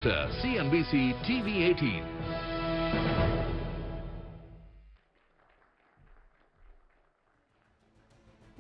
CNBC TV 18.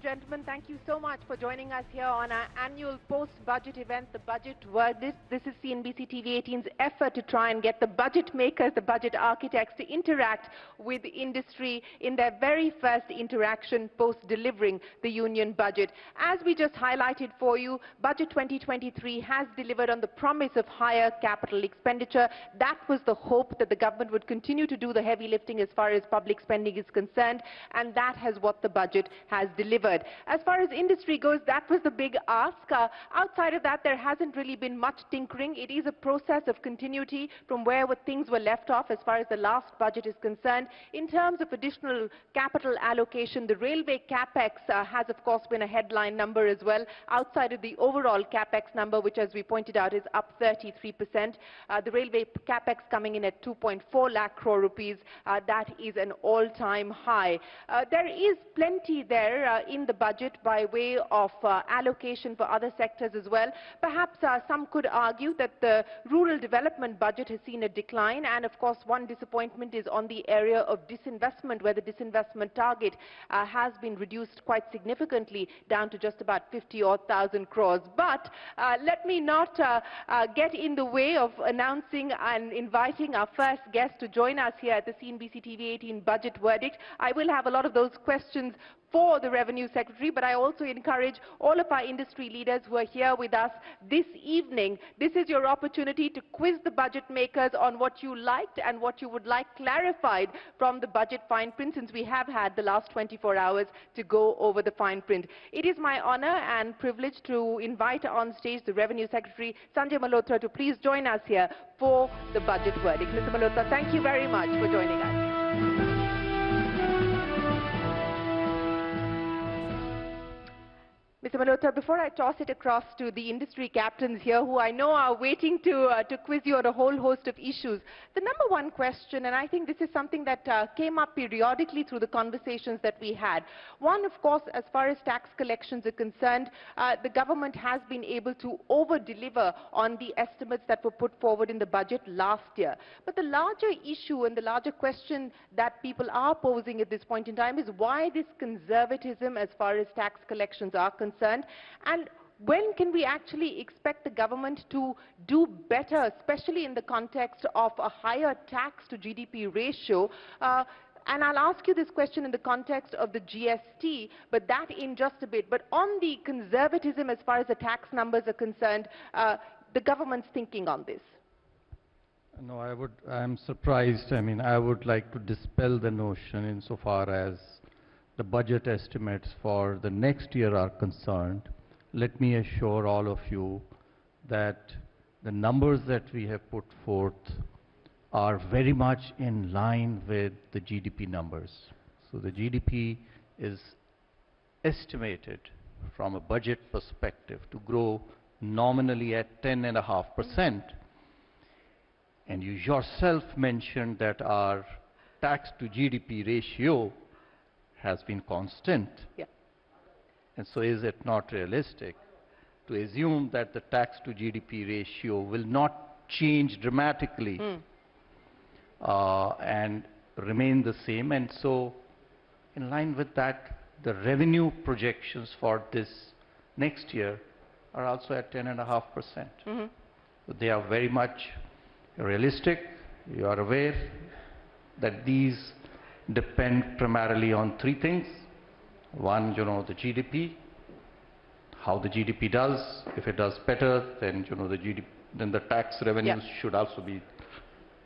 Gentlemen, thank you so much for joining us here on our annual post-budget event, the Budget Verdict. This is CNBC TV 18's effort to try and get the budget makers, the budget architects to interact with industry in their very first interaction post-delivering the union budget. As we just highlighted for you, Budget 2023 has delivered on the promise of higher capital expenditure. That was the hope, that the government would continue to do the heavy lifting as far as public spending is concerned, and that has what the budget has delivered. As far as industry goes, that was the big ask. Outside of that, there hasn't really been much tinkering. It is a process of continuity from where things were left off as far as the last budget is concerned. In terms of additional capital allocation, the railway capex has, of course, been a headline number as well. Outside of the overall capex number, which, as we pointed out, is up 33%, the railway capex coming in at 2.4 lakh crore rupees. That is an all-time high. There is plenty there in the budget by way of allocation for other sectors as well. Perhaps some could argue that the rural development budget has seen a decline, and of course one disappointment is on the area of disinvestment, where the disinvestment target has been reduced quite significantly down to just about 50,000 crores. But let me not get in the way of announcing and inviting our first guest to join us here at the CNBC TV 18 Budget Verdict. I will have a lot of those questions for the Revenue Secretary, but I also encourage all of our industry leaders who are here with us this evening. This is your opportunity to quiz the budget makers on what you liked and what you would like clarified from the budget fine print, since we have had the last 24 hours to go over the fine print. It is my honor and privilege to invite on stage the Revenue Secretary, Sanjay Malhotra, to please join us here for the budget verdict. Mr. Malhotra, thank you very much for joining us. Mr. Malhotra, before I toss it across to the industry captains here, who I know are waiting to quiz you on a whole host of issues, the number one question, and I think this is something that came up periodically through the conversations that we had. One, of course, as far as tax collections are concerned, the government has been able to over-deliver on the estimates that were put forward in the budget last year. But the larger issue and the larger question that people are posing at this point in time is why this conservatism as far as tax collections are concerned, and when can we actually expect the government to do better, especially in the context of a higher tax to GDP ratio? And I'll ask you this question in the context of the GST, but that in just a bit. But on the conservatism as far as the tax numbers are concerned, the government's thinking on this. No, I'm surprised. I mean, I would like to dispel the notion insofar as the budget estimates for the next year are concerned. Let me assure all of you that the numbers that we have put forth are very much in line with the GDP numbers. So the GDP is estimated from a budget perspective to grow nominally at 10.5%. And you yourself mentioned that our tax to GDP ratio has been constant. Yeah. And so is it not realistic to assume that the tax to GDP ratio will not change dramatically and remain the same? And so in line with that, the revenue projections for this next year are also at 10.5%. So they are very much realistic. You are aware that these depend primarily on three things. One, the GDP, how the GDP does. If it does better, then then the tax revenues should also be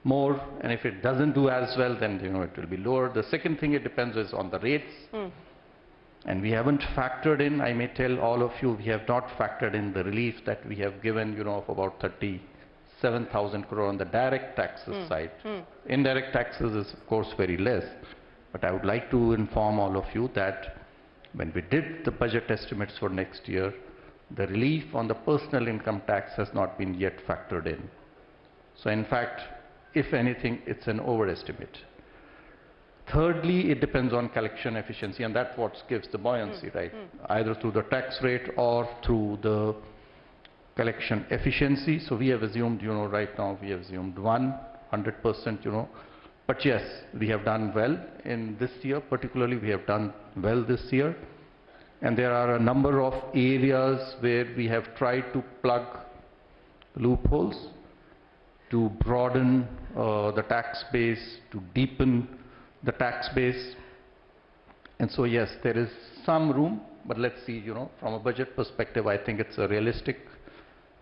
more. And if it doesn't do as well, then it will be lower. The second thing it depends is on the rates. And we haven't factored in, I may tell all of you, we have not factored in the relief that we have given, of about 37,000 crore on the direct taxes side. Indirect taxes is, of course, very less. But I would like to inform all of you that when we did the budget estimates for next year, the relief on the personal income tax has not been yet factored in. So in fact, if anything, it's an overestimate. Thirdly, it depends on collection efficiency, and that's what gives the buoyancy, right? Either through the tax rate or through the collection efficiency. So we have assumed, right now we have assumed 100%, But yes, we have done well in this year, particularly we have done well this year. And there are a number of areas where we have tried to plug loopholes, to broaden the tax base, to deepen the tax base. And so yes, there is some room, but let's see, from a budget perspective, I think it's a realistic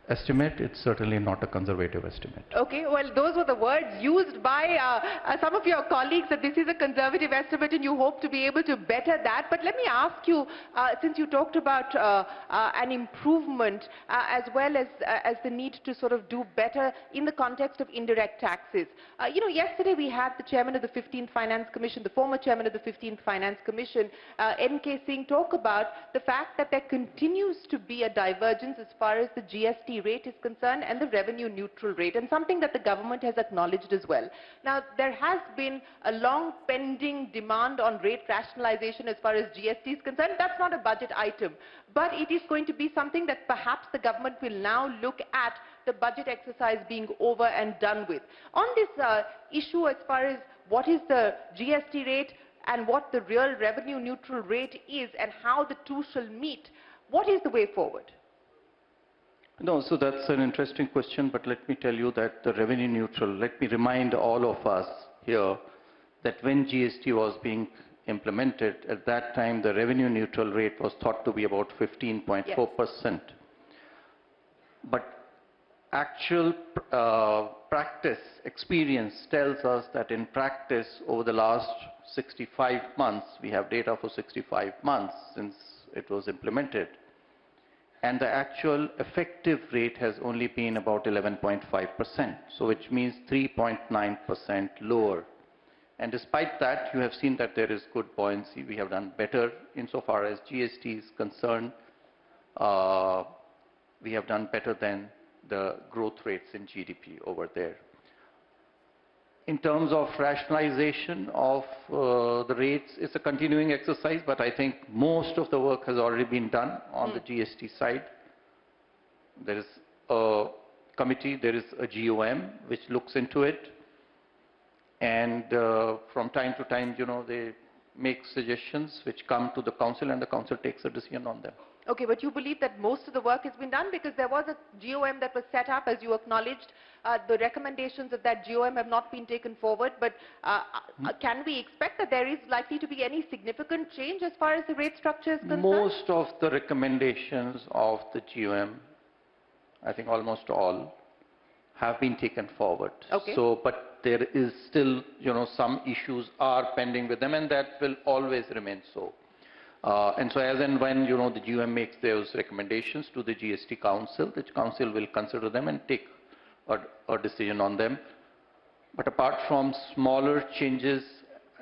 estimate. It's certainly not a conservative estimate. Okay, well, those were the words used by some of your colleagues, that this is a conservative estimate and you hope to be able to better that. But let me ask you, since you talked about an improvement as well as the need to sort of do better in the context of indirect taxes. Yesterday we had the chairman of the 15th Finance Commission, the former chairman of the 15th Finance Commission, N.K. Singh, talk about the fact that there continues to be a divergence as far as the GST rate is concerned and the revenue neutral rate, and something that the government has acknowledged as well. Now, there has been a long pending demand on rate rationalization as far as GST is concerned. That's not a budget item, but it is going to be something that perhaps the government will now look at the budget exercise being over and done with. On this issue as far as what is the GST rate and what the real revenue neutral rate is and how the two shall meet, what is the way forward? No, so that's an interesting question, but let me tell you that the revenue neutral, let me remind all of us here that when GST was being implemented, at that time the revenue neutral rate was thought to be about 15.4%. Yes. But actual practice experience tells us that in practice over the last 65 months, we have data for 65 months since it was implemented, and the actual effective rate has only been about 11.5%, so which means 3.9% lower. And despite that, you have seen that there is good buoyancy. We have done better insofar as GST is concerned. We have done better than the growth rates in GDP over there. In terms of rationalization of the rates, it's a continuing exercise, but I think most of the work has already been done on the GST side. There is a committee, there is a GOM which looks into it, and from time to time, they make suggestions which come to the council and the council takes a decision on them. Okay, but you believe that most of the work has been done because there was a GOM that was set up, as you acknowledged. The recommendations of that GOM have not been taken forward, but can we expect that there is likely to be any significant change as far as the rate structure is concerned? Most of the recommendations of the GOM, I think almost all, have been taken forward. Okay. So, but there is still, some issues are pending with them, and that will always remain so. And so as and when, the GOM makes those recommendations to the GST Council, the Council will consider them and take a decision on them. But apart from smaller changes,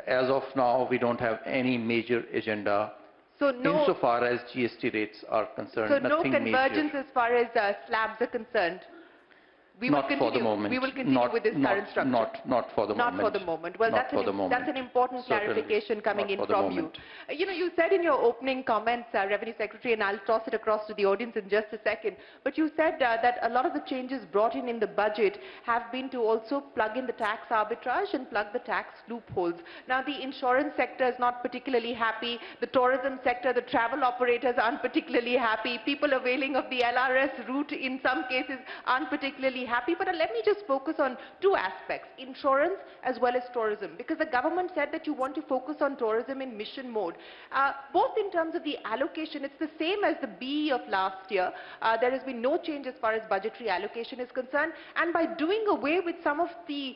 as of now, we don't have any major agenda. So no, insofar as GST rates are concerned. So no convergence as far as slabs are concerned? We will continue with this current structure. Not for the moment. Not for the moment. Well, that's an important clarification coming in from you. You said in your opening comments, Revenue Secretary, and I'll toss it across to the audience in just a second, but you said that a lot of the changes brought in the budget have been to also plug in the tax arbitrage and plug the tax loopholes. Now, the insurance sector is not particularly happy. The tourism sector, the travel operators aren't particularly happy. People availing of the LRS route in some cases aren't particularly happy, but let me just focus on two aspects, insurance as well as tourism, because the government said that you want to focus on tourism in mission mode. Both in terms of the allocation, it's the same as the BE of last year. There has been no change as far as budgetary allocation is concerned, and by doing away with some of the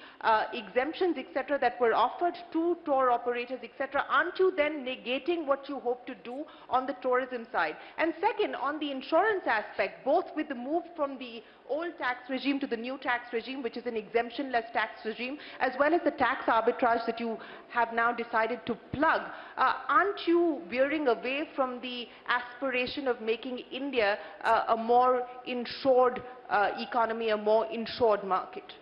exemptions, etc., that were offered to tour operators, etc., aren't you then negating what you hope to do on the tourism side? And second, on the insurance aspect, both with the move from the old tax regime to the new tax regime, which is an exemption-less tax regime, as well as the tax arbitrage that you have now decided to plug, aren't you veering away from the aspiration of making India a more insured economy, a more insured market?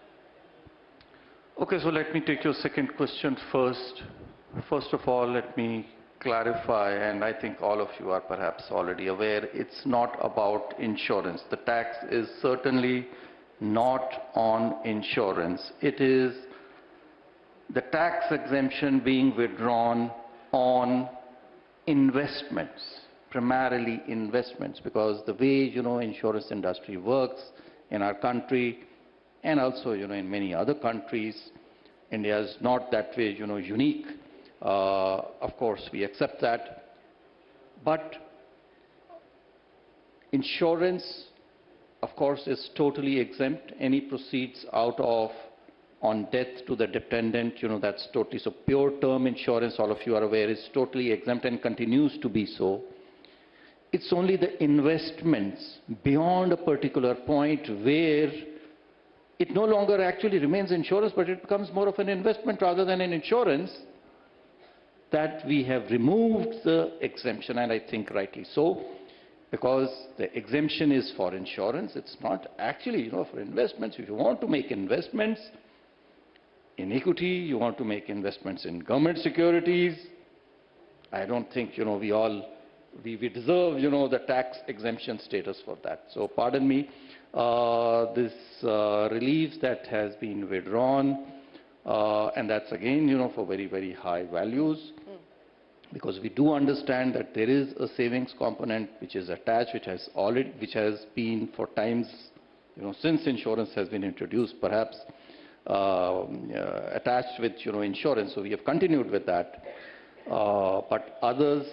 Okay, so let me take your second question first. First of all, let me clarify, and I think all of you are perhaps already aware, it's not about insurance. The tax is certainly not on insurance. It is the tax exemption being withdrawn on investments, primarily investments, because the way, insurance industry works in our country and also, in many other countries, India is not that way, unique. Of course, we accept that. But insurance, of course, is totally exempt. Any proceeds out of on death to the dependent, that's totally, so pure term insurance, all of you are aware, is totally exempt and continues to be so. It's only the investments beyond a particular point where it no longer actually remains insurance, but it becomes more of an investment rather than an insurance, that we have removed the exemption, and I think rightly so, because the exemption is for insurance. It's not actually, for investments. If you want to make investments in equity, you want to make investments in government securities, I don't think, we deserve, the tax exemption status for that. So pardon me, this relief that has been withdrawn, and that's again, for very, very high values, because we do understand that there is a savings component which is attached, which has been for times, since insurance has been introduced, perhaps attached with, insurance. So we have continued with that. But others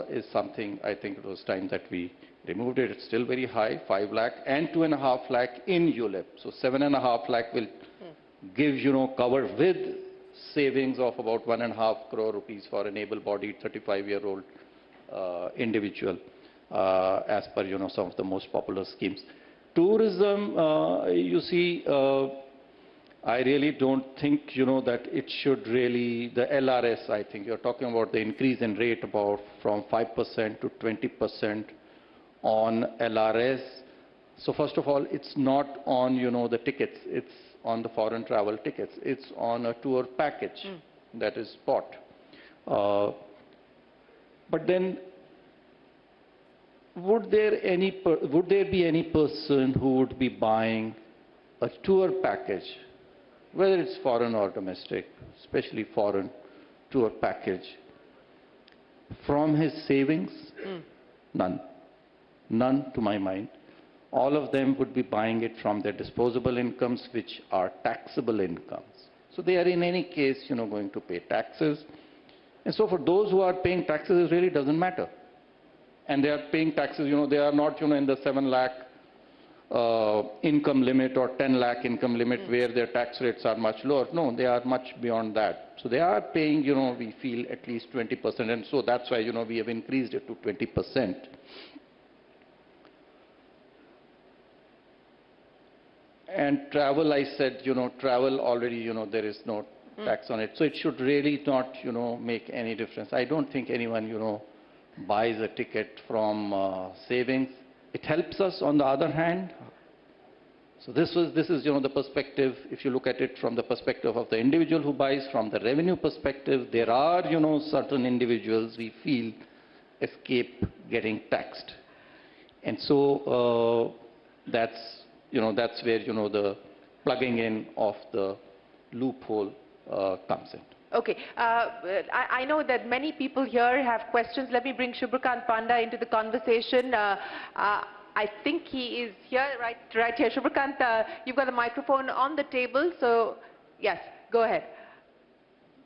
is something, I think it was time that we removed it. It's still very high, 5 lakh and 2.5 lakh in ULIP. So 7.5 lakh will give, cover with savings of about 1.5 crore rupees for an able-bodied 35-year-old individual, as per, some of the most popular schemes. Tourism, you see, I really don't think, that it should really, the LRS, I think you're talking about the increase in rate about from 5% to 20% on LRS. So first of all, it's not on, the tickets, it's on the foreign travel tickets. It's on a tour package that is bought. But then, would there be any person who would be buying a tour package, whether it's foreign or domestic, especially foreign tour package, from his savings? None. None to my mind. All of them would be buying it from their disposable incomes, which are taxable incomes. So they are in any case, going to pay taxes. And so for those who are paying taxes, it really doesn't matter. And they are paying taxes, they are not, in the 7 lakh income limit or 10 lakh income limit where their tax rates are much lower. No, they are much beyond that. So they are paying, we feel at least 20%. And so that's why, we have increased it to 20%. And travel, I said, travel already, there is no tax on it. So it should really not, make any difference. I don't think anyone, buys a ticket from savings. It helps us on the other hand. So this is, the perspective, if you look at it from the perspective of the individual who buys, from the revenue perspective, there are, certain individuals we feel escape getting taxed. And so that's where, the plugging in of the loophole comes in. Okay. I know that many people here have questions. Let me bring Shubhrakant Pandey into the conversation. I think he is here, right here. Shubhrakant, you've got the microphone on the table, so yes, go ahead.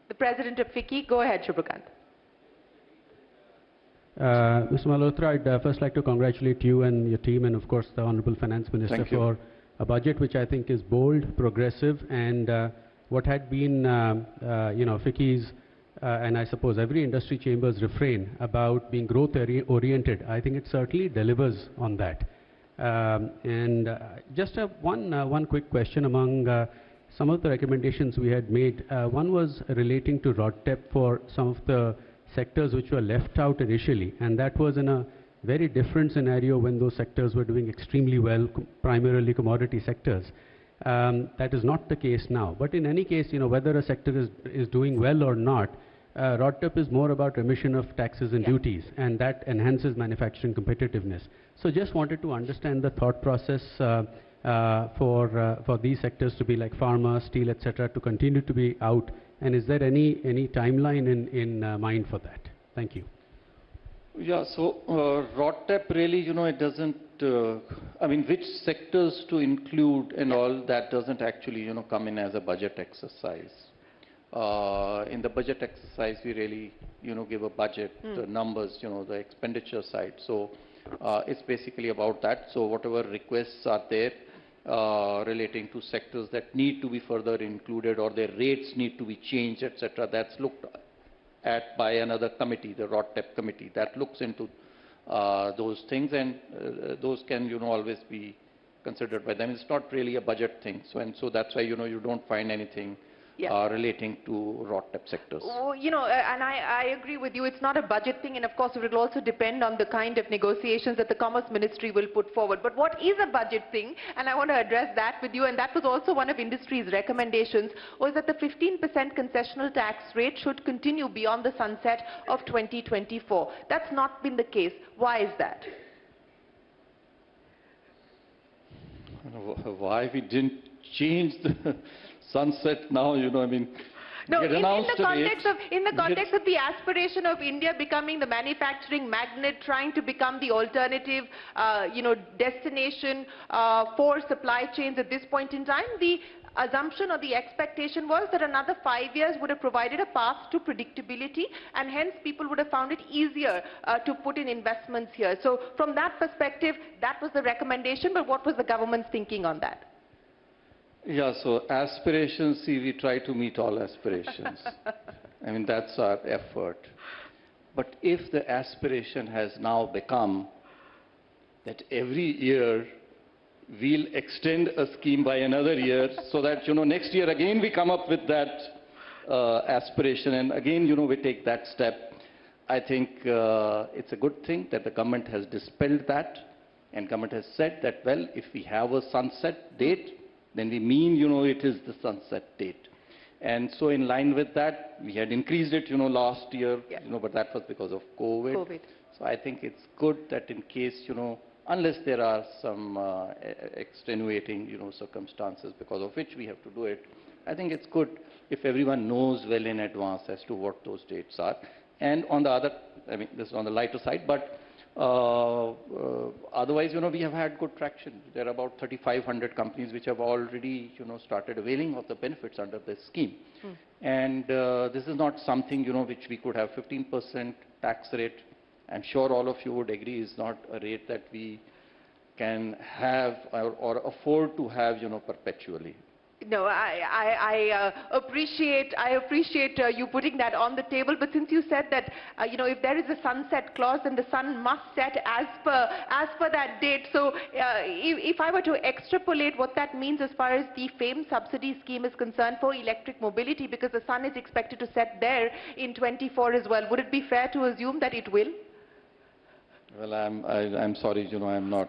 The president of FICCI, go ahead, Shubhrakant. Mr. Malhotra, I'd first like to congratulate you and your team and, of course, the Honorable Finance Minister for a budget which I think is bold, progressive, and what had been, FICCI's and I suppose every industry chamber's refrain about being growth-oriented, I think it certainly delivers on that. Just one quick question among some of the recommendations we had made. One was relating to RODTEP for some of the sectors which were left out initially, and that was in a very different scenario when those sectors were doing extremely well, primarily commodity sectors. That is not the case now. But in any case, whether a sector is doing well or not, RODTEP is more about remission of taxes and duties, and that enhances manufacturing competitiveness. So just wanted to understand the thought process for these sectors to be like pharma, steel, etc., to continue to be out, and is there any timeline in mind for that? Thank you. Yeah, so RODTEP really, it doesn't, I mean, which sectors to include and all, that doesn't actually, come in as a budget exercise. In the budget exercise, we really, give a budget, the numbers, the expenditure side. So it's basically about that. So whatever requests are there relating to sectors that need to be further included or their rates need to be changed, etc., that's looked at by another committee, the RODTEP committee, that looks into those things, and those can, always be considered by them. It's not really a budget thing. So, and so that's why, you don't find anything relating to RODTEP sectors. Oh, and I agree with you. It's not a budget thing, and of course it will also depend on the kind of negotiations that the Commerce Ministry will put forward. But what is a budget thing, and I want to address that with you, and that was also one of industry's recommendations, was that the 15% concessional tax rate should continue beyond the sunset of 2024. That's not been the case. Why is that? I don't know why we didn't change the sunset now, I mean. No, in the context of the aspiration of India becoming the manufacturing magnet, trying to become the alternative, destination for supply chains at this point in time, the assumption or the expectation was that another 5 years would have provided a path to predictability, and hence people would have found it easier to put in investments here. So from that perspective, that was the recommendation, but what was the government's thinking on that? Yeah, so aspirations, see, we try to meet all aspirations. I mean, that's our effort. But if the aspiration has now become that every year we'll extend a scheme by another year so that, next year again we come up with that aspiration and again, we take that step, I think it's a good thing that the government has dispelled that, and government has said that, well, if we have a sunset date, then we mean, it is the sunset date. And so in line with that, we had increased it, last year, but that was because of COVID. So I think it's good that in case, unless there are some extenuating, circumstances because of which we have to do it, I think it's good if everyone knows well in advance as to what those dates are. And on the other, I mean, this is on the lighter side, but otherwise, we have had good traction. There are about 3,500 companies which have already, started availing of the benefits under this scheme. And this is not something, which we could have 15% tax rate. I'm sure all of you would agree is not a rate that we can have or afford to have, perpetually. No, I appreciate you putting that on the table. But since you said that, if there is a sunset clause, then the sun must set as per that date. So if I were to extrapolate what that means as far as the FAME subsidy scheme is concerned for electric mobility, because the sun is expected to set there in 24 as well, would it be fair to assume that it will? Well, I'm sorry, I'm not,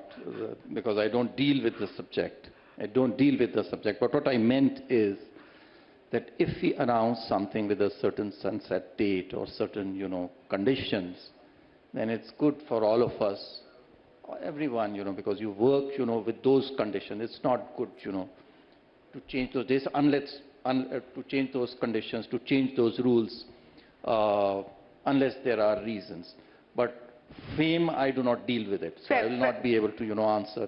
because I don't deal with the subject. I don't deal with the subject. But what I meant is that if we announce something with a certain sunset date or certain, conditions, then it's good for all of us, everyone, because you work, with those conditions. It's not good, to change those days unless, to change those conditions, to change those rules, unless there are reasons. But FAME, I do not deal with it. So I will not be able to, answer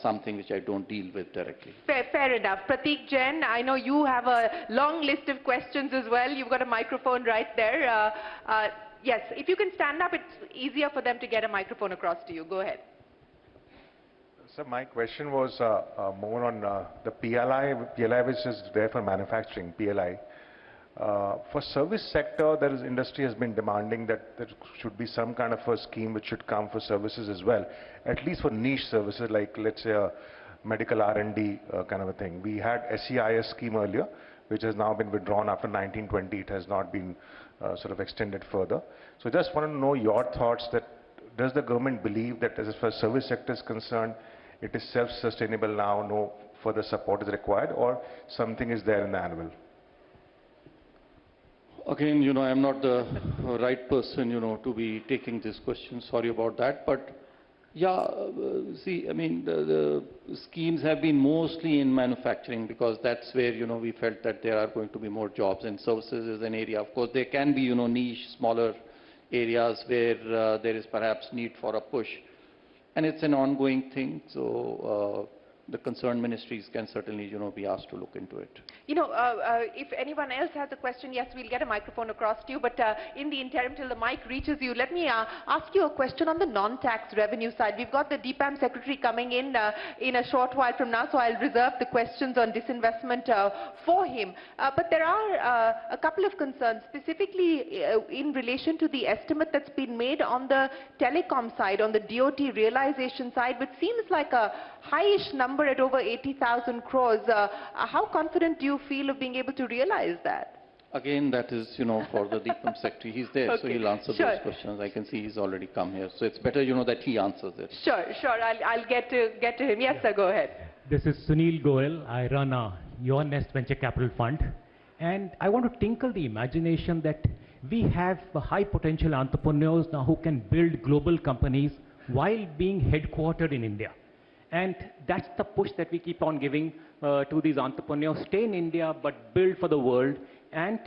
something which I don't deal with directly. Fair enough. Prateek Jain, I know you have a long list of questions as well. You've got a microphone right there. Yes, if you can stand up, it's easier for them to get a microphone across to you. Go ahead. So my question was more on the PLI which is there for manufacturing, PLI. For service sector, industry has been demanding that there should be some kind of a scheme which should come for services as well, at least for niche services like, let's say, a medical R&D kind of a thing. We had SEIS scheme earlier, which has now been withdrawn after 1920. It has not been sort of extended further. So just want to know your thoughts that does the government believe that as far as service sector is concerned, it is self-sustainable now, no further support is required, or something is there in the annual? Again, I'm not the right person, to be taking this question. Sorry about that. But yeah, see, I mean, the schemes have been mostly in manufacturing because that's where, we felt that there are going to be more jobs, and services is an area. Of course, there can be, niche, smaller areas where there is perhaps need for a push. And it's an ongoing thing. So the concerned ministries can certainly, be asked to look into it. If anyone else has a question, yes, we'll get a microphone across to you. But in the interim, till the mic reaches you, let me ask you a question on the non-tax revenue side. We've got the DIPAM secretary coming in a short while from now, so I'll reserve the questions on disinvestment for him. But there are a couple of concerns, specifically in relation to the estimate that's been made on the telecom side, on the DOT realization side, which seems like a high-ish number at over 80,000 crores. How confident do you feel of being able to realize that? Again, that is, for the DIPAM secretary. He's there, okay. So he'll answer those questions. I can see he's already come here. So it's better, that he answers it. Sure. I'll get to him. Yes, sir, go ahead. This is Sunil Goel. I run Your Nest Venture Capital Fund. And I want to tinkle the imagination that we have high potential entrepreneurs now who can build global companies while being headquartered in India. And that's the push that we keep on giving to these entrepreneurs. Stay in India, but build for the world. And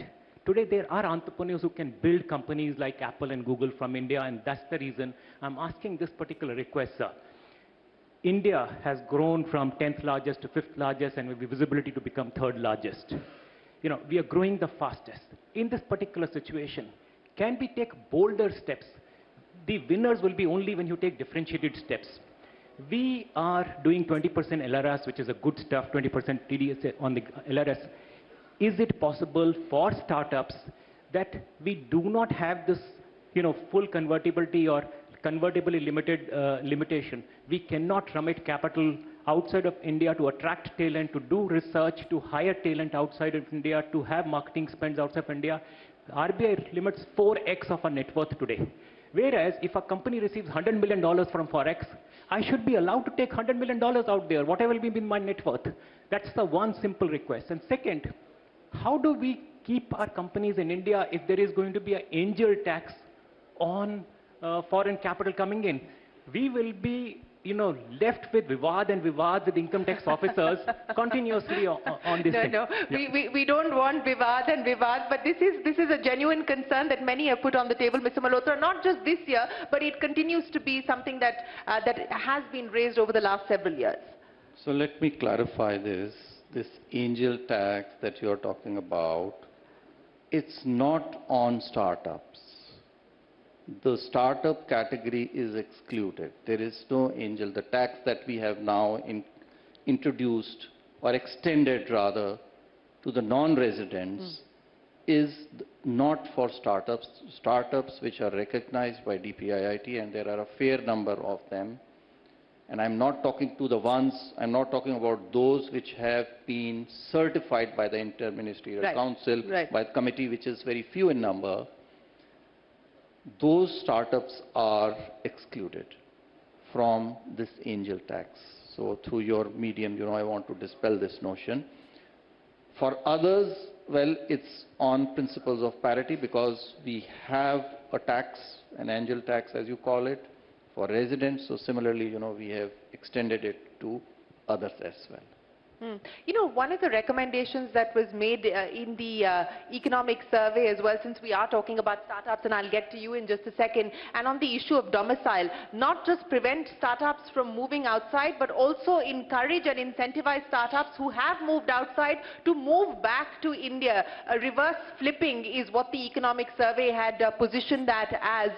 today there are entrepreneurs who can build companies like Apple and Google from India, and that's the reason I'm asking this particular request, sir. India has grown from 10th largest to 5th largest, and with visibility to become 3rd largest. We are growing the fastest. In this particular situation, can we take bolder steps? The winners will be only when you take differentiated steps. We are doing 20% LRS, which is a good stuff, 20% TDS on the LRS. Is it possible for startups that we do not have this, full convertibility or convertibly limited limitation? We cannot remit capital outside of India to attract talent, to do research, to hire talent outside of India, to have marketing spends outside of India. RBI limits 4x of our net worth today. Whereas if a company receives $100 million from Forex, I should be allowed to take $100 million out there, whatever will be in my net worth. That's the one simple request. And second, how do we keep our companies in India if there is going to be an angel tax on foreign capital coming in? We will be left with Vivad and Vivad with income tax officers continuously on this thing. No. Yeah. We don't want Vivad and Vivad, but this is a genuine concern that many have put on the table, Mr. Malhotra, not just this year, but it continues to be something that has been raised over the last several years. So let me clarify this. This angel tax that you're talking about, it's not on startups. The startup category is excluded. There is no angel. The tax that we have now introduced or extended rather to the non-residents is not for startups. Startups which are recognized by DPIIT, and there are a fair number of them. And I'm not talking about those which have been certified by the Inter-Ministerial Council, by the committee, which is very few in number. Those startups are excluded from this angel tax. So through your medium, I want to dispel this notion. For others, well, it's on principles of parity because we have a tax, an angel tax as you call it, for residents. So similarly, we have extended it to others as well. One of the recommendations that was made in the economic survey as well, since we are talking about startups, and I'll get to you in just a second, and on the issue of domicile, not just prevent startups from moving outside, but also encourage and incentivize startups who have moved outside to move back to India. Reverse flipping is what the economic survey had positioned that as.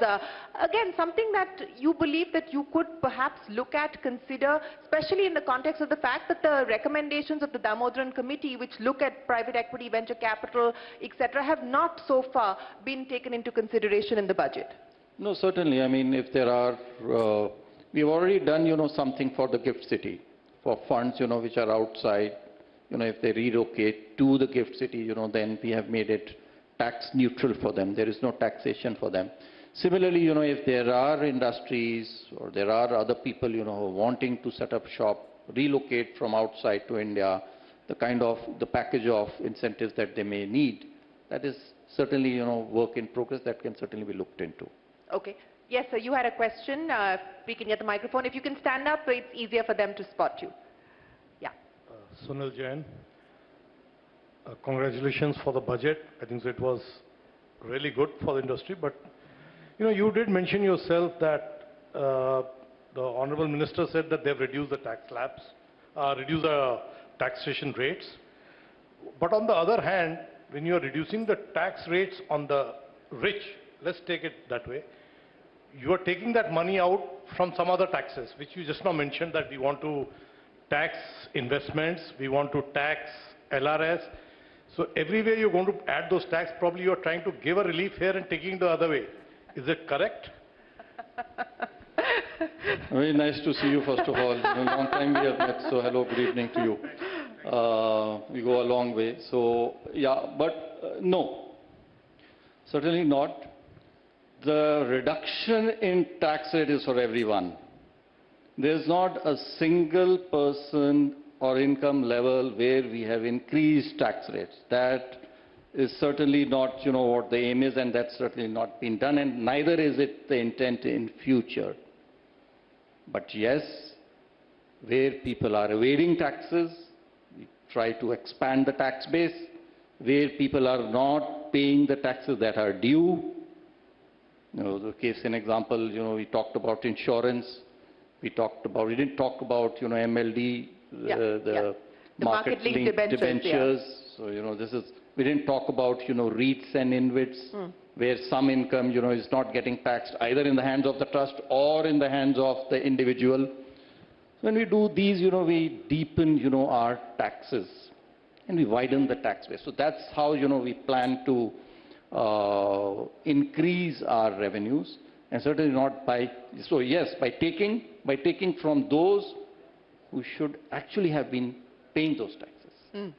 Again, something that you believe that you could perhaps look at, consider, especially in the context of the fact that the recommendations of the Damodaran Committee, which look at private equity, venture capital, etc., have not so far been taken into consideration in the budget. No, certainly. I mean, if there are, we've already done, something for the gift city, for funds, which are outside, if they relocate to the gift city, then we have made it tax neutral for them. There is no taxation for them. Similarly, if there are industries or there are other people, who are wanting to set up shop, relocate from outside to India, the package of incentives that they may need, that is certainly, work in progress that can certainly be looked into. Okay. Yes, sir, you had a question. We can get the microphone. If you can stand up, it's easier for them to spot you. Yeah. Sunil Jain. Congratulations for the budget. I think it was really good for the industry. But, you did mention yourself that the Honorable Minister said that they've reduced the tax slabs, reduced the taxation rates. But on the other hand, when you're reducing the tax rates on the rich, let's take it that way, you are taking that money out from some other taxes, which you just now mentioned that we want to tax investments, we want to tax LRS. So everywhere you're going to add those tax, probably you're trying to give a relief here and taking the other way. Is it correct? Very nice to see you, first of all. A long time we have met, so hello, good evening to you. We go a long way. So, yeah, but no, certainly not. The reduction in tax rate is for everyone. There's not a single person or income level where we have increased tax rates. That is certainly not, what the aim is, and that's certainly not been done, and neither is it the intent in future. But yes, where people are evading taxes, we try to expand the tax base. Where people are not paying the taxes that are due, the case in example, we talked about insurance, we didn't talk about, MLD, the market-linked debentures. So, we didn't talk about, REITs and InvITs, where some income, is not getting taxed either in the hands of the trust or in the hands of the individual. When we do these, we deepen, our taxes and we widen the tax base. So that's how, we plan to increase our revenues, and certainly not by, so yes, by taking from those who should actually have been paying those taxes,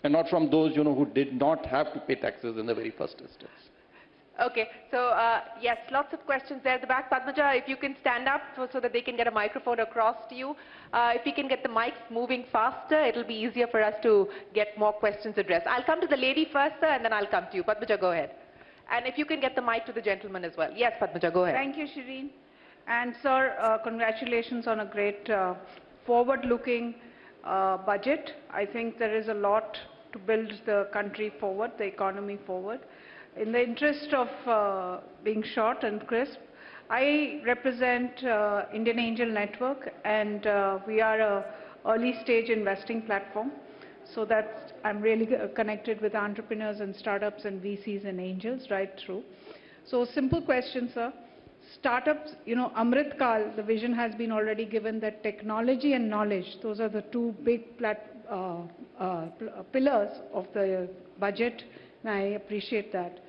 and not from those, who did not have to pay taxes in the very first instance. Okay, so yes, lots of questions there at the back. Padmaja, if you can stand up so that they can get a microphone across to you. If we can get the mics moving faster, it'll be easier for us to get more questions addressed. I'll come to the lady first, sir, and then I'll come to you. Padmaja, go ahead. And if you can get the mic to the gentleman as well. Yes, Padmaja, go ahead. Thank you, Shireen. And sir, congratulations on a great forward-looking budget. I think there is a lot to build the country forward, the economy forward. In the interest of being short and crisp, I represent Indian Angel Network, and we are an early-stage investing platform. So that I'm really connected with entrepreneurs and startups and VCs and angels right through. So simple question, sir. Startups, Amrit Kal, the vision has been already given that technology and knowledge, those are the two big pillars of the budget, and I appreciate that.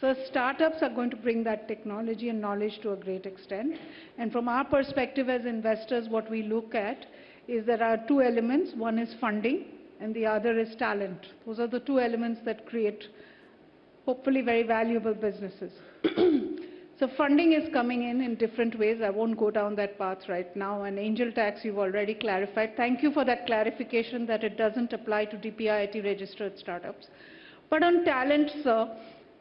So startups are going to bring that technology and knowledge to a great extent. And from our perspective as investors, what we look at is there are two elements. One is funding, and the other is talent. Those are the two elements that create, hopefully, very valuable businesses. So funding is coming in different ways. I won't go down that path right now. And angel tax, you've already clarified. Thank you for that clarification that it doesn't apply to DPIIT registered startups. But on talent, sir,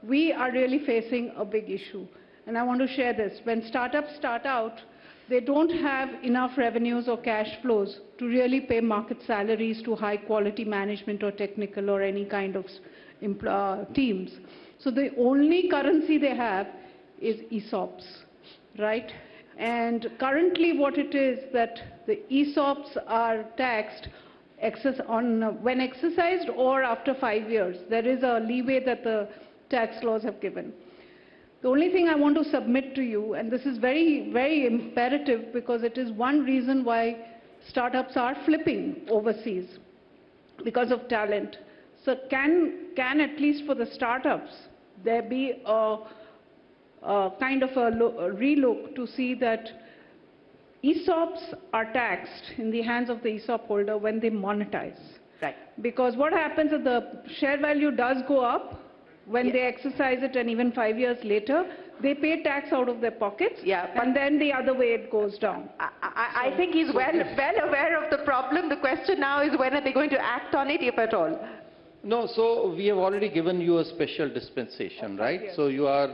we are really facing a big issue. And I want to share this. When startups start out, they don't have enough revenues or cash flows to really pay market salaries to high quality management or technical or any kind of teams. So the only currency they have is ESOPs, right? And currently what it is that the ESOPs are taxed when exercised or after 5 years. There is a leeway that the tax laws have given. The only thing I want to submit to you, and this is very, very imperative because it is one reason why startups are flipping overseas because of talent. So can at least for the startups, there be a kind of a relook to see that ESOPs are taxed in the hands of the ESOP holder when they monetize. Right. Because what happens is the share value does go up when they exercise it, and even 5 years later, they pay tax out of their pockets, and then the other way it goes down. I think he's well aware of the problem. The question now is when are they going to act on it, if at all? No, so we have already given you a special dispensation, right? Yes. So you are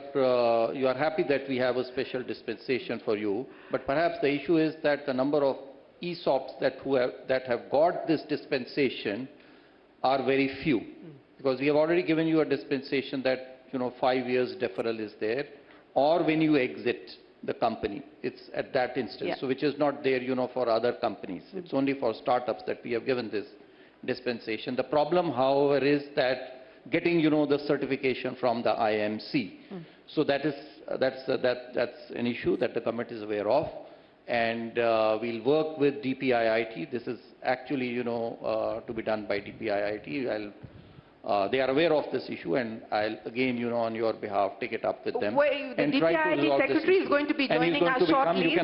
happy that we have a special dispensation for you, but perhaps the issue is that the number of ESOPs that have got this dispensation are very few, because we have already given you a dispensation that 5 years deferral is there, or when you exit the company, it's at that instance. Yeah. So which is not there, for other companies. It's only for startups that we have given this dispensation. The problem, however, is that getting, the certification from the IMC. So that's an issue that the government is aware of, and we'll work with DPIIT. This is actually, to be done by DPIIT. They are aware of this issue, and I'll again, on your behalf, take it up with them. The DPIIT secretary is going to be joining us shortly,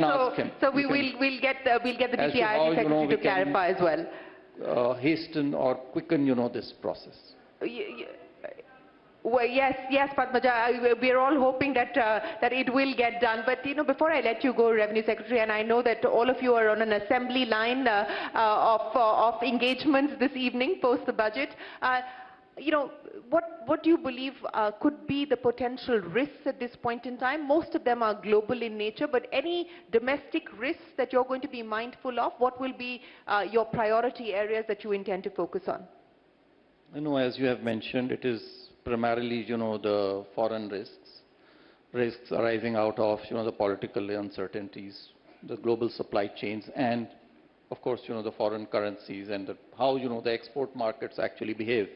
so we'll get the DPIIT secretary to clarify as well. Hasten or quicken, this process. Well, yes, Padmaja, we are all hoping that it will get done. But, before I let you go, Revenue Secretary, and I know that all of you are on an assembly line of engagements this evening post the budget. What do you believe could be the potential risks at this point in time? Most of them are global in nature, but any domestic risks that you're going to be mindful of? What will be your priority areas that you intend to focus on? As you have mentioned, it is primarily, the foreign risks arising out of, the political uncertainties, the global supply chains, and of course, the foreign currencies and how, the export markets actually behave.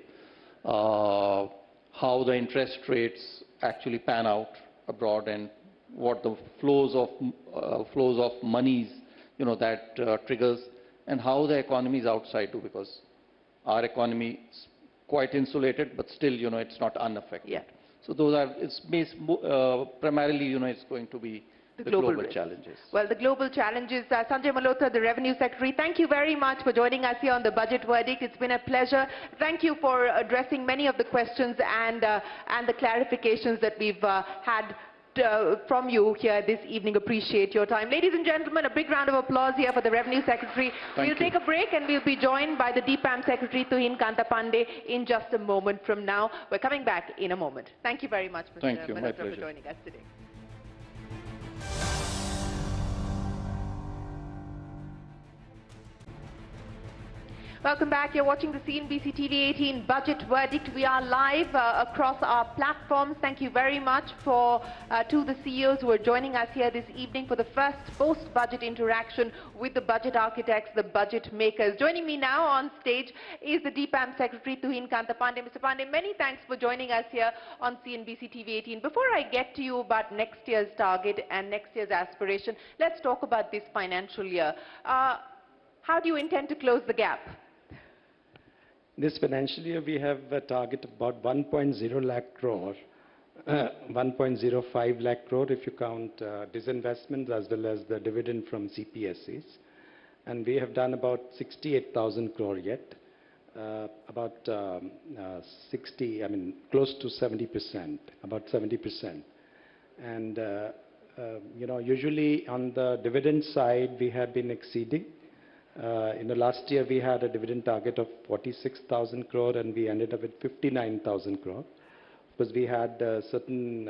How the interest rates actually pan out abroad, and what the flows of monies, that triggers, and how the economy is outside too, because our economy is quite insulated, but still, it's not unaffected. Yeah. So those are, primarily, it's going to be the global challenges. Well, the global challenges. Sanjay Malhotra, the Revenue Secretary, thank you very much for joining us here on the budget verdict. It's been a pleasure. Thank you for addressing many of the questions and the clarifications that we've had from you here this evening. Appreciate your time. Ladies and gentlemen, a big round of applause here for the Revenue Secretary. We'll take a break and we'll be joined by the DIPAM Secretary, Tuhin, Kanta, Pandey, in just a moment from now. We're coming back in a moment. Thank you very much, Mr. Malhotra, for joining us today. Welcome back. You're watching the CNBC TV 18 Budget Verdict. We are live across our platforms. Thank you very much to the CEOs who are joining us here this evening for the first post-budget interaction with the budget architects, the budget makers. Joining me now on stage is the DIPAM Secretary, Tuhin Kanta Pandey. Mr. Pandey, many thanks for joining us here on CNBC TV 18. Before I get to you about next year's target and next year's aspiration, let's talk about this financial year. How do you intend to close the gap? This financial year, we have a target of about 1.0 lakh crore, 1.05 lakh crore if you count disinvestment as well as the dividend from CPSEs. And we have done about 68,000 crore yet, about close to 70%, about 70%. And, usually on the dividend side, we have been exceeding. In the last year, we had a dividend target of 46,000 crore and we ended up with 59,000 crore because we had certain,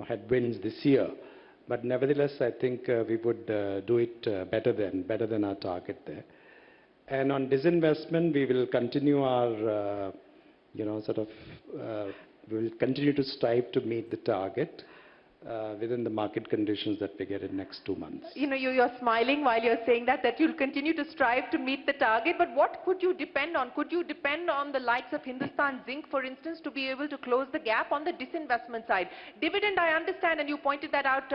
headwinds this year. But nevertheless, I think we would do it better than our target there. And on disinvestment, we will continue our, we will continue to strive to meet the target. Within the market conditions that we get in next 2 months. You're smiling while you're saying that you'll continue to strive to meet the target, but what could you depend on? Could you depend on the likes of Hindustan Zinc, for instance, to be able to close the gap on the disinvestment side? Dividend, I understand, and you pointed that out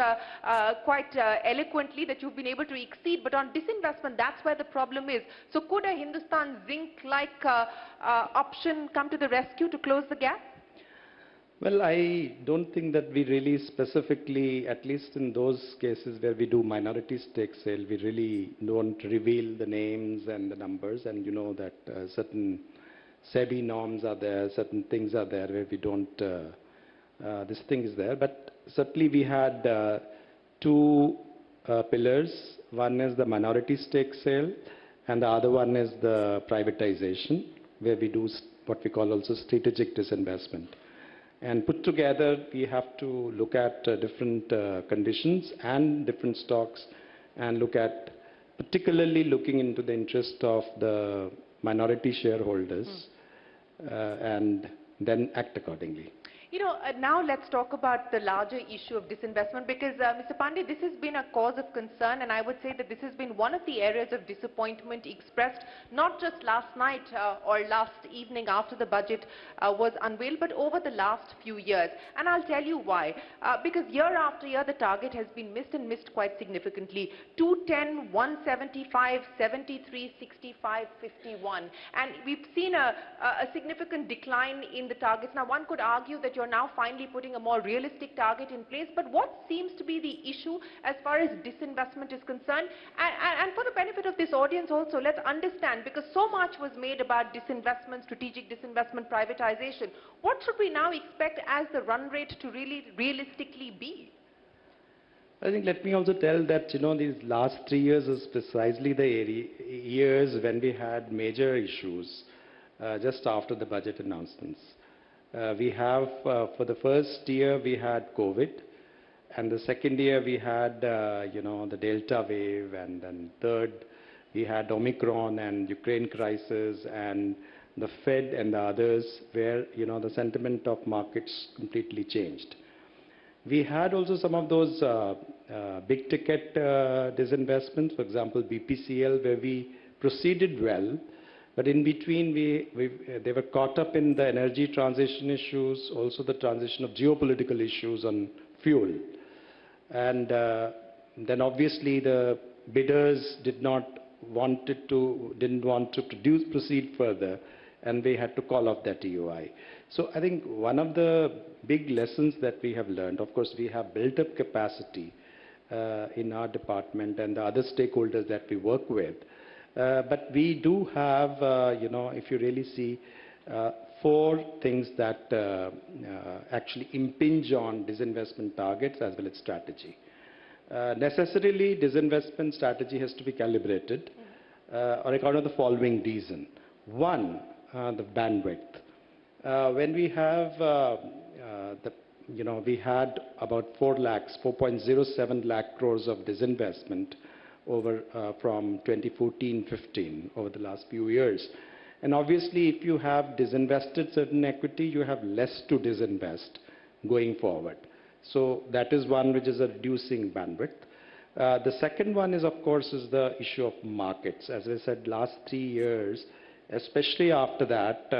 quite eloquently, that you've been able to exceed, but on disinvestment, that's where the problem is. So could a Hindustan Zinc-like option come to the rescue to close the gap? Well, I don't think that we really specifically, at least in those cases where we do minority stake sale, we really don't reveal the names and the numbers, and you know that certain SEBI norms are there, certain things are there where we don't, this thing is there. But certainly we had two pillars. One is the minority stake sale and the other one is the privatization. where we do what we call also strategic disinvestment. And put together, we have to look at different conditions and different stocks and look at, particularly looking into the interest of the minority shareholders and then act accordingly. You know, now let's talk about the larger issue of disinvestment, because Mr. Pandey, this has been a cause of concern, and I would say that this has been one of the areas of disappointment expressed not just last night or last evening after the budget was unveiled, but over the last few years. And I'll tell you why. Because year after year, the target has been missed and missed quite significantly. 210, 175, 73, 65, 51. And we've seen a significant decline in the targets. Now, one could argue that you're now finally putting a more realistic target in place, but what seems to be the issue as far as disinvestment is concerned? And for the benefit of this audience also, let's understand, because so much was made about disinvestment, strategic disinvestment, privatization. What should we now expect as the run rate to really realistically be? I think let me also tell that, these last 3 years is precisely the years when we had major issues just after the budget announcements. We have, for the first year, we had COVID, and the second year we had, the Delta wave, and then third, we had Omicron and Ukraine crisis, and the Fed and the others, where, the sentiment of markets completely changed. We had also some of those big ticket disinvestments, for example, BPCL, where we proceeded well, but in between, they were caught up in the energy transition issues, also the transition of geopolitical issues on fuel. And then obviously the bidders didn't want to proceed further, and they had to call off that EOI. So I think one of the big lessons that we have learned, of course, we have built up capacity in our department and the other stakeholders that we work with. But we do have, if you really see, 4 things that actually impinge on disinvestment targets as well as strategy. Necessarily, disinvestment strategy has to be calibrated on account of the following reason. One, the bandwidth. When we have, we had about 4.07 lakh crores of disinvestment over from 2014-15 over the last few years. And obviously, if you have disinvested certain equity, you have less to disinvest going forward. So that is one which is a reducing bandwidth. The second one is, of course, is the issue of markets. As I said, last 3 years, especially after that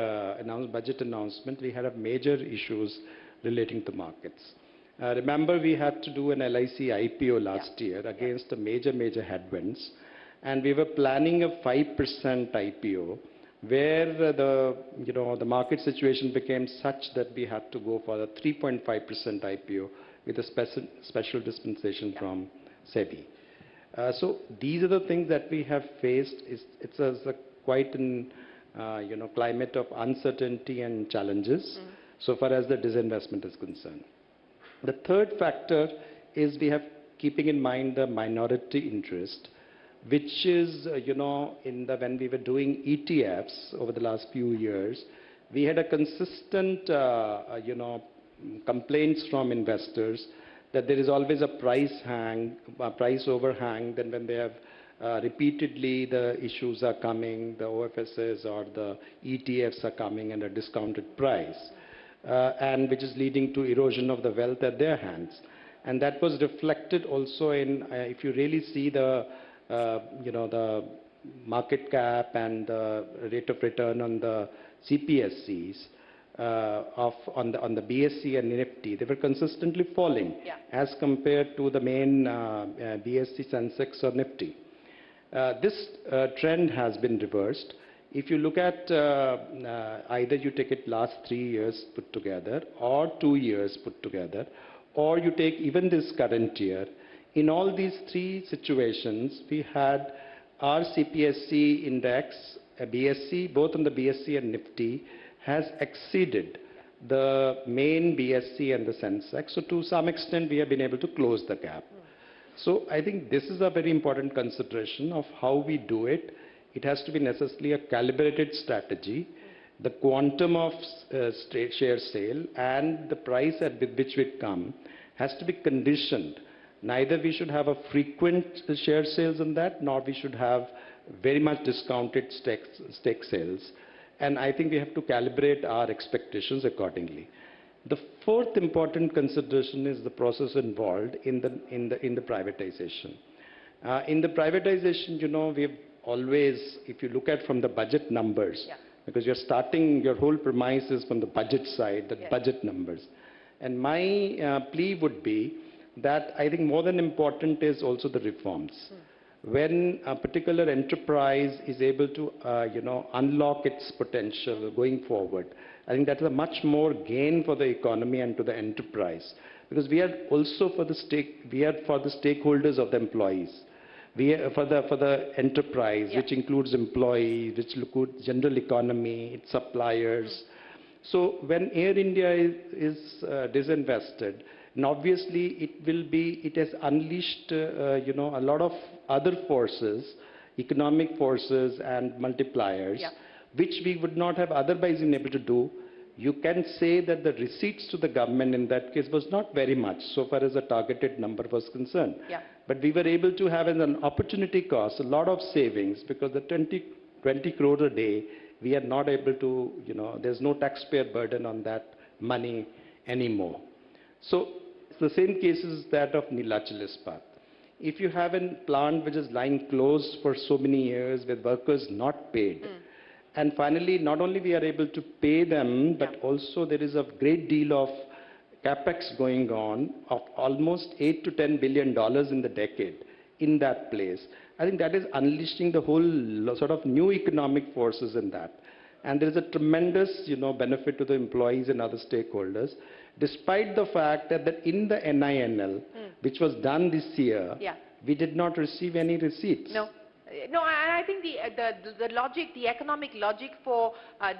budget announcement, we had major issues relating to markets. Remember, we had to do an LIC IPO last year against the major headwinds, and we were planning a 5% IPO, where the market situation became such that we had to go for a 3.5% IPO with a special dispensation from SEBI. So these are the things that we have faced. It's quite an climate of uncertainty and challenges so far as the disinvestment is concerned. The third factor is we have keeping in mind the minority interest, which is, when we were doing ETFs over the last few years, we had a consistent, complaints from investors that there is always a price overhang. Then when they have repeatedly the issues are coming, the OFSs or the ETFs are coming at a discounted price. And which is leading to erosion of the wealth at their hands. And that was reflected also in, if you really see the market cap and the rate of return on the CPSCs on the BSE and Nifty, they were consistently falling as compared to the main BSE, Sensex or Nifty. This trend has been reversed. If you look at either you take it last 3 years put together or 2 years put together, or you take even this current year, in all these 3 situations, we had our CPSC index, BSE, both on the BSE and Nifty, has exceeded the main BSE and the Sensex. So to some extent, we have been able to close the gap. So I think this is a very important consideration of how we do it. It has to be necessarily a calibrated strategy, the quantum of share sale and the price at which we come has to be conditioned. Neither we should have a frequent share sales on that, nor we should have very much discounted stake sales. And I think we have to calibrate our expectations accordingly. The fourth important consideration is the process involved in the privatization. In the privatization, you know, we've always, if you look at from the budget numbers, because you're starting, your whole premise is from the budget side, the budget numbers. And my plea would be that I think more than important is also the reforms. When a particular enterprise is able to, unlock its potential going forward, I think that's a much more gain for the economy and to the enterprise. Because we are also for the stakeholders of the employees. We are for the enterprise, which includes employees, which includes general economy, its suppliers. So when Air India is disinvested, and obviously it has unleashed, a lot of other forces, economic forces and multipliers, which we would not have otherwise been able to do. You can say that the receipts to the government in that case was not very much so far as the targeted number was concerned. But we were able to have as an opportunity cost a lot of savings because the 20 crore a day, we are not able to, there's no taxpayer burden on that money anymore. So it's the same case as that of Neelachal Ispat. If you have a plant which is lying closed for so many years with workers not paid, and finally, not only we are able to pay them, but also there is a great deal of capex going on of almost $8 to $10 billion in the decade in that place. I think that is unleashing the whole sort of new economic forces in that. And there is a tremendous, benefit to the employees and other stakeholders, despite the fact that in the NINL, which was done this year, we did not receive any receipts. No, and I think the logic, the economic logic for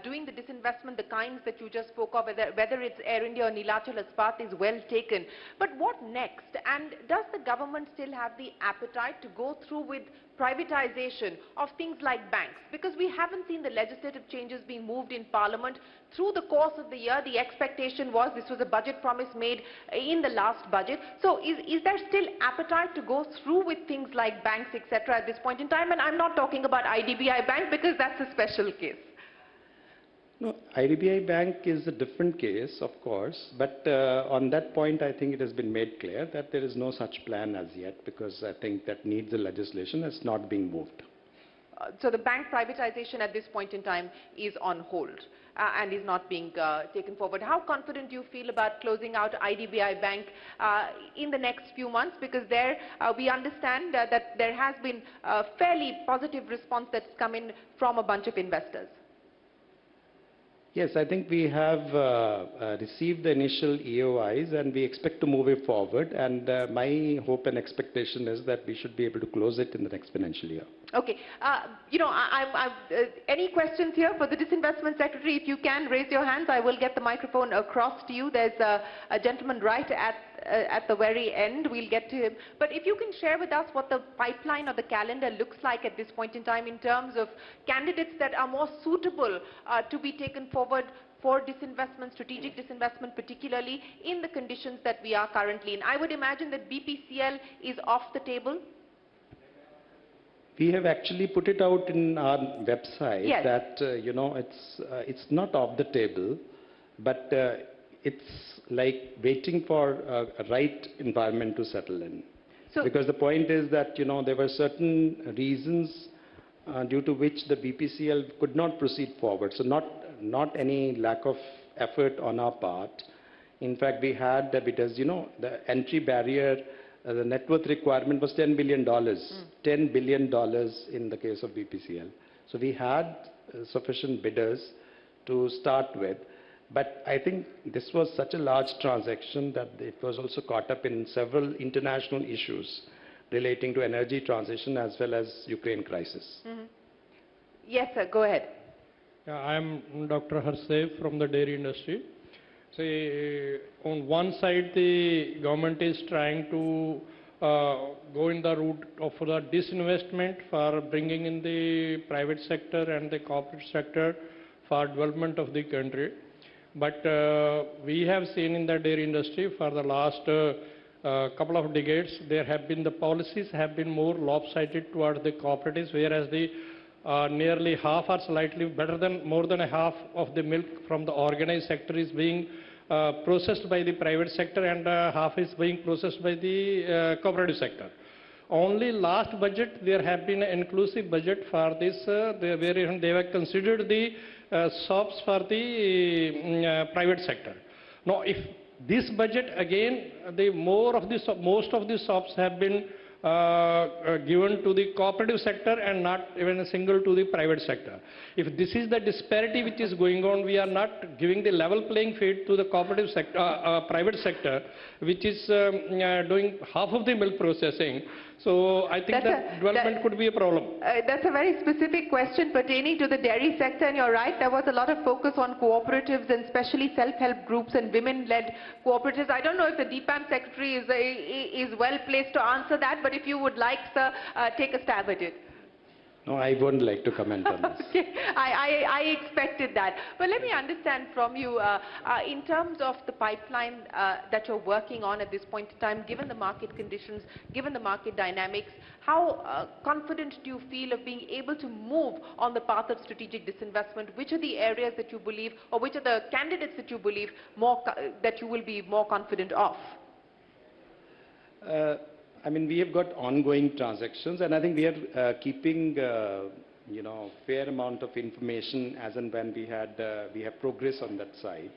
doing the disinvestment, the kinds that you just spoke of, whether it's Air India or Neelachal Ispat, is well taken. But what next? And does the government still have the appetite to go through with privatization of things like banks? Because we haven't seen the legislative changes being moved in Parliament. Through the course of the year, the expectation was this was a budget promise made in the last budget. So is there still appetite to go through with things like banks, etc. at this point in time? And I'm not talking about IDBI Bank because that's a special case. No, IDBI Bank is a different case, of course, but on that point, I think it has been made clear that there is no such plan as yet, because I think that needs the legislation is not being moved. So the bank privatization at this point in time is on hold and is not being taken forward. How confident do you feel about closing out IDBI Bank in the next few months? Because there we understand that there has been a fairly positive response that's come in from a bunch of investors. Yes, I think we have received the initial EOIs and we expect to move it forward. And my hope and expectation is that we should be able to close it in the next financial year. Okay. Any questions here for the Disinvestment Secretary? If you can, raise your hands. I will get the microphone across to you. There's a gentleman right at the very end. We'll get to him. But if you can share with us what the pipeline or the calendar looks like at this point in time in terms of candidates that are more suitable to be taken forward for disinvestment, strategic disinvestment, particularly in the conditions that we are currently in. I would imagine that BPCL is off the table. We have actually put it out in our website that, it's not off the table, but it's like waiting for a right environment to settle in. So, because the point is that, there were certain reasons due to which the BPCL could not proceed forward. So not any lack of effort on our part. In fact, we had, because, the entry barrier, the net worth requirement was $10 billion. $10 billion in the case of BPCL. So we had sufficient bidders to start with. But I think this was such a large transaction that it was also caught up in several international issues relating to energy transition as well as Ukraine crisis. Yes, sir. Go ahead. I am Dr. Harsev from the dairy industry. So, on one side, the government is trying to go in the route of the disinvestment for bringing in the private sector and the corporate sector for development of the country. But we have seen in the dairy industry for the last couple of decades, there have been the policies have been more lopsided towards the cooperatives, whereas the nearly half or slightly better than more than a half of the milk from the organized sector is being processed by the private sector, and half is being processed by the cooperative sector. Only last budget there have been an inclusive budget for this, where they have considered the shops for the private sector. Now, if this budget again, most of the shops have been given to the cooperative sector and not even a single to the private sector. If this is the disparity which is going on, we are not giving the level playing field to the cooperative sector, private sector, which is doing half of the milk processing. So I think that development could be a problem. That's a very specific question pertaining to the dairy sector, and you're right, there was a lot of focus on cooperatives and especially self-help groups and women-led cooperatives. I don't know if the DIPAM secretary is well placed to answer that, but if you would like, sir, take a stab at it. No, I wouldn't like to comment on this. Okay. I expected that. But let me understand from you, in terms of the pipeline that you're working on at this point in time, given the market conditions, given the market dynamics, how confident do you feel of being able to move on the path of strategic disinvestment? Which are the areas that you believe, or which are the candidates that you believe that you will be more confident of? I mean, we have got ongoing transactions, and I think we are keeping, fair amount of information as and when we have progress on that side.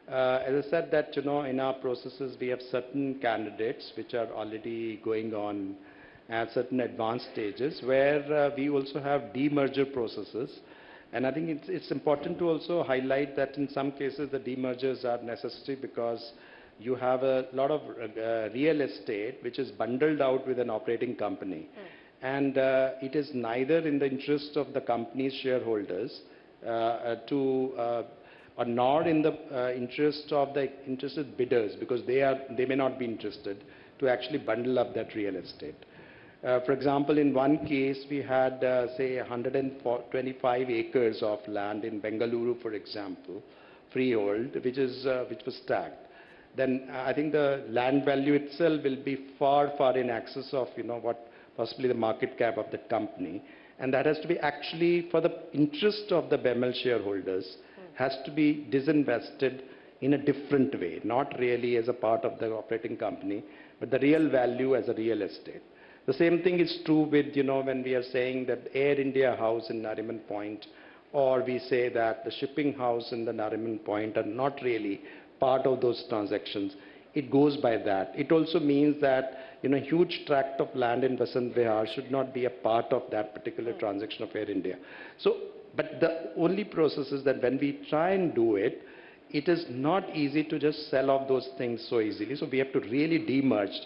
As I said that, in our processes, we have certain candidates which are already going on at certain advanced stages, where we also have demerger processes. And I think it's important to also highlight that in some cases, the demergers are necessary because you have a lot of real estate which is bundled out with an operating company. And it is neither in the interest of the company's shareholders or nor in the interest of the interested bidders, because they may not be interested to actually bundle up that real estate. For example, in one case, we had, say, 125 acres of land in Bengaluru, for example, freehold, which was tagged. Then I think the land value itself will be far, far in excess of, what possibly the market cap of the company. And that has to be actually for the interest of the BEML shareholders, has to be disinvested in a different way, not really as a part of the operating company, but the real value as a real estate. The same thing is true with, when we are saying that Air India house in Nariman Point, or we say that the shipping house in the Nariman Point are not really part of those transactions. It goes by that. It also means that, a huge tract of land in Vasant Vihar should not be a part of that particular transaction of Air India. So, but the only process is that when we try and do it, it is not easy to just sell off those things so easily. So we have to really demerge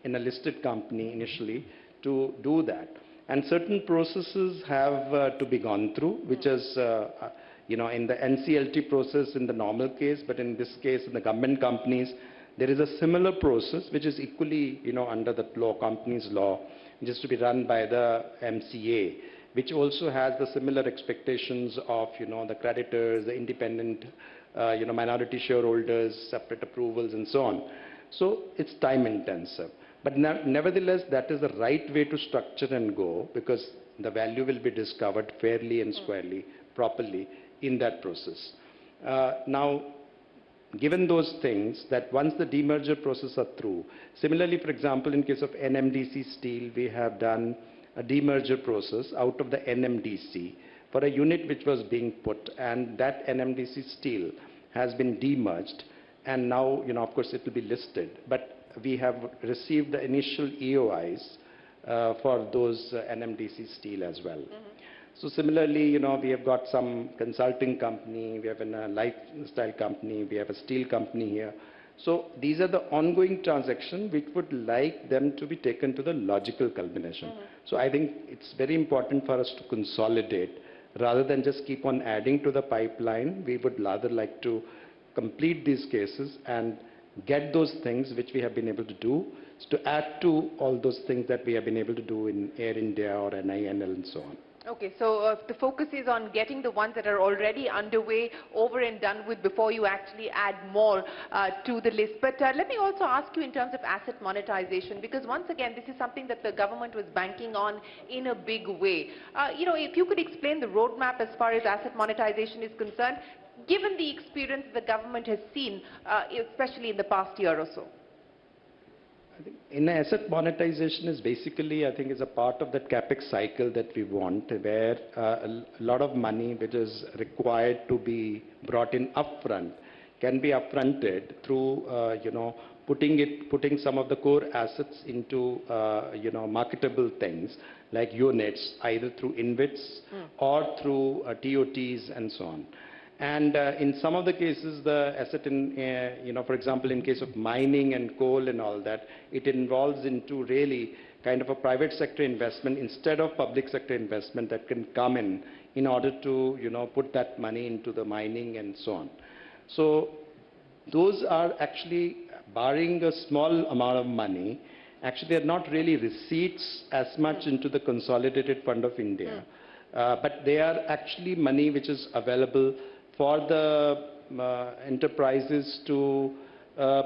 in a listed company initially to do that. And certain processes have to be gone through, which is, in the NCLT process in the normal case, but in this case, in the government companies, there is a similar process which is equally, under the law, companies law, which is to be run by the MCA, which also has the similar expectations of, the creditors, the independent, minority shareholders, separate approvals, and so on. So it's time intensive. But nevertheless, that is the right way to structure and go, because the value will be discovered fairly and squarely, properly in that process. Now, given those things, that once the demerger process are through, similarly, for example, in case of NMDC Steel, we have done a demerger process out of the NMDC for a unit which was being put, and that NMDC Steel has been demerged, and now, of course, it will be listed. But we have received the initial EOIs for those NMDC Steel as well. So similarly, we have got some consulting company, we have a lifestyle company, we have a steel company here. So these are the ongoing transactions which would like them to be taken to the logical culmination. So I think it's very important for us to consolidate rather than just keep on adding to the pipeline. We would rather like to complete these cases and get those things which we have been able to do, to add to all those things that we have been able to do in Air India or NINL and so on. Okay, so the focus is on getting the ones that are already underway over and done with before you actually add more to the list. But let me also ask you in terms of asset monetization, because once again, this is something that the government was banking on in a big way. If you could explain the roadmap as far as asset monetization is concerned, given the experience the government has seen, especially in the past year or so. I think in asset monetization is basically, I think, is a part of that capex cycle that we want, where a lot of money which is required to be brought in upfront can be upfronted through, putting some of the core assets into, marketable things like units, either through InvITs or through TOTs and so on. And in some of the cases, the asset for example, in case of mining and coal and all that, it involves into really kind of a private sector investment instead of public sector investment that can come in order to, put that money into the mining and so on. So those are actually, barring a small amount of money, actually are not really receipts as much into the Consolidated Fund of India. But they are actually money which is available for the enterprises to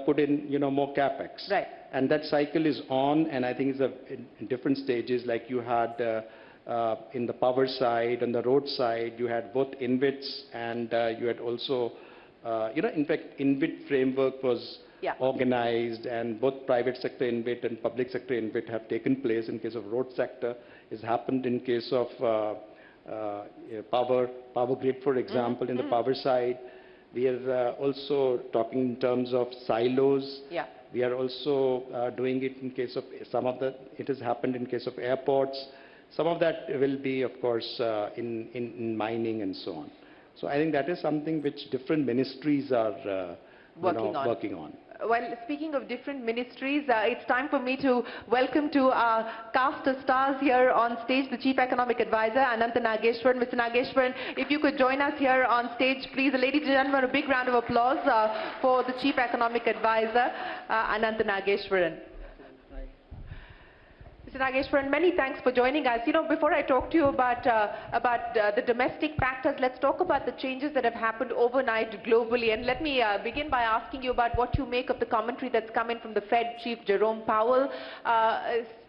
put in, more capex. Right. And that cycle is on, and I think it's in different stages. Like you had in the power side, on the road side, you had both InvITs and you had also, in fact, InvIT framework was organized, and both private sector InvIT and public sector InvIT have taken place. In case of road sector, it's happened in case of power grid, for example, in the power side. We are also talking in terms of silos. Yeah. We are also doing it in case of it has happened in case of airports. Some of that will be, of course, in mining and so on. So I think that is something which different ministries are working on. Well, speaking of different ministries, it's time for me to welcome to our cast of stars here on stage, the Chief Economic Advisor, Anantha Nageswaran. Mr. Nageswaran, if you could join us here on stage, please. Ladies and gentlemen, a big round of applause for the Chief Economic Advisor, Anantha Nageswaran. Mr. Nageswaran, many thanks for joining us. Before I talk to you about the domestic factors, let's talk about the changes that have happened overnight globally. And let me begin by asking you about what you make of the commentary that's come in from the Fed Chief Jerome Powell,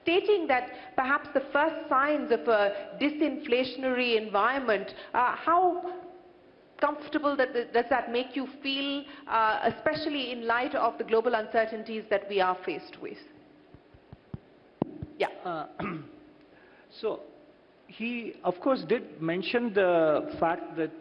stating that perhaps the first signs of a disinflationary environment. How comfortable does that make you feel, especially in light of the global uncertainties that we are faced with? Yeah. So he, of course, did mention the fact that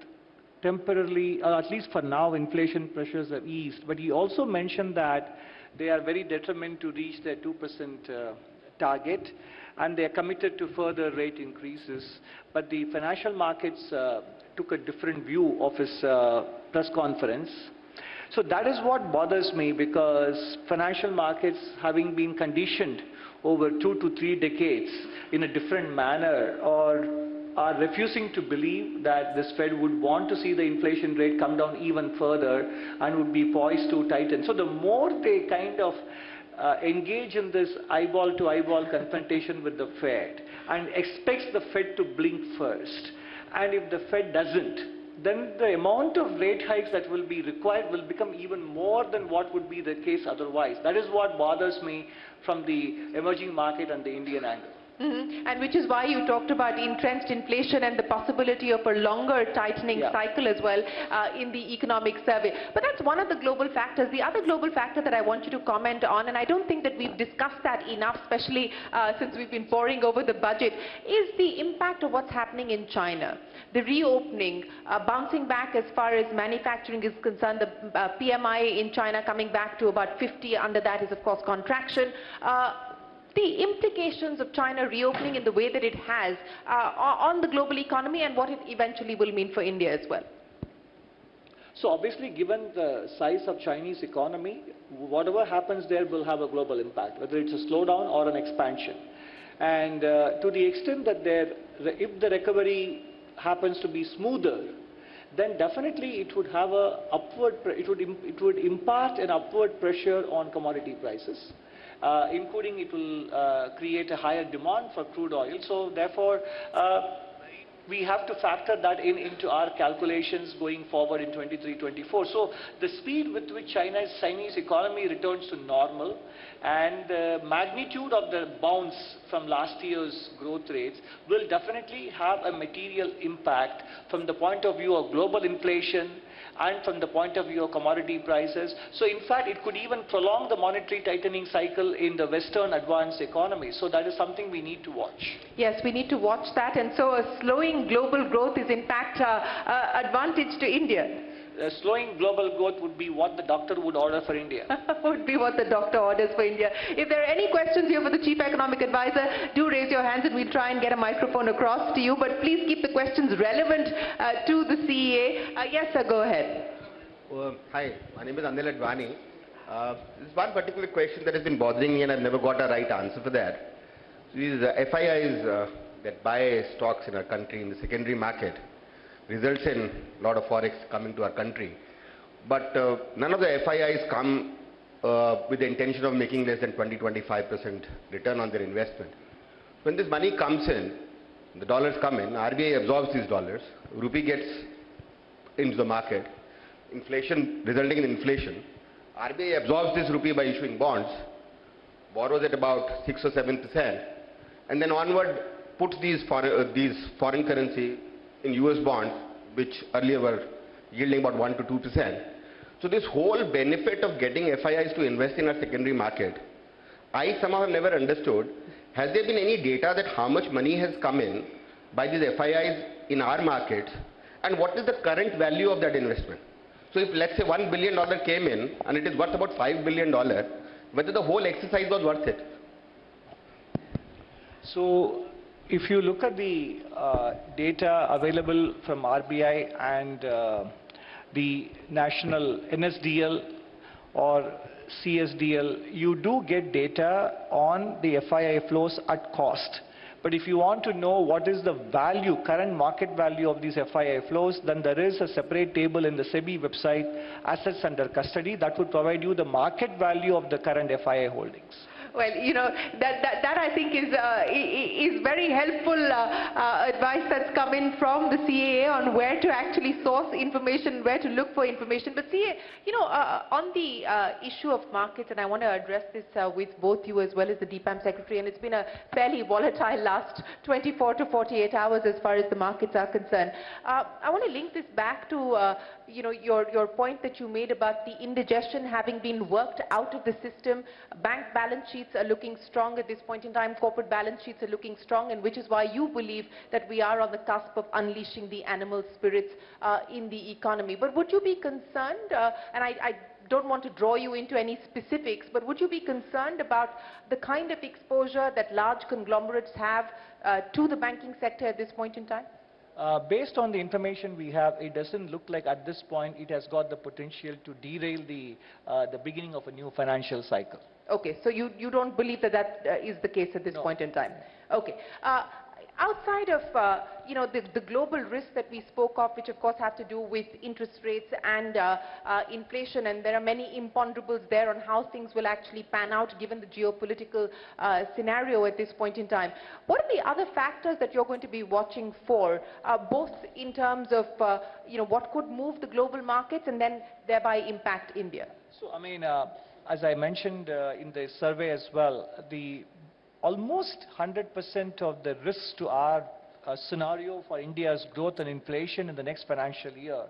temporarily, at least for now, inflation pressures have eased. But he also mentioned that they are very determined to reach their 2% target, and they are committed to further rate increases. But the financial markets took a different view of his press conference. So that is what bothers me, because financial markets, having been conditioned over 2 to 3 decades in a different manner, or are refusing to believe that this Fed would want to see the inflation rate come down even further and would be poised to tighten. So the more they kind of engage in this eyeball-to-eyeball confrontation with the Fed and expects the Fed to blink first, and if the Fed doesn't, then the amount of rate hikes that will be required will become even more than what would be the case otherwise. That is what bothers me from the emerging market and the Indian angle. And which is why you talked about entrenched inflation and the possibility of a longer tightening cycle as well in the economic survey. But that's one of the global factors. The other global factor that I want you to comment on, and I don't think that we've discussed that enough, especially since we've been poring over the budget, is the impact of what's happening in China. The reopening, bouncing back as far as manufacturing is concerned, the PMI in China coming back to about 50, under that is of course contraction. The implications of China reopening in the way that it has on the global economy, and what it eventually will mean for India as well. So obviously, given the size of Chinese economy, whatever happens there will have a global impact, whether it's a slowdown or an expansion. And to the extent that if the recovery happens to be smoother, then definitely it would have it would impart an upward pressure on commodity prices. Including it will create a higher demand for crude oil. So therefore, we have to factor that into our calculations going forward in 23-24. So the speed with which Chinese economy returns to normal and the magnitude of the bounce from last year's growth rates will definitely have a material impact from the point of view of global inflation and from the point of view of commodity prices. So in fact, it could even prolong the monetary tightening cycle in the Western advanced economies. So that is something we need to watch. Yes, we need to watch that. And so a slowing global growth is in fact advantage to India. Slowing global growth would be what the doctor would order for India. Would be what the doctor orders for India. If there are any questions here for the Chief Economic Advisor, do raise your hands and we'll try and get a microphone across to you. But please keep the questions relevant to the CEA. Yes, sir, go ahead. Hi, my name is Anil Advani. There's one particular question that has been bothering me and I've never got a right answer for that. So these FIIs that buy stocks in our country in the secondary market results in a lot of forex coming to our country. But none of the FIIs come with the intention of making less than 20-25% return on their investment. When this money comes in, the dollars come in, RBI absorbs these dollars, rupee gets into the market, inflation resulting in inflation, RBI absorbs this rupee by issuing bonds, borrows at about 6 or 7%, and then onward puts these foreign currency in US bonds, which earlier were yielding about 1 to 2%. So this whole benefit of getting FIIs to invest in our secondary market, I somehow have never understood. Has there been any data that how much money has come in by these FIIs in our markets, and what is the current value of that investment? So if let's say $1 billion came in and it is worth about $5 billion, whether the whole exercise was worth it? So if you look at the data available from RBI and the national NSDL or CSDL, you do get data on the FII flows at cost. But if you want to know what is the value, current market value of these FII flows, then there is a separate table in the SEBI website, Assets Under Custody, that would provide you the market value of the current FII holdings. Well, you know, that I think is very helpful advice that's come in from the CAA on where to actually source information, where to look for information. But CAA, you know, on the issue of markets, and I want to address this with both you as well as the DIPAM Secretary, and it's been a fairly volatile last 24 to 48 hours as far as the markets are concerned. I want to link this back to, you know, your point that you made about the indigestion having been worked out of the system. Bank balance sheets are looking strong at this point in time. Corporate balance sheets are looking strong, and which is why you believe that we are on the cusp of unleashing the animal spirits in the economy. But would you be concerned, and I don't want to draw you into any specifics, but would you be concerned about the kind of exposure that large conglomerates have to the banking sector at this point in time? Based on the information we have, it doesn't look like at this point it has got the potential to derail the beginning of a new financial cycle. Okay, so you don't believe that is the case at this point in time? Okay. Outside of you know, the global risks that we spoke of, which of course have to do with interest rates and inflation, and there are many imponderables there on how things will actually pan out given the geopolitical scenario at this point in time. What are the other factors that you're going to be watching for, both in terms of you know, what could move the global markets and then thereby impact India? So I mean, as I mentioned in the survey as well, almost 100% of the risks to our scenario for India's growth and inflation in the next financial year,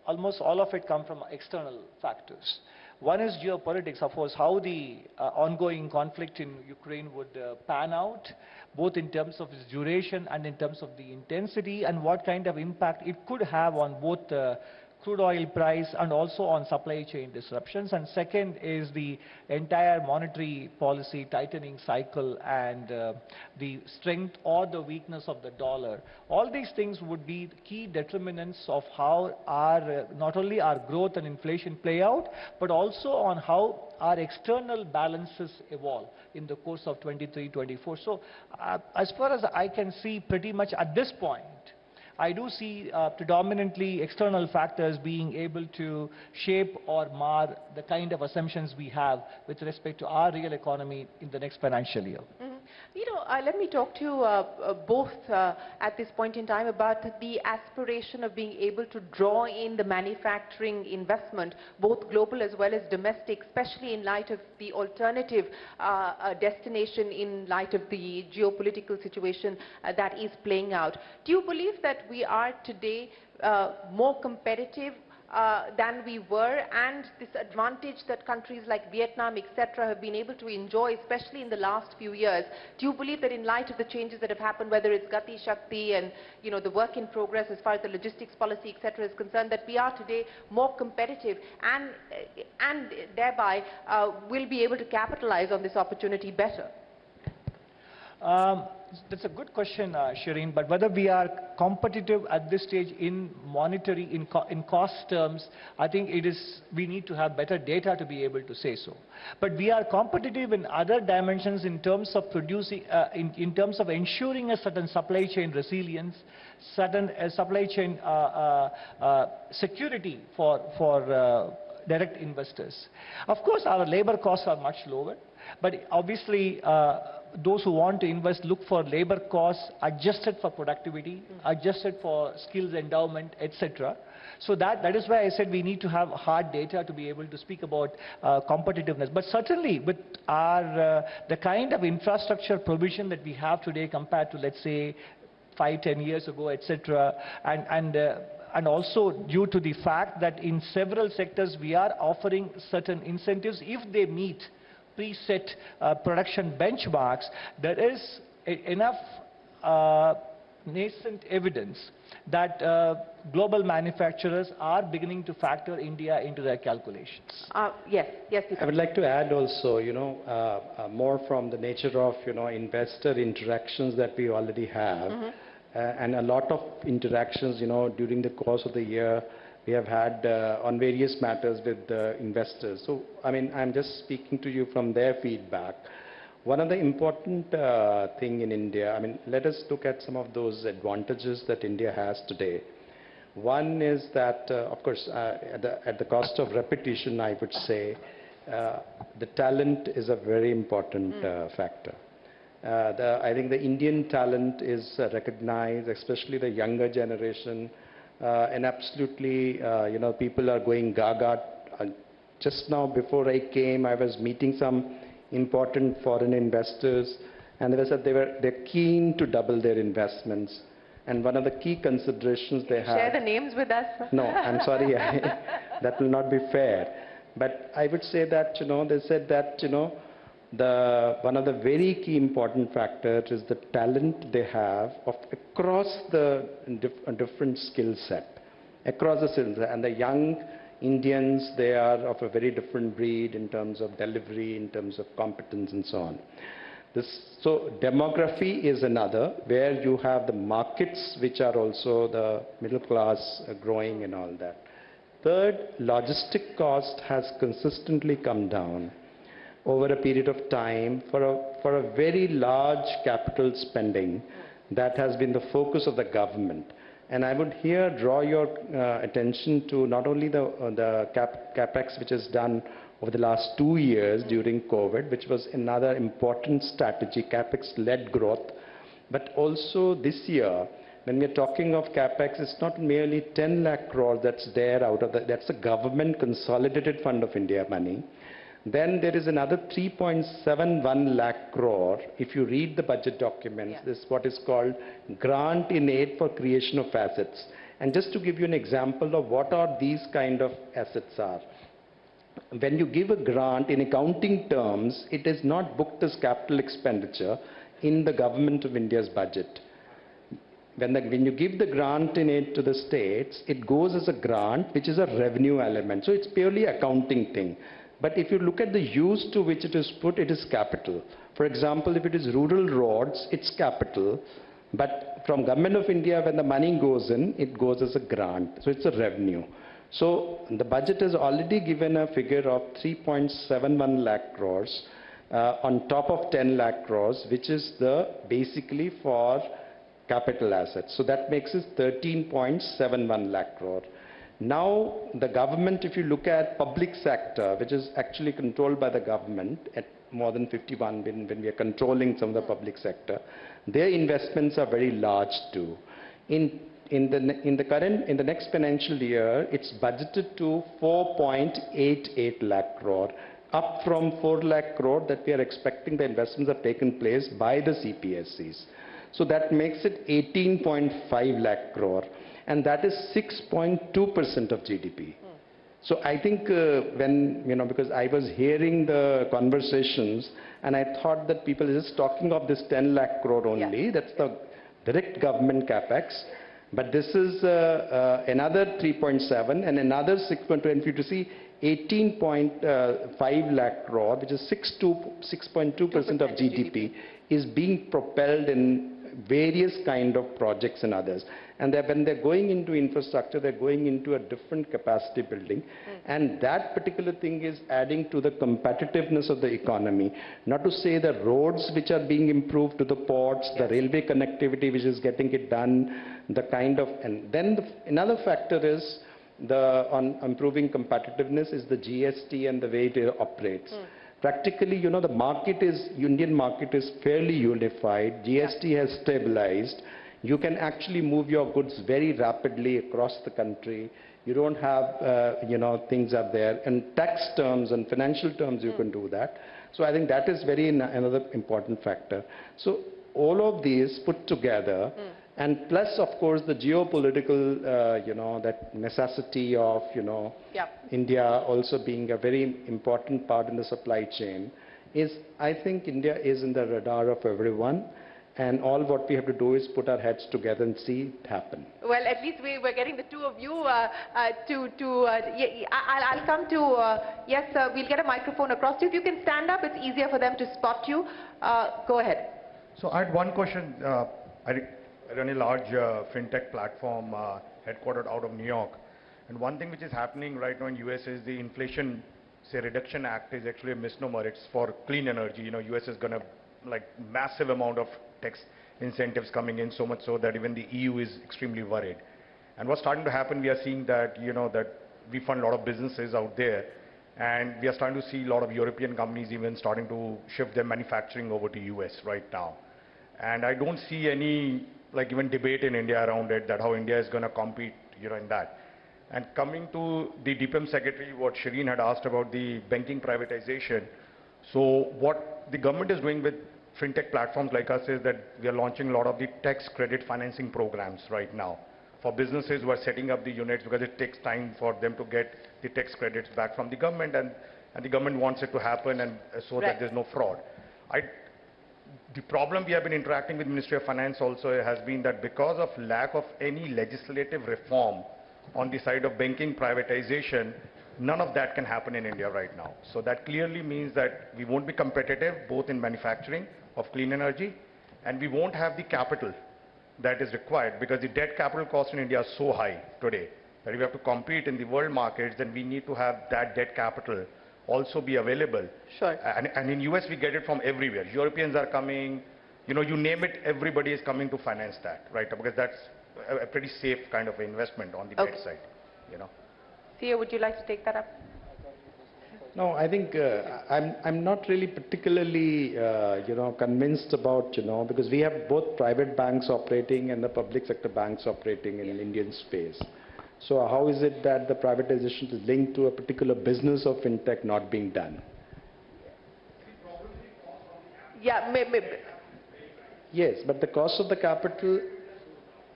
almost all of it come from external factors. One is geopolitics, of course, how the ongoing conflict in Ukraine would pan out, both in terms of its duration and in terms of the intensity, and what kind of impact it could have on both the crude oil price and also on supply chain disruptions. And second is the entire monetary policy tightening cycle and the strength or the weakness of the dollar. All these things would be key determinants of how our, not only our growth and inflation play out, but also on how our external balances evolve in the course of 23-24. So as far as I can see, pretty much at this point, I do see predominantly external factors being able to shape or mar the kind of assumptions we have with respect to our real economy in the next financial year. Let me talk to you both at this point in time about the aspiration of being able to draw in the manufacturing investment, both global as well as domestic, especially in light of the alternative destination in light of the geopolitical situation that is playing out. Do you believe that we are today more competitive than we were, and this advantage that countries like Vietnam, etc., have been able to enjoy, especially in the last few years? Do you believe that in light of the changes that have happened, whether it's Gati Shakti and the work in progress as far as the logistics policy, etc., is concerned, that we are today more competitive and thereby will be able to capitalize on this opportunity better? That's a good question, Shireen, but whether we are competitive at this stage in monetary, in cost terms, I think we need to have better data to be able to say so. But we are competitive in other dimensions in terms of producing, in terms of ensuring a certain supply chain resilience, certain supply chain security for direct investors. Of course, our labor costs are much lower, but obviously those who want to invest look for labor costs adjusted for productivity, adjusted for skills endowment, etc. So that is why I said we need to have hard data to be able to speak about competitiveness. But certainly with our the kind of infrastructure provision that we have today compared to, let's say, 5-10 years ago, etc., and also due to the fact that in several sectors we are offering certain incentives if they meet preset production benchmarks, there is enough nascent evidence that global manufacturers are beginning to factor India into their calculations. Yes, I would like to add also, more from the nature of, investor interactions that we already have. And a lot of interactions, during the course of the year, we have had on various matters with investors. So, I'm just speaking to you from their feedback. One of the important thing in India, let us look at some of those advantages that India has today. One is that, of course, at the cost of repetition, I would say, the talent is a very important factor. I think the Indian talent is recognized, especially the younger generation, and absolutely, people are going gaga. Just now, before I came, I was meeting some important foreign investors, and they said they're keen to double their investments. And one of the key considerations they have... Share the names with us. No, I'm sorry, that will not be fair. But I would say that, they said that, one of the very key important factors is the talent they have across the different skill set, across the skill set. And the young Indians, they are of a very different breed in terms of delivery, in terms of competence and so on. So demography is another, where you have the markets which are also the middle class growing and all that. Third, logistic cost has consistently come down over a period of time for a very large capital spending that has been the focus of the government. And I would here draw your attention to not only the capex which is done over the last 2 years during COVID, which was another important strategy, capex-led growth, but also this year, when we're talking of capex, it's not merely 10 lakh crore that's there out of that's the government consolidated fund of India money. Then there is another 3.71 lakh crore. If you read the budget documents, this is what is called grant in aid for creation of assets. And just to give you an example of what are these kind of assets are. When you give a grant in accounting terms, it is not booked as capital expenditure in the government of India's budget. When you give the grant in aid to the states, it goes as a grant, which is a revenue element. So it's purely accounting thing. But if you look at the use to which it is put, it is capital. For example, if it is rural roads, it's capital. But from Government of India, when the money goes in, it goes as a grant. So it's a revenue. So the budget has already given a figure of 3.71 lakh crores on top of 10 lakh crores, which is basically for capital assets. So that makes it 13.71 lakh crore. Now, the government, if you look at public sector, which is actually controlled by the government, more than 51 when we are controlling some of the public sector. Their investments are very large too. In the next financial year, it's budgeted to 4.88 lakh crore, up from 4 lakh crore that we are expecting the investments have taken place by the CPSCs. So that makes it 18.5 lakh crore, and that is 6.2% of GDP. So I think because I was hearing the conversations and I thought that people are just talking of this 10 lakh crore only. Yeah. That's the direct government capex. But this is another 3.7 and another 6.2. And if you see 18.5 lakh crore, which is 6.2% of GDP, is being propelled in various kind of projects and others. And when they're going into infrastructure, they're going into a different capacity building. And that particular thing is adding to the competitiveness of the economy. Not to say the roads which are being improved to the ports, the railway connectivity which is getting it done, the kind of, and then another factor is on improving competitiveness is the GST and the way it operates. Practically, the market Indian market is fairly unified. GST has stabilized. You can actually move your goods very rapidly across the country. You don't have, things are there. In tax terms and financial terms, you can do that. So I think that is another important factor. So all of these put together, and plus, of course, the geopolitical, that necessity of, India also being a very important part in the supply chain, I think India is in the radar of everyone. And all what we have to do is put our heads together and see it happen. Well, at least we're getting the two of you I'll come to, yes, sir, we'll get a microphone across to you. If you can stand up, it's easier for them to spot you. Go ahead. So I had one question. I run a large fintech platform headquartered out of New York. And one thing which is happening right now in US is the Inflation Reduction Act is actually a misnomer. It's for clean energy. US is going to massive amount of tax incentives coming in, so much so that even the EU is extremely worried. And what's starting to happen, we are seeing that, that we fund a lot of businesses out there, and we are starting to see a lot of European companies even starting to shift their manufacturing over to US right now. And I don't see any, even debate in India around it, that how India is going to compete, in that. And coming to the DIPAM secretary, what Shireen had asked about the banking privatization. So what the government is doing with fintech platforms like us is that we are launching a lot of the tax credit financing programs right now for businesses who are setting up the units, because it takes time for them to get the tax credits back from the government, and the government wants it to happen and so that there's no fraud. The problem we have been interacting with Ministry of Finance also has been that because of lack of any legislative reform on the side of banking privatization, none of that can happen in India right now. So that clearly means that we won't be competitive both in manufacturing of clean energy, and we won't have the capital that is required, because the debt capital cost in India is so high today that if we have to compete in the world markets, then we need to have that debt capital also be available. Sure. And in US we get it from everywhere. Europeans are coming, you name it, everybody is coming to finance that, right? Because that's a pretty safe kind of investment on the debt side, Iyer, would you like to take that up? No, I think I'm not really particularly, convinced about, because we have both private banks operating and the public sector banks operating in Indian space. So how is it that the privatization is linked to a particular business of fintech not being done? Yeah, maybe. Yes, but the cost of the capital.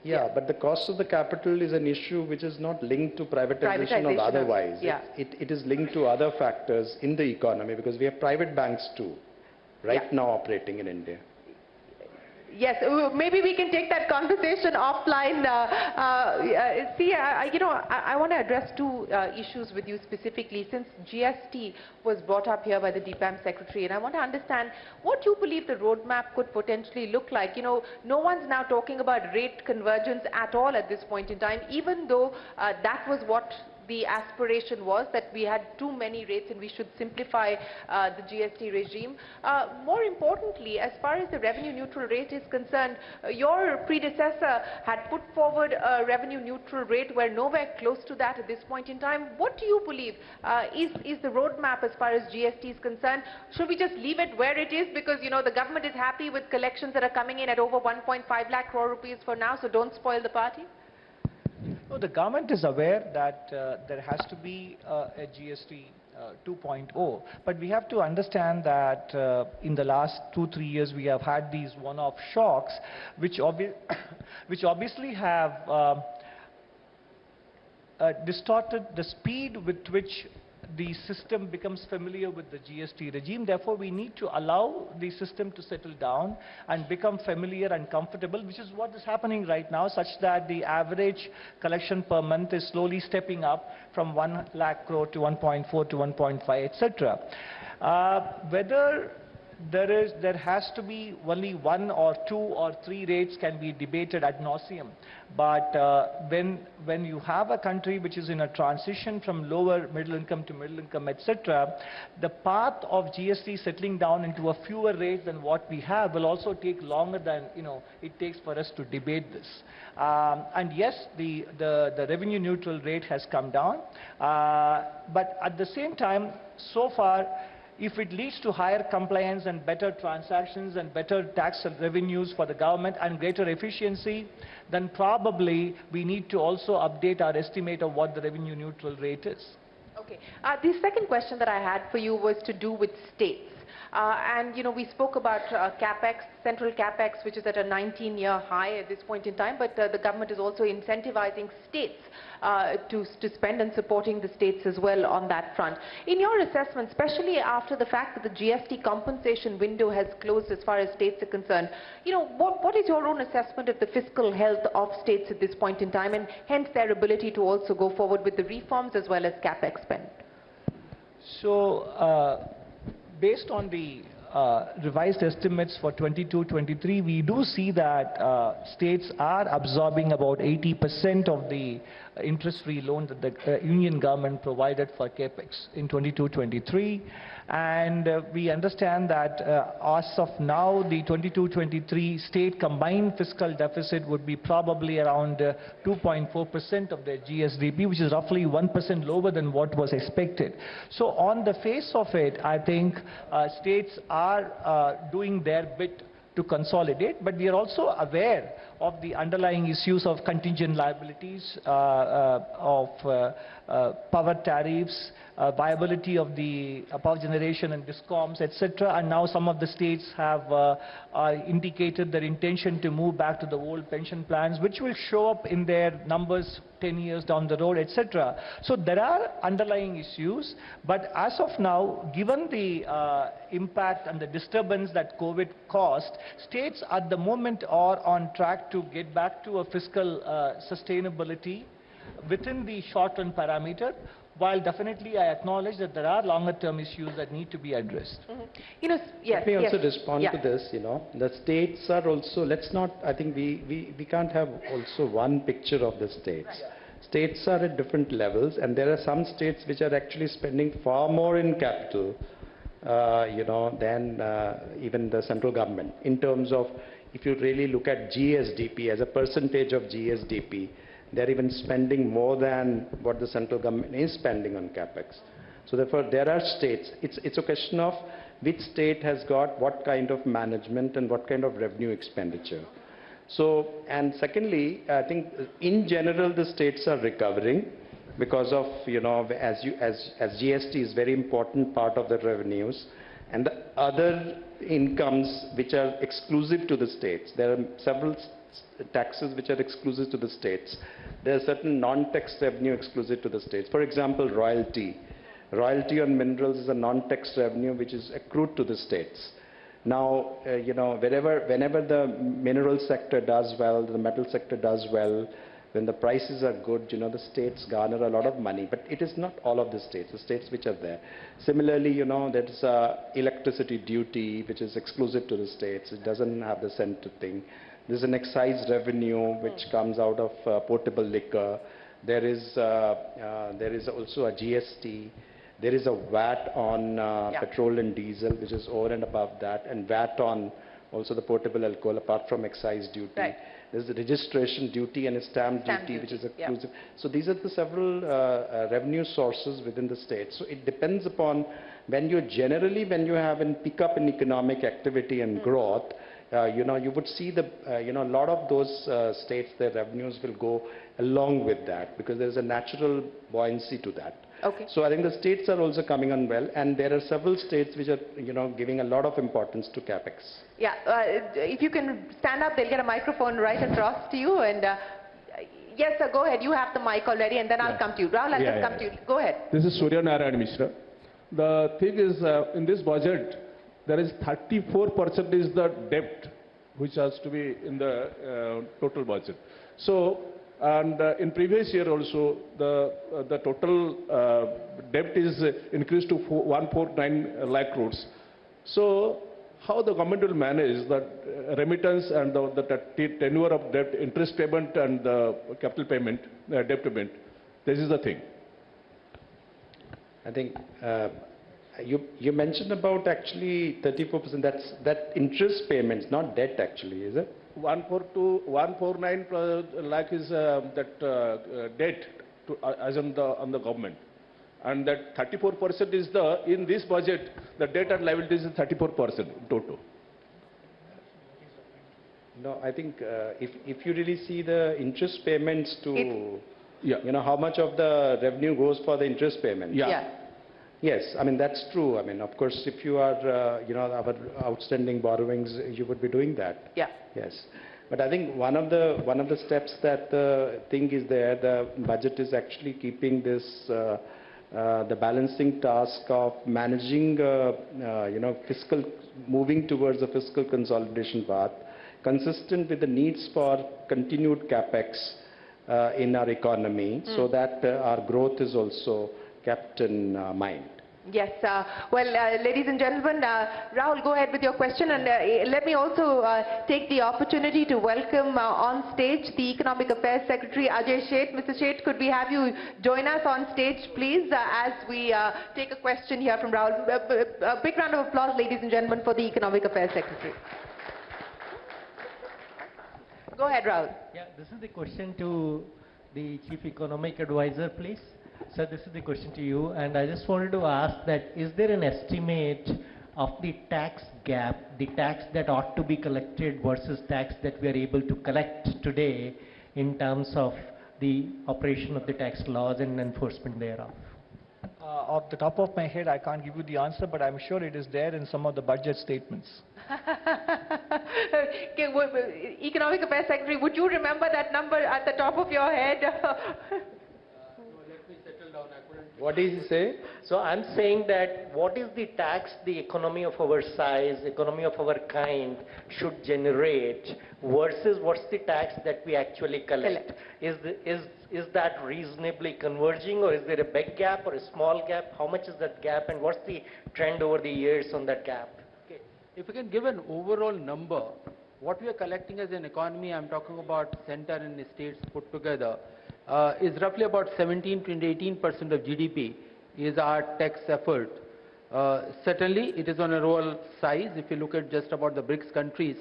Yeah, but the cost of the capital is an issue which is not linked to privatization or otherwise. Yeah. It is linked to other factors in the economy, because we have private banks too, right now operating in India. Yes, maybe we can take that conversation offline. I want to address two issues with you specifically, since GST was brought up here by the DIPAM secretary, and I want to understand what you believe the roadmap could potentially look like. No one's now talking about rate convergence at all at this point in time, even though that was what the aspiration was that we had too many rates and we should simplify the GST regime. More importantly, as far as the revenue neutral rate is concerned, your predecessor had put forward a revenue neutral rate. We're nowhere close to that at this point in time. What do you believe is the roadmap as far as GST is concerned? Should we just leave it where it is, because the government is happy with collections that are coming in at over 1.5 lakh crore rupees for now, so don't spoil the party? No, the government is aware that there has to be a GST 2.0, but we have to understand that in the last 2-3 years we have had these one-off shocks which obviously have distorted the speed with which the system becomes familiar with the GST regime. Therefore, we need to allow the system to settle down and become familiar and comfortable, which is what is happening right now, such that the average collection per month is slowly stepping up from 1 lakh crore to 1.4 to 1.5, etc. Whether there has to be only 1 or 2 or 3 rates can be debated ad nauseum. But when you have a country which is in a transition from lower middle income to middle income, etc., the path of GST settling down into a fewer rates than what we have will also take longer than it takes for us to debate this. And yes, the revenue neutral rate has come down, but at the same time, so far, if it leads to higher compliance and better transactions and better tax revenues for the government and greater efficiency, then probably we need to also update our estimate of what the revenue neutral rate is. Okay. The second question that I had for you was to do with states. And we spoke about capex, central capex, which is at a 19-year high at this point in time, but the government is also incentivizing states to spend and supporting the states as well on that front. In your assessment, especially after the fact that the GST compensation window has closed as far as states are concerned, what is your own assessment of the fiscal health of states at this point in time, and hence their ability to also go forward with the reforms as well as capex spend? So, based on the revised estimates for 22-23, we do see that states are absorbing about 80% of the interest-free loan that the union government provided for capex in 22-23. And we understand that as of now, the 22-23 state combined fiscal deficit would be probably around 2.4% of their GSDP, which is roughly 1% lower than what was expected. So on the face of it, I think states are doing their bit to consolidate, but we are also aware of the underlying issues of contingent liabilities, of power tariffs, viability of the power generation and discoms, etc. And now some of the states have indicated their intention to move back to the old pension plans, which will show up in their numbers 10 years down the road, etc. So there are underlying issues, but as of now, given the impact and the disturbance that COVID caused, states at the moment are on track to get back to a fiscal sustainability within the short-run parameter, while definitely I acknowledge that there are longer-term issues that need to be addressed. Yes, Let me also yes. respond to this, the states are also, let's not, I think we can't have also one picture of the states. States are at different levels, and there are some states which are actually spending far more in capital, than even the central government. In terms of, if you really look at GSDP as a percentage of GSDP, they're even spending more than what the central government is spending on capex. So therefore, there are states. It's a question of which state has got what kind of management and what kind of revenue expenditure. So, and secondly, I think in general the states are recovering because of, as GST is very important part of the revenues, and the other incomes which are exclusive to the states. There are several taxes which are exclusive to the states. There are certain non-tax revenue exclusive to the states. For example, royalty. Royalty on minerals is a non-tax revenue which is accrued to the states. Now, whenever the mineral sector does well, the metal sector does well, when the prices are good, the states garner a lot of money. But it is not all of the states which are there. Similarly, there is electricity duty which is exclusive to the states. It doesn't have the center thing. There's an excise revenue which comes out of potable liquor. There is also a GST. There is a VAT on petrol and diesel, which is over and above that, and VAT on also the portable alcohol, apart from excise duty. Right. There's the registration duty and a stamp duty, which is exclusive. So these are the several revenue sources within the state. So it depends upon when you have a pickup in economic activity and growth, you would see the, a lot of those states, their revenues will go along with that because there's a natural buoyancy to that. Okay. So I think the states are also coming on well, and there are several states which are, giving a lot of importance to capex. Yeah, if you can stand up, they'll get a microphone right across to you. And yes, sir, go ahead. You have the mic already, and then I'll come to you. Rahul, I'll just come to you. Go ahead. This is Surya Narayan Mishra. The thing is, in this budget, there is 34% is the debt, which has to be in the total budget. So, and in previous year also, the total debt is increased to 149 lakh crores. So, how the government will manage that remittance and the tenure of debt, interest payment and capital payment, debt payment? This is the thing. I think you mentioned about actually 34%. That interest payments, not debt actually, is it? 149 lakh is that debt as on the government, and that 34% is in this budget the debt and liabilities is 34% total. No, I think if you really see the interest payments to, how much of the revenue goes for the interest payments. Yes, I mean, that's true. I mean, of course, if you are, our outstanding borrowings, you would be doing that. Yeah. Yes. But I think one of the steps that the thing is there, the budget is actually keeping this, the balancing task of managing, fiscal, moving towards a fiscal consolidation path, consistent with the needs for continued capex in our economy, so that our growth is also kept in mind. Yes. Well, ladies and gentlemen, Rahul, go ahead with your question. And let me also take the opportunity to welcome on stage the Economic Affairs Secretary, Ajay Sheth. Mr. Sheth, could we have you join us on stage, please, as we take a question here from Rahul. A big round of applause, ladies and gentlemen, for the Economic Affairs Secretary. Go ahead, Rahul. Yeah, this is the question to the Chief Economic Advisor, please. Sir, this is the question to you, and I just wanted to ask that, is there an estimate of the tax gap, the tax that ought to be collected versus tax that we are able to collect today in terms of the operation of the tax laws and enforcement thereof? Off the top of my head, I can't give you the answer, but I'm sure it is there in some of the budget statements. Okay, Economic Affairs Secretary, would you remember that number at the top of your head? What did he say? So I'm saying that what is the tax the economy of our size, economy of our kind should generate versus what's the tax that we actually collect? Is that reasonably converging, or is there a big gap or a small gap? How much is that gap, and what's the trend over the years on that gap? Okay. If we can give an overall number, what we are collecting as an economy, I'm talking about center and states put together, is roughly about 17 to 18% of GDP is our tax effort. Certainly, it is on a rural size. If you look at just about the BRICS countries,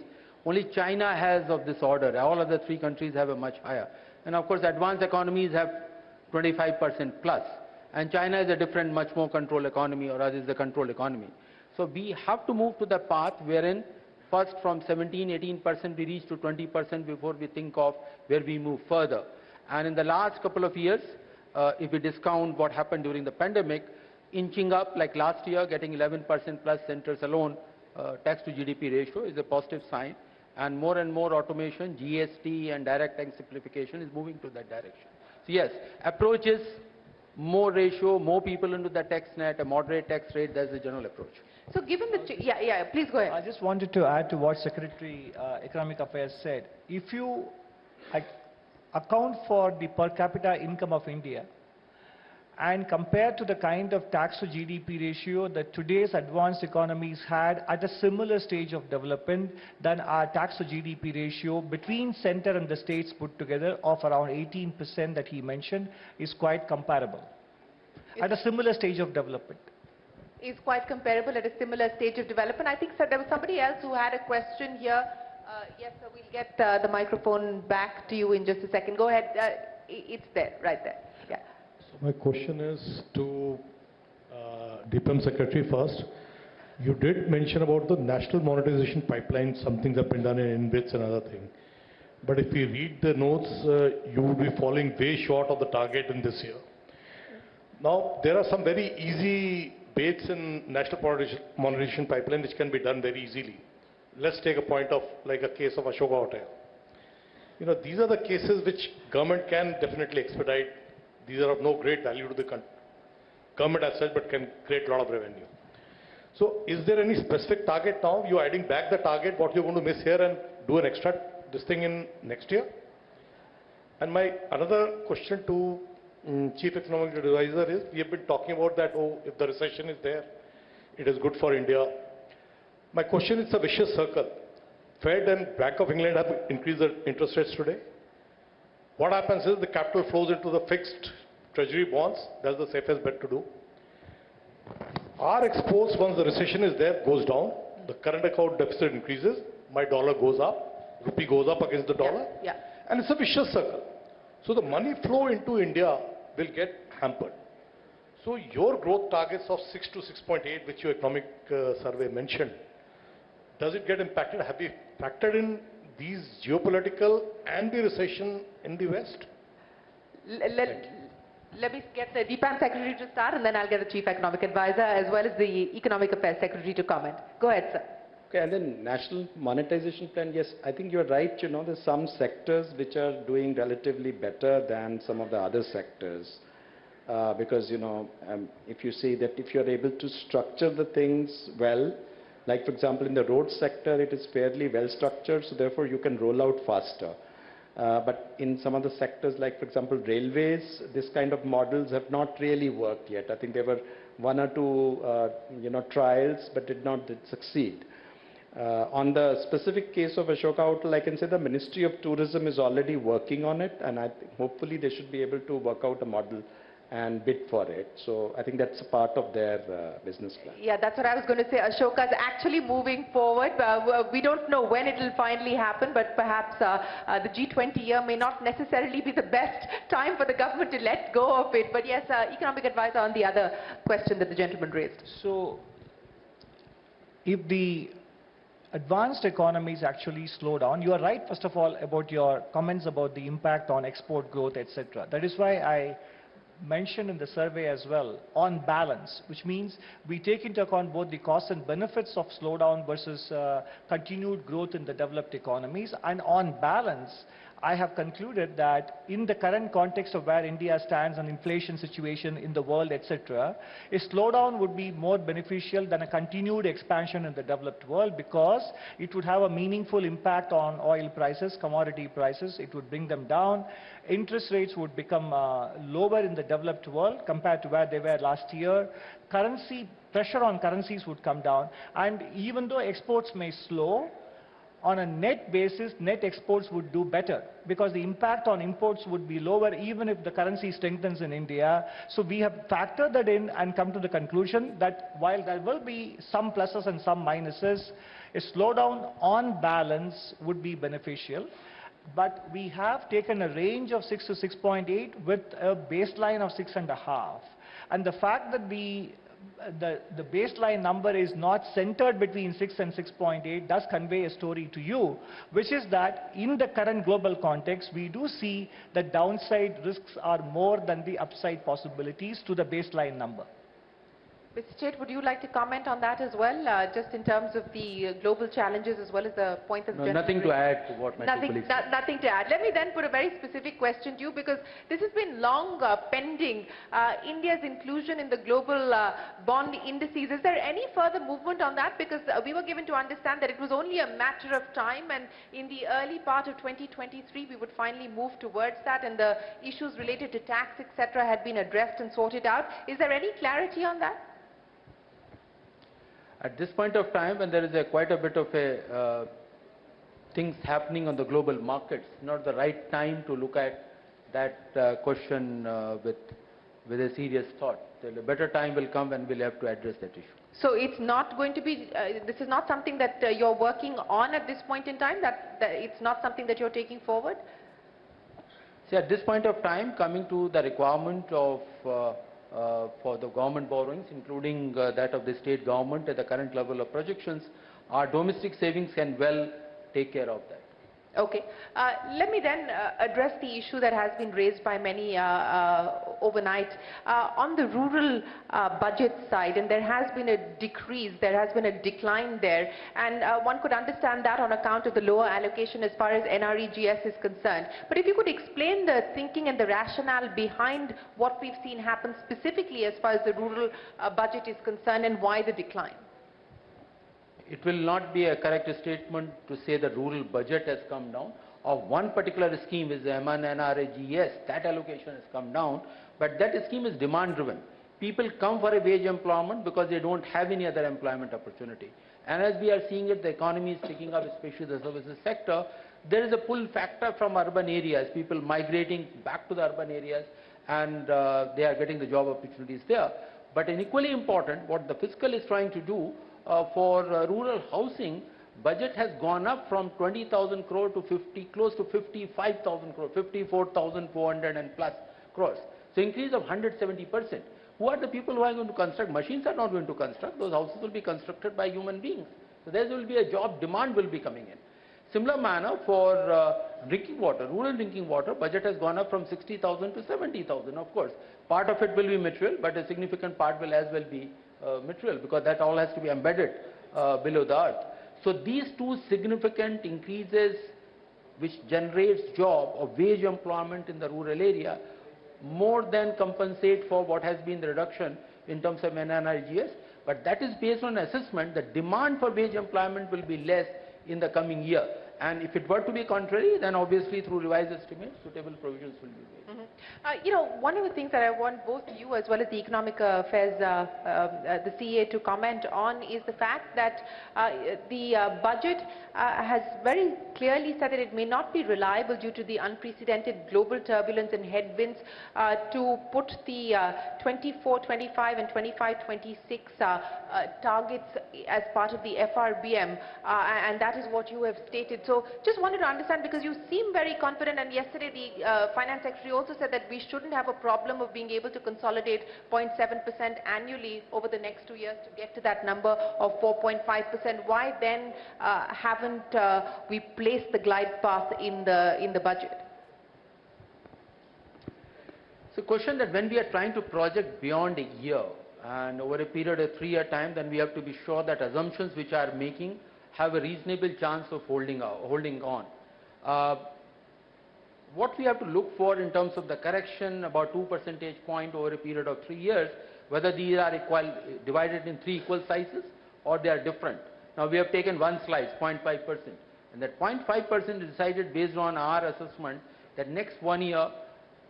only China has of this order. All other three countries have a much higher. And of course, advanced economies have 25% plus. And China is a different, much more controlled economy, or rather is the controlled economy. So we have to move to the path wherein first from 17, 18% we reach to 20% before we think of where we move further. And in the last couple of years, if we discount what happened during the pandemic, inching up like last year, getting 11% plus centers alone, tax to GDP ratio is a positive sign. And more automation, GST and direct tax simplification is moving to that direction. So yes, approach is more ratio, more people into the tax net, a moderate tax rate, that's the general approach. So given the, please go ahead. I just wanted to add to what Secretary Economic Affairs said. If you account for the per capita income of India And compared to the kind of tax to GDP ratio that today's advanced economies had at a similar stage of development, then our tax to GDP ratio between center and the states put together of around 18% that he mentioned is quite comparable at a similar stage of development. Is quite comparable at a similar stage of development. I think, sir, there was somebody else who had a question here. Yes, sir, we'll get the microphone back to you in just a second. Go ahead. It's there, right there. Yeah. So my question is to DIPAM Secretary first. You did mention about the national monetization pipeline, some things have been done in InvITs and other thing. But if you read the notes, you would be falling way short of the target in this year. Now, there are some very easy baits in national monetization pipeline which can be done very easily. Let's take a point of like a case of Ashoka Hotel. You know, these are the cases which government can definitely expedite. These are of no great value to the government as such, but can create a lot of revenue. So is there any specific target now? You're adding back the target, what you're going to miss here and do an extra this thing in next year? And my another question to Chief Economic Advisor is, we have been talking about that, oh, if the recession is there, it is good for India. My question is a vicious circle. Fed and Bank of England have increased the interest rates today. What happens is the capital flows into the fixed treasury bonds. That's the safest bet to do. Our exports, once the recession is there, goes down. The current account deficit increases. My dollar goes up. Rupee goes up against the dollar. Yeah. And it's a vicious circle. So the money flow into India will get hampered. So your growth targets of 6 to 6.8, which your economic survey mentioned, does it get impacted? Have you factored in these geopolitical and the recession in the West? Let me get the DIPAM Secretary to start, and then I'll get the Chief Economic Advisor as well as the Economic Affairs Secretary to comment. Go ahead, sir. Okay, and then national monetization plan, yes, I think you're right. You know, there's some sectors which are doing relatively better than some of the other sectors. Because, you know, if you see that if you're able to structure the things well, like for example in the road sector, it is fairly well structured, so therefore you can roll out faster. But in some of the sectors, like for example railways, this kind of models have not really worked yet. I think there were one or two, you know, trials, but did not succeed. On the specific case of Ashoka Hotel, I can say the Ministry of Tourism is already working on it, and I think hopefully they should be able to work out a model and bid for it. So I think that's a part of their business plan. Yeah, that's what I was going to say. Ashoka is actually moving forward. We don't know when it will finally happen, but perhaps the G20 year may not necessarily be the best time for the government to let go of it. But yes, Economic Advisor on the other question that the gentleman raised. So if the advanced economies actually slow down, you are right, first of all, about your comments about the impact on export growth, etc. That is why I mentioned in the survey as well, on balance, which means we take into account both the costs and benefits of slowdown versus continued growth in the developed economies. And on balance, I have concluded that in the current context of where India stands and inflation situation in the world, etc., a slowdown would be more beneficial than a continued expansion in the developed world, because it would have a meaningful impact on oil prices, commodity prices. It would bring them down. Interest rates would become lower in the developed world compared to where they were last year. Pressure on currencies would come down. And even though exports may slow, on a net basis, net exports would do better, because the impact on imports would be lower even if the currency strengthens in India. So we have factored that in and come to the conclusion that while there will be some pluses and some minuses, a slowdown on balance would be beneficial. But we have taken a range of 6 to 6.8 with a baseline of 6.5. And the fact that the baseline number is not centered between 6 and 6.8 does convey a story to you, which is that in the current global context, we do see that downside risks are more than the upside possibilities to the baseline number. Mr. Chet, would you like to comment on that as well, just in terms of the global challenges as well as the point that the gentleman Nothing to raised? add to what my colleagues said. Nothing to add. Let me then put a very specific question to you, because this has been long pending, India's inclusion in the global bond indices. Is there any further movement on that? Because we were given to understand that it was only a matter of time, and in the early part of 2023 we would finally move towards that, and the issues related to tax, etc., had been addressed and sorted out. Is there any clarity on that? At this point of time, when there is quite a bit of things happening on the global markets, not the right time to look at that question with a serious thought. A better time will come when we'll have to address that issue. So it's not going to be, this is not something that you're working on at this point in time, that it's not something that you're taking forward? See, at this point of time, coming to the requirement of for the government borrowings, including that of the state government at the current level of projections, our domestic savings can well take care of that. Okay. Let me then address the issue that has been raised by many overnight on the rural budget side, and there has been a decrease, there has been a decline there, and one could understand that on account of the lower allocation as far as NREGS is concerned. But if you could explain the thinking and the rationale behind what we've seen happen specifically as far as the rural budget is concerned, and why the decline? It will not be a correct statement to say the rural budget has come down. Of one particular scheme is the NREGS, that allocation has come down, but that scheme is demand driven. People come for a wage employment because they don't have any other employment opportunity. And as we are seeing it, the economy is picking up, especially the services sector. There is a pull factor from urban areas, people migrating back to the urban areas, and they are getting the job opportunities there. But equally important, what the fiscal is trying to do for rural housing, budget has gone up from 20,000 crore to close to 55,000 crore, 54,400 and plus crores. So increase of 170%. Who are the people who are going to construct? Machines are not going to construct. Those houses will be constructed by human beings. So there will be a job demand will be coming in. Similar manner for drinking water, rural drinking water, budget has gone up from 60,000 to 70,000. Of course, part of it will be material, but a significant part will as well be material, because that all has to be embedded below the earth. So these two significant increases which generates job or wage employment in the rural area more than compensate for what has been the reduction in terms of NREGS, but that is based on assessment that demand for wage employment will be less in the coming year. And if it were to be contrary, then obviously through revised estimates, suitable provisions will be made. You know, one of the things that I want both you as well as the Economic Affairs, the CA to comment on is the fact that the budget has very clearly said that it may not be reliable due to the unprecedented global turbulence and headwinds to put the 24-25 and 25-26 targets as part of the FRBM, and that is what you have stated. So just wanted to understand, because you seem very confident, and yesterday the Finance Secretary also said that we shouldn't have a problem of being able to consolidate 0.7% annually over the next 2 years to get to that number of 4.5%. Why then haven't we placed the glide path in the budget? It's a question that when we are trying to project beyond a year and over a period of 3-year time, then we have to be sure that assumptions which are making have a reasonable chance of holding on. What we have to look for in terms of the correction, about 2 percentage point over a period of 3 years, whether these are divided in 3 equal sizes or they are different. Now we have taken one slice, 0.5%, and that 0.5% is decided based on our assessment that next 1 year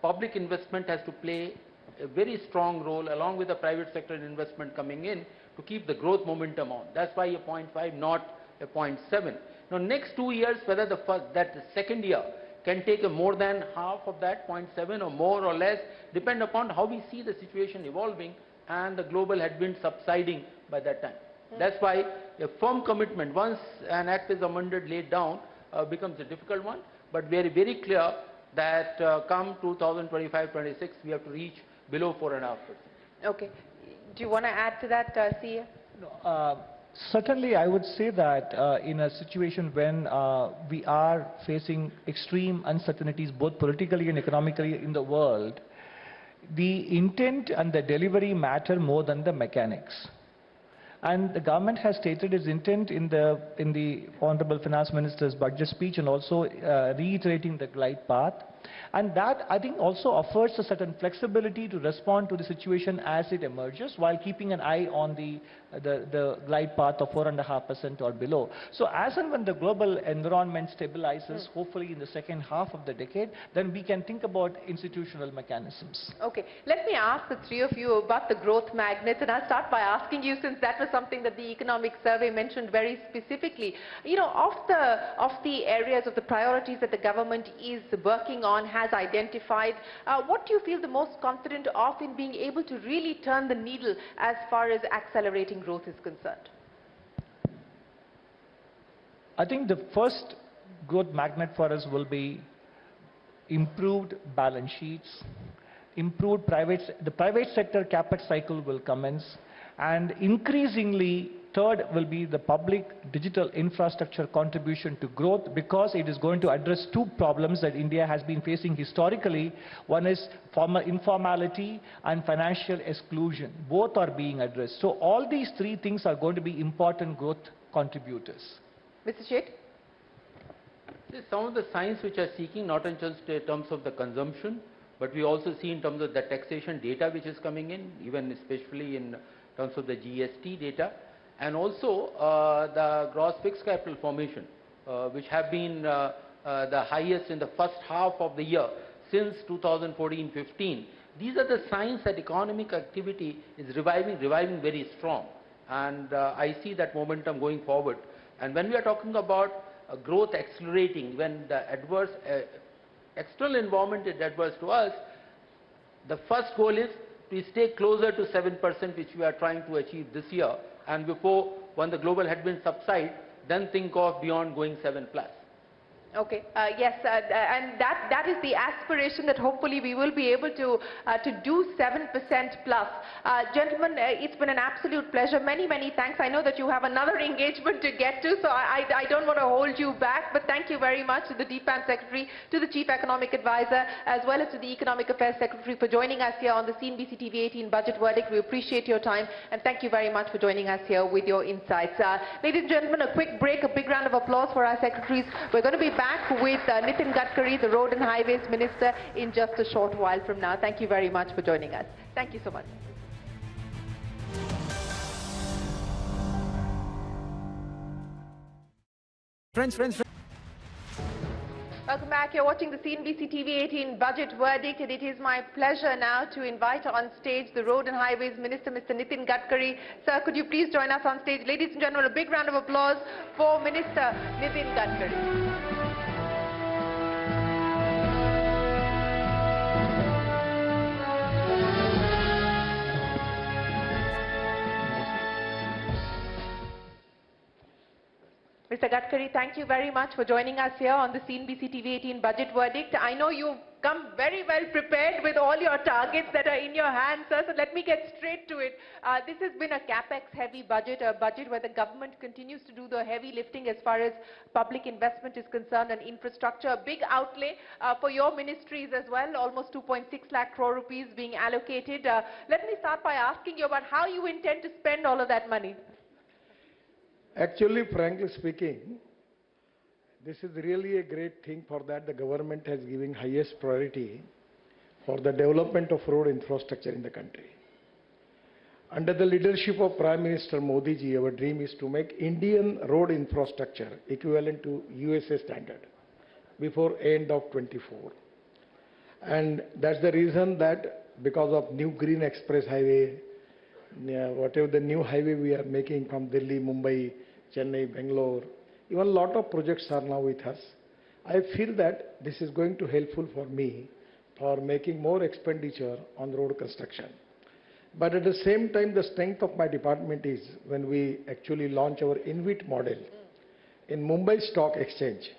public investment has to play a very strong role along with the private sector investment coming in to keep the growth momentum on. That's why a 0.5, not a 0.7. Now next 2 years, whether the second year can take more than half of that 0.7 or more or less, depend upon how we see the situation evolving and the global headwind subsiding by that time. That's why a firm commitment, once an act is amended, laid down, becomes a difficult one, but very, very clear that come 2025-26, we have to reach below 4.5%. Okay. Do you want to add to that, CA? No, certainly, I would say that in a situation when we are facing extreme uncertainties, both politically and economically in the world, the intent and the delivery matter more than the mechanics. And the government has stated its intent in the Honorable Finance Minister's budget speech, and also reiterating the glide path. And that, I think, also offers a certain flexibility to respond to the situation as it emerges, while keeping an eye on the glide path of 4.5% or below. So as and when the global environment stabilizes, hopefully in the second half of the decade, then we can think about institutional mechanisms. Okay, let me ask the three of you about the growth magnets, and I'll start by asking you, since that was something that the economic survey mentioned very specifically. You know, of the areas of the priorities that the government is working on, has identified, what do you feel the most confident of in being able to really turn the needle as far as accelerating growth is concerned? I think the first growth magnet for us will be improved balance sheets, improved the private sector capex cycle will commence, and increasingly third will be the public digital infrastructure contribution to growth, because it is going to address two problems that India has been facing historically. One is informality and financial exclusion. Both are being addressed. So all these three things are going to be important growth contributors. Mr. Sheth? Some of the signs which are seeking, not in just in terms of the consumption, but we also see in terms of the taxation data which is coming in, even especially in terms of the GST data, and also the gross fixed capital formation, which have been the highest in the first half of the year since 2014-15. These are the signs that economic activity is reviving very strong, and I see that momentum going forward. And when we are talking about growth accelerating, when the adverse external environment is adverse to us, the first goal is to stay closer to 7%, which we are trying to achieve this year, and before, when the global headwinds subside, then think of beyond going 7+. Okay, yes, and that is the aspiration that hopefully we will be able to do 7% plus. Gentlemen, it's been an absolute pleasure. Many thanks. I know that you have another engagement to get to, so I don't want to hold you back, but thank you very much to the DIPAM Secretary, to the Chief Economic Advisor, as well as to the Economic Affairs Secretary for joining us here on the CNBC TV 18 Budget Verdict. We appreciate your time, and thank you very much for joining us here with your insights. Ladies and gentlemen, a quick break, a big round of applause for our secretaries. We're going to be back with Nitin Gadkari, the Road and Highways Minister, in just a short while from now. Thank you very much for joining us. Thank you so much. Friends. Welcome back. You're watching the CNBC TV 18 Budget Verdict, and it is my pleasure now to invite on stage the Road and Highways Minister, Mr. Nitin Gadkari. Sir, could you please join us on stage? Ladies and gentlemen, a big round of applause for Minister Nitin Gadkari. Mr. Gadkari, thank you very much for joining us here on the CNBC TV 18 Budget Verdict. I know you've come very well prepared with all your targets that are in your hands, sir, so let me get straight to it. This has been a capex-heavy budget, a budget where the government continues to do the heavy lifting as far as public investment is concerned and infrastructure. A big outlay for your ministries as well, almost 2.6 lakh crore rupees being allocated. Let me start by asking you about how you intend to spend all of that money. Actually, frankly speaking, this is really a great thing for that the government has given highest priority for the development of road infrastructure in the country. Under the leadership of Prime Minister Modi ji, our dream is to make Indian road infrastructure equivalent to USA standard before end of 24. And that's the reason that because of new Green Express Highway, whatever the new highway we are making from Delhi, Mumbai, Chennai, Bangalore, even a lot of projects are now with us. I feel that this is going to helpful for me for making more expenditure on road construction. But at the same time, the strength of my department is when we actually launch our InvIT model in Mumbai Stock Exchange.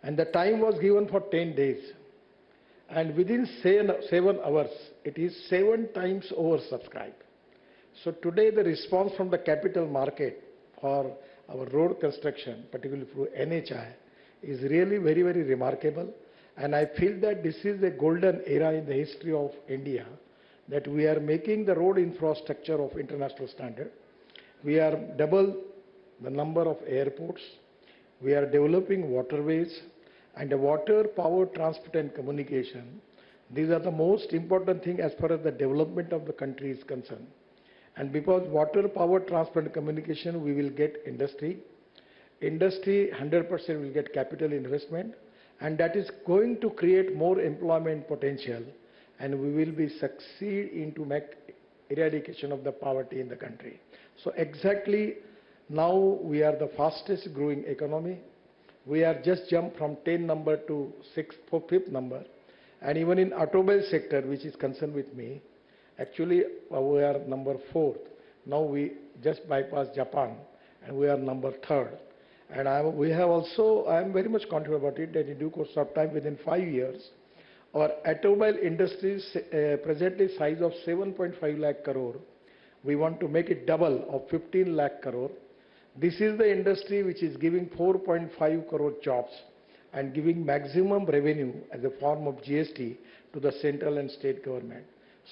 And the time was given for 10 days. And within 7 hours, it is 7 times oversubscribed. So today the response from the capital market for our road construction, particularly through NHI, is really very remarkable. And I feel that this is a golden era in the history of India that we are making the road infrastructure of international standard. We are double the number of airports. We are developing waterways and the water, power, transport and communication. These are the most important thing as far as the development of the country is concerned. And because water, power, transport and communication, we will get industry. Industry 100% will get capital investment, and that is going to create more employment potential, and we will be succeed into make eradication of the poverty in the country. So exactly now we are the fastest growing economy. We are just jumped from 10 number to 5th number, and even in automobile sector, which is concerned with me, actually we are number 4th. Now we just bypassed Japan, and we are number 3rd. And I am very much confident about it that in due course of time, within 5 years, our automobile industry presently size of 7.5 lakh crore, we want to make it double of 15 lakh crore. This is the industry which is giving 4.5 crore jobs and giving maximum revenue as a form of GST to the central and state government.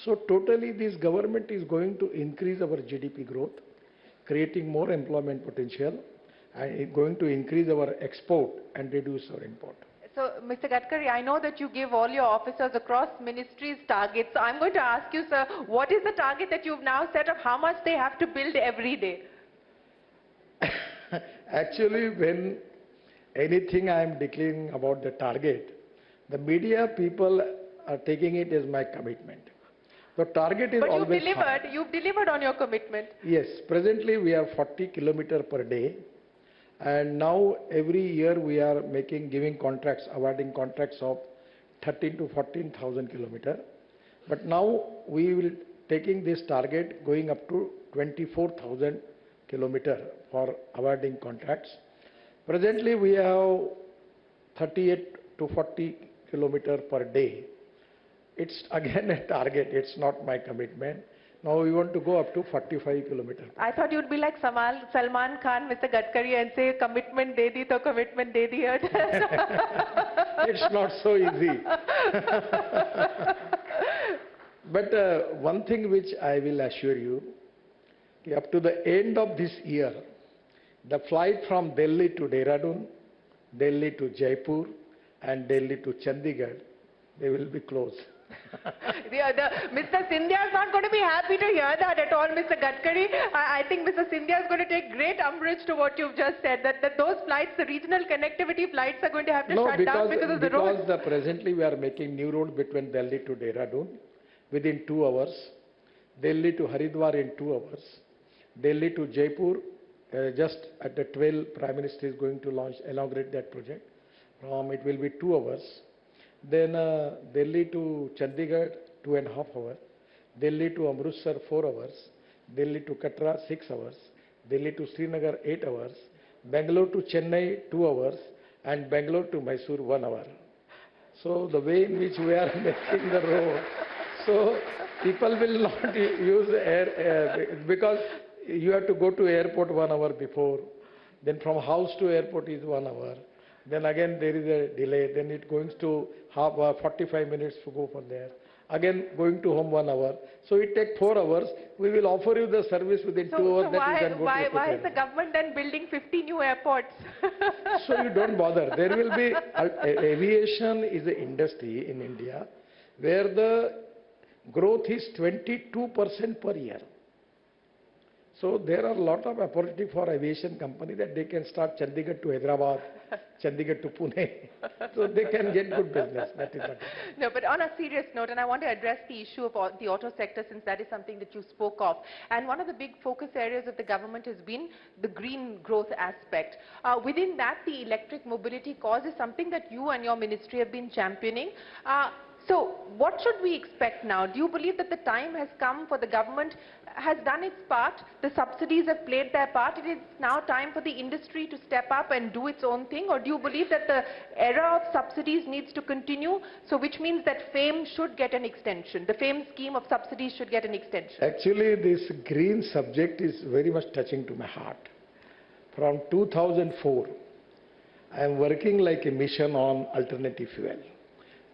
So totally this government is going to increase our GDP growth, creating more employment potential, and it's going to increase our export and reduce our import. So, Mr. Gadkari, I know that you give all your officers across ministries targets. So I'm going to ask you, sir, what is the target that you've now set of how much they have to build every day? Actually, when anything I am declaring about the target, the media people are taking it as my commitment. The target is always high. But you've delivered on your commitment. Yes, presently we have 40 kilometers per day. And now every year we are giving contracts, awarding contracts of 13 to 14,000 kilometers. But now we will taking this target going up to 24,000 kilometers for awarding contracts. Presently we have 38 to 40 kilometers per day. It's again a target, it's not my commitment. Now we want to go up to 45 kilometers. I thought you'd be like Salman Khan, Mr. Gadkari, and say, commitment de di to commitment de di. It's not so easy. But one thing which I will assure you, up to the end of this year, the flight from Delhi to Dehradun, Delhi to Jaipur, and Delhi to Chandigarh, they will be closed. Mr. Sindhya is not going to be happy to hear that at all, Mr. Gadkari. I think Mr. Sindhya is going to take great umbrage to what you've just said, that those flights, the regional connectivity flights, are going to have to shut down because of the roads. Because presently we are making new road between Delhi to Dehradun within 2 hours, Delhi to Haridwar in 2 hours, Delhi to Jaipur, just at the 12, Prime Minister is going to inaugurate that project. It will be 2 hours. Then Delhi to Chandigarh, 2.5 hours. Delhi to Amritsar, 4 hours. Delhi to Katra, 6 hours. Delhi to Srinagar, 8 hours. Bangalore to Chennai, 2 hours. And Bangalore to Mysore, 1 hour. So the way in which we are making the road, so people will not use air because you have to go to airport 1 hour before. Then from house to airport is 1 hour. Then again there is a delay, then it goes to 45 minutes to go from there. Again going to home 1 hour. So it takes 4 hours. We will offer you the service within 2 hours. So why is the government then building 50 new airports? So you don't bother. There will be, aviation is an industry in India where the growth is 22% per year. So there are a lot of opportunity for aviation company that they can start Chandigarh to Hyderabad, Chandigarh to Pune. So they can get good business. That is what. No, but on a serious note, and I want to address the issue of the auto sector since that is something that you spoke of. And one of the big focus areas of the government has been the green growth aspect. Within that, the electric mobility cause is something that you and your ministry have been championing. So what should we expect now? Do you believe that the time has come for the government has done its part, the subsidies have played their part, it is now time for the industry to step up and do its own thing? Or do you believe that the era of subsidies needs to continue, so which means that FAME should get an extension, the FAME scheme of subsidies should get an extension? Actually, this green subject is very much touching to my heart. From 2004, I am working like a mission on alternative fuel.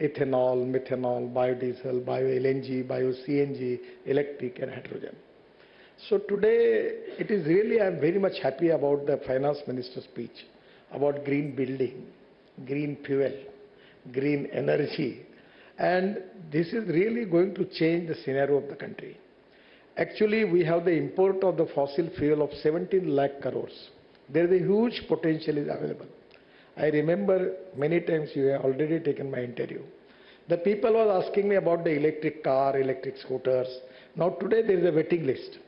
ethanol, methanol, biodiesel, bio-LNG, bio-CNG, electric and hydrogen. So today, it is really, I'm very much happy about the finance minister's speech about green building, green fuel, green energy. And this is really going to change the scenario of the country. Actually, we have the import of the fossil fuel of 17 lakh crores. There is a huge potential is available. I remember many times you have already taken my interview. The people were asking me about the electric car, electric scooters. Now today there is a waiting list.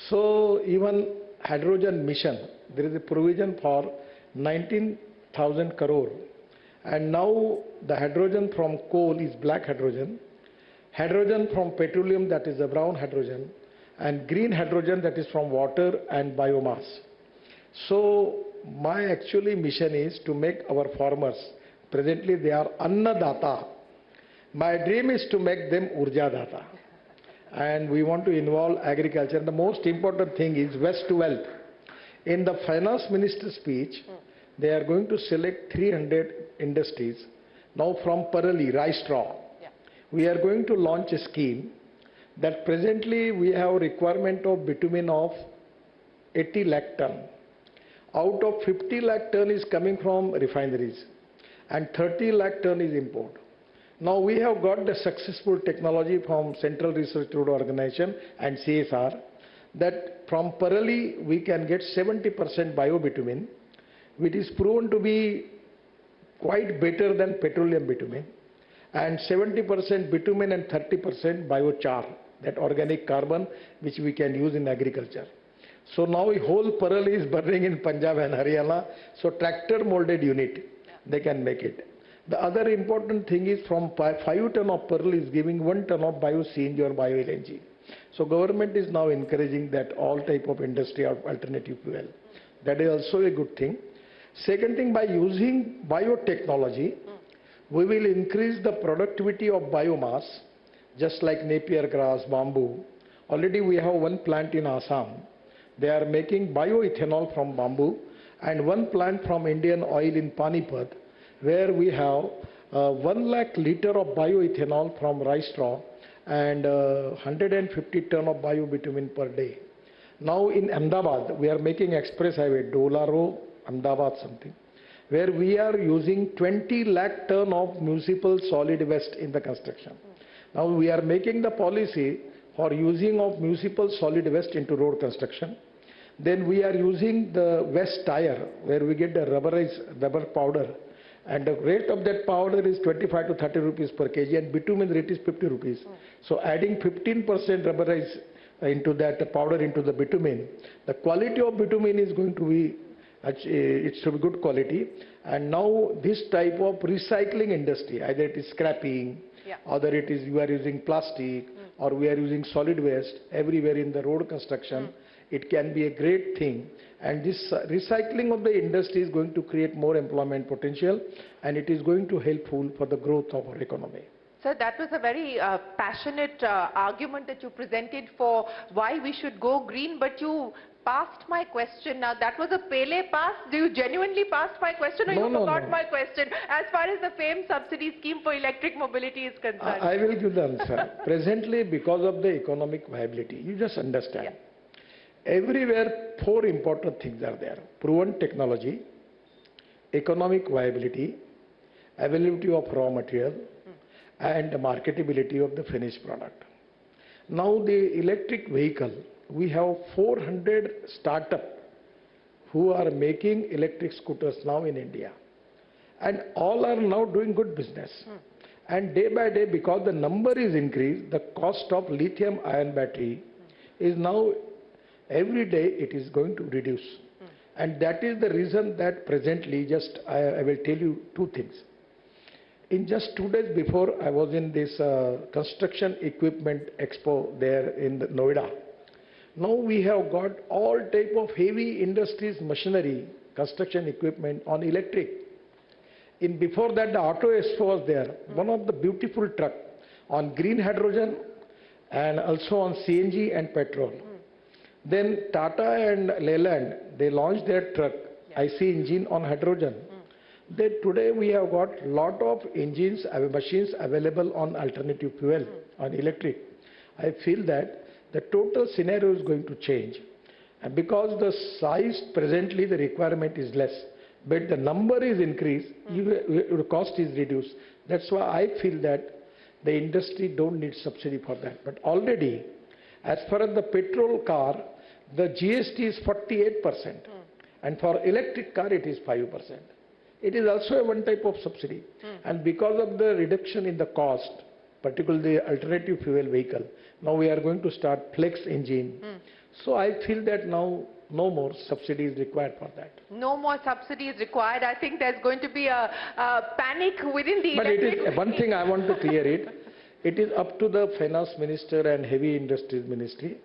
So even hydrogen mission, there is a provision for 19,000 crore. And now the hydrogen from coal is black hydrogen, hydrogen from petroleum that is a brown hydrogen, and green hydrogen that is from water and biomass. So my actually mission is to make our farmers, presently they are annadata. My dream is to make them urjadata. And we want to involve agriculture. And the most important thing is waste to wealth. In the finance minister's speech, they are going to select 300 industries. Now from Parali, rice straw, we are going to launch a scheme that presently we have a requirement of bitumen of 80 lakh ton. Out of 50 lakh ton is coming from refineries and 30 lakh ton is import. Now we have got the successful technology from Central Research Organization and CSR that from Parali we can get 70% biobitumen, which is proven to be quite better than petroleum bitumen, and 70% bitumen and 30% biochar, that organic carbon which we can use in agriculture. So now the whole Parali is burning in Punjab and Haryana, so tractor molded unit, they can make it. The other important thing is from 5 ton of Parali is giving 1 ton of bio-CNG or bio-LNG. So government is now encouraging that all type of industry or alternative fuel. That is also a good thing. Second thing, by using biotechnology, we will increase the productivity of biomass, just like Napier grass, bamboo. Already we have one plant in Assam. They are making bioethanol from bamboo, and one plant from Indian Oil in Panipat, where we have 1 lakh liter of bioethanol from rice straw and 150 ton of biobitumen per day. Now in Ahmedabad, we are making express highway, Dolaro, Ahmedabad something, where we are using 20 lakh ton of municipal solid waste in the construction. Now we are making the policy for using of municipal solid waste into road construction. Then we are using the waste tire, where we get the rubber powder, and the rate of that powder is 25 to 30 rupees per kg, and bitumen rate is 50 rupees. So adding 15% rubberized into that powder into the bitumen, the quality of bitumen is going to be, it should be good quality. And now this type of recycling industry, either it is scrapping, either it is you are using plastic, or we are using solid waste everywhere in the road construction, it can be a great thing. And this recycling of the industry is going to create more employment potential, and it is going to helpful for the growth of our economy. Sir, that was a very passionate argument that you presented for why we should go green, but you passed my question. Now, that was a Pele pass. Do you genuinely pass my question, or you forgot my question as far as the FAME subsidy scheme for electric mobility is concerned? I will give the answer. Presently, because of the economic viability, you just understand. Everywhere, 4 important things are there: proven technology, economic viability, availability of raw material, and the marketability of the finished product. Now, the electric vehicle, we have 400 startups who are making electric scooters now in India. And all are now doing good business. And day by day, because the number is increased, the cost of lithium ion battery is now, every day it is going to reduce. And that is the reason that presently, just I will tell you 2 things. In just 2 days before, I was in this construction equipment expo there in Noida. Now we have got all type of heavy industries, machinery, construction equipment on electric. Before that, the Auto Expo was there. One of the beautiful truck on green hydrogen and also on CNG and petrol. Then Tata and Leyland, they launched their truck, IC engine on hydrogen. that today we have got lot of engines, machines available on alternative fuel, on electric. I feel that the total scenario is going to change. And because the size presently the requirement is less, but the number is increased, the cost is reduced. That's why I feel that the industry don't need subsidy for that. But already, as far as the petrol car, the GST is 48%, and for electric car it is 5%. It is also one type of subsidy. And because of the reduction in the cost, particularly the alternative fuel vehicle, now we are going to start flex engine. So I feel that now no more subsidy is required for that. No more subsidy is required. I think there's going to be a panic within the But electric... it is, one thing I want to clear it, it is up to the finance minister and heavy industries ministry.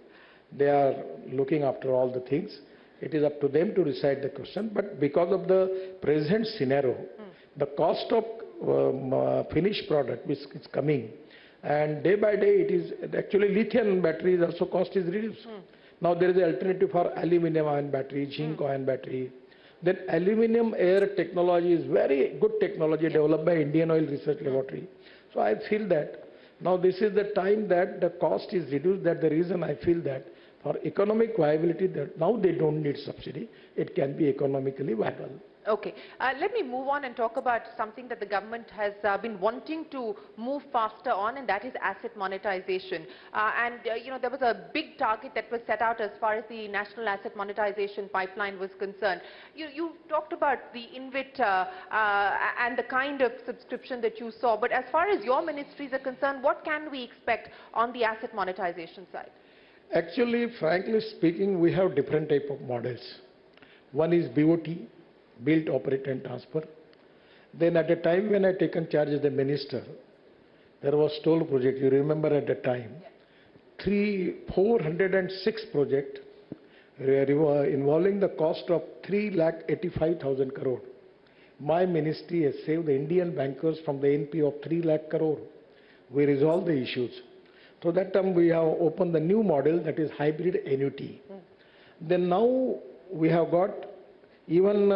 They are looking after all the things. It is up to them to decide the question. But because of the present scenario, the cost of finished which is coming, and day by day it is actually lithium batteries also cost is reduced. Now there is an alternative for aluminum ion battery, zinc ion battery. Then aluminum air technology is very good technology developed by Indian Oil Research Laboratory. So I feel that now this is the time that the cost is reduced. That's the reason I feel that for economic viability, that now they don't need subsidy. It can be economically viable. Okay. Let me move on and talk about something that the government has been wanting to move faster on, and that is asset monetization. You know, there was a big target that was set out as far as the national asset monetization pipeline was concerned. You talked about the InvIT and the kind of subscription that you saw, but as far as your ministries are concerned, what can we expect on the asset monetization side? Actually, frankly speaking, we have different type of models. One is BOT, build, operate and transfer. Then at the time when I taken charge as the minister, there was toll project. You remember at the time, 406 projects involving the cost of 3,85,000 crore. My ministry has saved the Indian bankers from the NP of 3 lakh crore. We resolved the issues. So that time we have opened the new model, that is hybrid annuity. Then now we have got even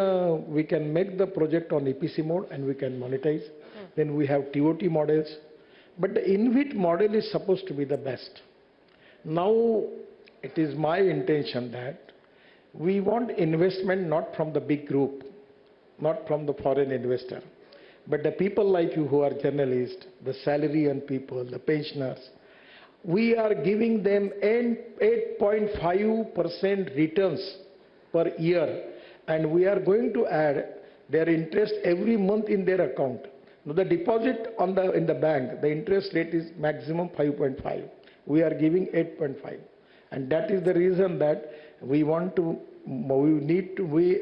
we can make the project on EPC mode and we can monetize. Then we have TOT models. But the InvIT model is supposed to be the best. Now it is my intention that we want investment not from the big group, not from the foreign investor, but the people like you who are journalists, the salary and people, the pensioners. We are giving them 8.5% returns per year, and we are going to add their interest every month in their account. Now the deposit in the bank, the interest rate is maximum 5.5. We are giving 8.5, and that is the reason that we want to.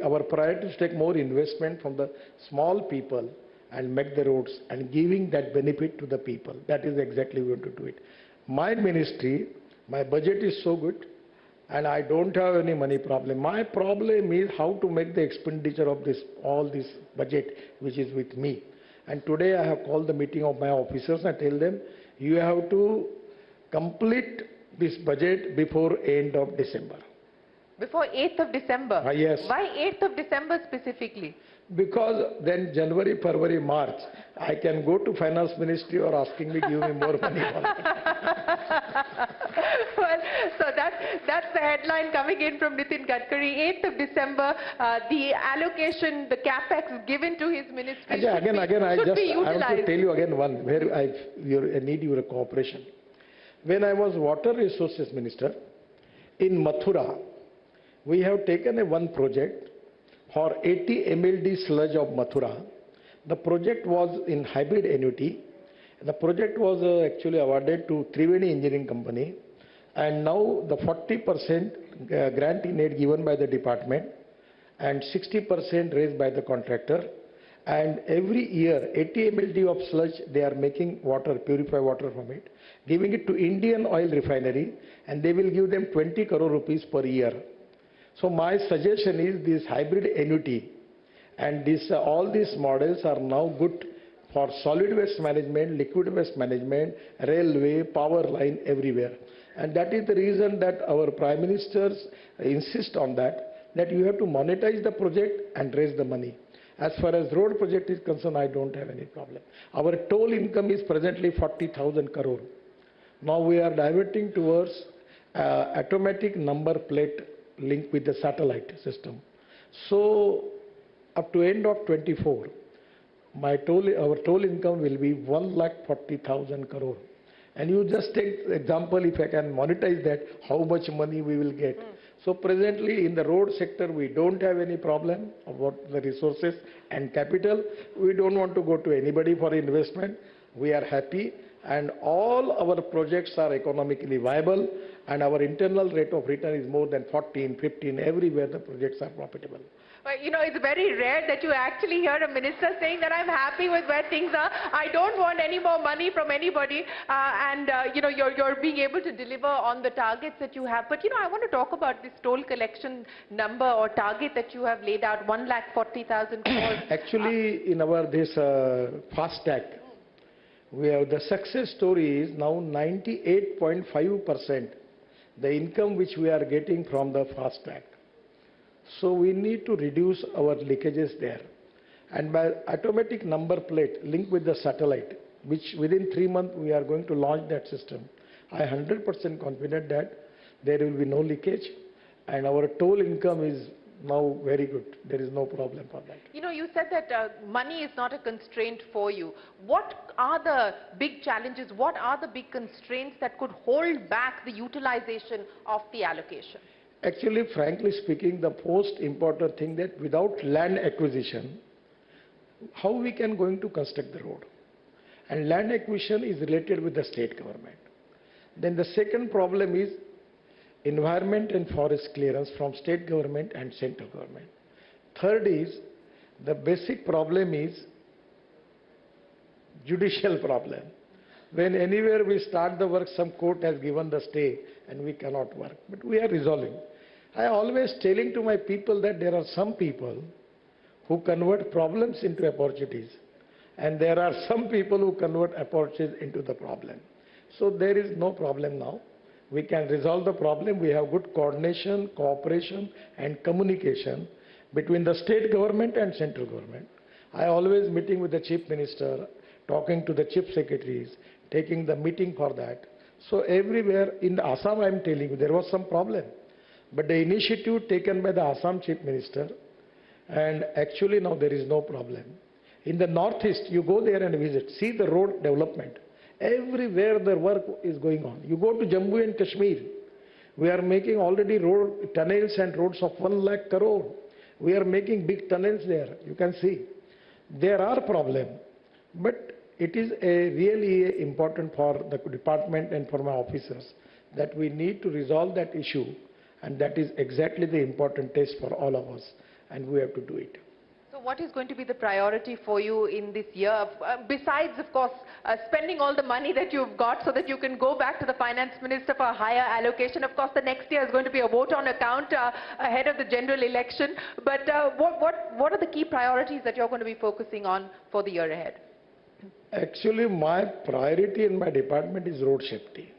Our priority is to take more investment from the small people and make the roads and giving that benefit to the people. That is exactly we want to do it. My ministry, my budget is so good and I don't have any money problem. My problem is how to make the expenditure of all this budget which is with me. And today I have called the meeting of my officers and tell them, you have to complete this budget before end of December. Before 8th of December? Yes. Why 8th of December specifically? Because then January, February, March, I can go to finance ministry or asking me give me more money. Well, so that's the headline coming in from Nitin Gadkari. 8th of December, the allocation, the capex given to his ministry should be utilized. I want to tell you again one where I need your cooperation. When I was water resources minister, in Mathura, we have taken one project for 80 MLD sludge of Mathura. The project was in hybrid annuity. The project was actually awarded to Triveni Engineering Company, and now the 40% grant in aid given by the department and 60% raised by the contractor. And every year 80 MLD of sludge they are making water, purified water from it, giving it to Indian Oil Refinery, and they will give them 20 crore rupees per year. So my suggestion is this hybrid annuity, and all these models are now good for solid waste management, liquid waste management, railway, power line, everywhere. And that is the reason that our Prime Ministers insist on that you have to monetize the project and raise the money. As far as road project is concerned, I don't have any problem. Our toll income is presently 40,000 crore. Now we are diverting towards automatic number plate link with the satellite system. So up to end of 24, our toll income will be 1,40,000 crore. And you just take example, if I can monetize that, how much money we will get. So presently in the road sector, we don't have any problem about the resources and capital. We don't want to go to anybody for investment. We are happy, and all our projects are economically viable, and our internal rate of return is more than 14, 15, everywhere the projects are profitable. You know, it's very rare that you actually hear a minister saying that I'm happy with where things are. I don't want any more money from anybody. You know, you're being able to deliver on the targets that you have. But, you know, I want to talk about this toll collection number or target that you have laid out, 1,40,000 crores. Actually, in our this FASTag, we have the success story is now 98.5% the income which we are getting from the FASTag. So we need to reduce our leakages there. And by automatic number plate linked with the satellite, which within 3 months we are going to launch that system, I am 100% confident that there will be no leakage, and our toll income is now very good. There is no problem for that. You know, you said that money is not a constraint for you. What are the big challenges? What are the big constraints that could hold back the utilization of the allocation? Actually, frankly speaking, the most important thing that without land acquisition, how we can going to construct the road? And land acquisition is related with the state government. Then the second problem is environment and forest clearance from state government and central government. Third is, the basic problem is judicial problem. When anywhere we start the work, some court has given the stay and we cannot work. But we are resolving. I always telling to my people that there are some people who convert problems into opportunities, and there are some people who convert opportunities into the problem. So there is no problem now. We can resolve the problem. We have good coordination, cooperation and communication between the state government and central government. I always meeting with the chief minister, talking to the chief secretaries, taking the meeting for that. So everywhere in the Assam, I am telling you, there was some problem. But the initiative taken by the Assam chief minister, and actually now there is no problem. In the northeast, you go there and visit, see the road development. Everywhere the work is going on. You go to Jammu and Kashmir, we are making already road, tunnels and roads of 1 lakh crore. We are making big tunnels there, you can see. There are problems, but it is really important for the department and for my officers that we need to resolve that issue, and that is exactly the important test for all of us, and we have to do it. So what is going to be the priority for you in this year, besides, of course, spending all the money that you've got so that you can go back to the finance minister for a higher allocation? Of course, the next year is going to be a vote on account ahead of the general election. But what are the key priorities that you're going to be focusing on for the year ahead? Actually, my priority in my department is road safety.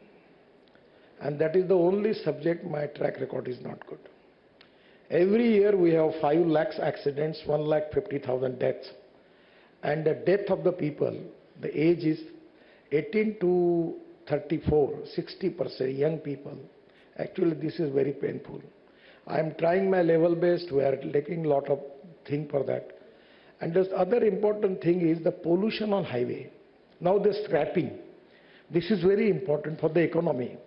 And that is the only subject my track record is not good. Every year we have 5 lakhs accidents, 1,50,000 deaths. And the death of the people, the age is 18 to 34, 60% young people. Actually, this is very painful. I am trying my level best. We are taking a lot of things for that. And the other important thing is the pollution on highway. Now the scrapping. This is very important for the economy.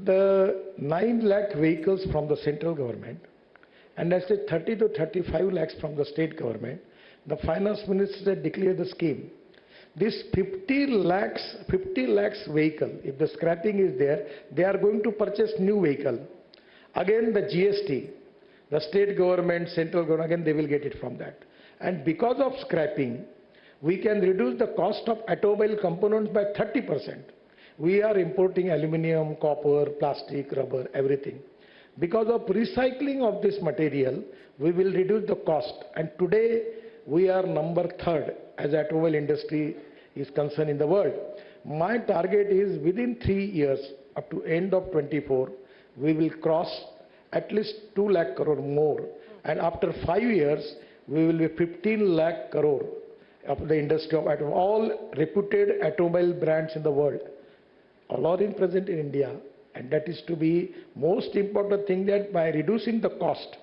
The 9 lakh vehicles from the central government, and I said 30 to 35 lakhs from the state government, the finance minister declared the scheme. This 50 lakhs vehicle, if the scrapping is there, they are going to purchase new vehicle. Again the GST, the state government, central government, again they will get it from that. And because of scrapping, we can reduce the cost of automobile components by 30%. We are importing aluminium, copper, plastic, rubber, everything. Because of recycling of this material, we will reduce the cost. And today, we are number 3rd as automobile industry is concerned in the world. My target is within 3 years, up to end of 24, we will cross at least 2 lakh crore more. And after 5 years, we will be 15 lakh crore of the industry of all reputed automobile brands in the world. All are present in India, and that is to be most important thing, that by reducing the cost,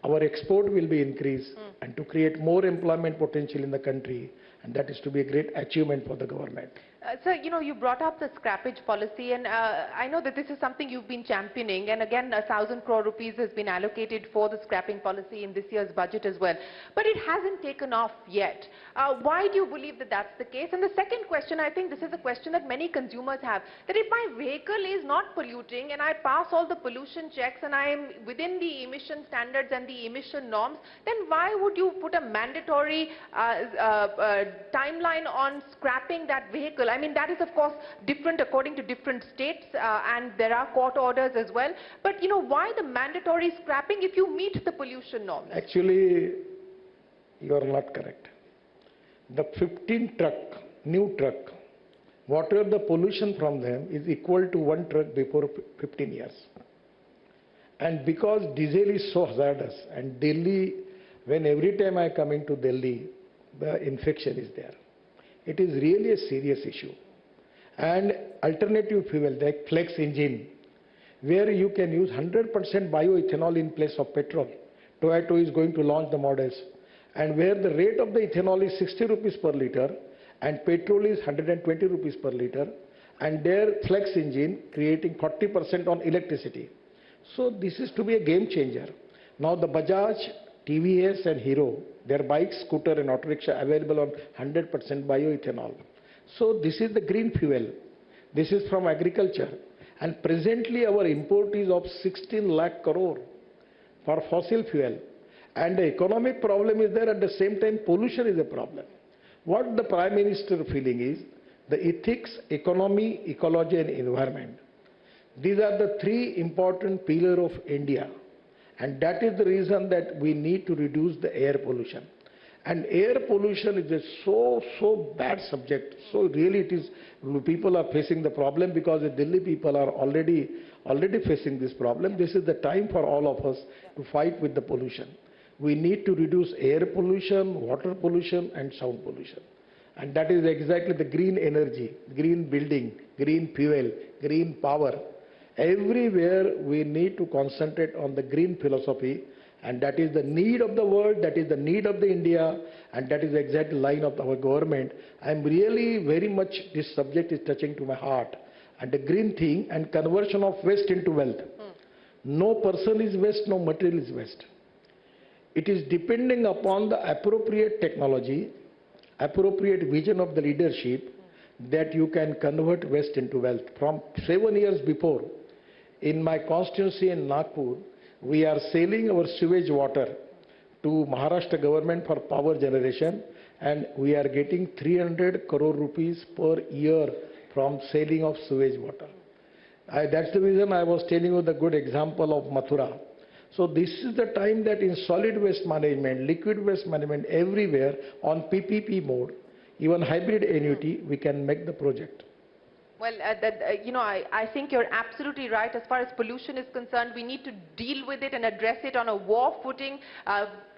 our export will be increased and to create more employment potential in the country, and that is to be a great achievement for the government. Sir, you brought up the scrappage policy, and I know that this is something you've been championing, and again 1,000 crore rupees has been allocated for the scrapping policy in this year's budget as well. But it hasn't taken off yet. Why do you believe that that's the case? And the second question, I think this is a question that many consumers have, that if my vehicle is not polluting and I pass all the pollution checks and I am within the emission standards and the emission norms, then why would you put a mandatory timeline on scrapping that vehicle? I mean, that is of course different according to different states, and there are court orders as well. But why the mandatory scrapping if you meet the pollution norms? Actually, you are not correct. The 15 truck, new truck, whatever the pollution from them is equal to one truck before 15 years. And because diesel is so hazardous, and Delhi, when every time I come into Delhi, the infection is there. It is really a serious issue. And alternative fuel like flex engine, where you can use 100% bioethanol in place of petrol. Toyota is going to launch the models. And where the rate of the ethanol is 60 rupees per liter and petrol is 120 rupees per liter, and their flex engine creating 40% on electricity. So this is to be a game changer. Now the Bajaj, TVS and Hero, their bikes, scooter and auto rickshaw available on 100% bioethanol. So this is the green fuel. This is from agriculture. And presently our import is of 16 lakh crore for fossil fuel. And the economic problem is there, at the same time pollution is a problem. What the Prime Minister feeling is, the ethics, economy, ecology and environment. These are the three important pillars of India. And that is the reason that we need to reduce the air pollution. And air pollution is a so bad subject. So really it is, people are facing the problem because the Delhi people are already facing this problem. This is the time for all of us to fight with the pollution. We need to reduce air pollution, water pollution and sound pollution. And that is exactly the green energy, green building, green fuel, green power. Everywhere we need to concentrate on the green philosophy, and that is the need of the world, that is the need of the India, and that is the exact line of our government. I am really very much, this subject is touching to my heart. And the green thing and conversion of waste into wealth. No person is waste, no material is waste. It is depending upon the appropriate technology, appropriate vision of the leadership, that you can convert waste into wealth. From 7 years before, in my constituency in Nagpur, we are selling our sewage water to Maharashtra government for power generation, and we are getting 300 crore rupees per year from selling of sewage water. That's the reason I was telling you the good example of Mathura. So this is the time that in solid waste management, liquid waste management, everywhere on PPP mode, even hybrid annuity, we can make the project. Well, I think you're absolutely right. As far as pollution is concerned, we need to deal with it and address it on a war footing.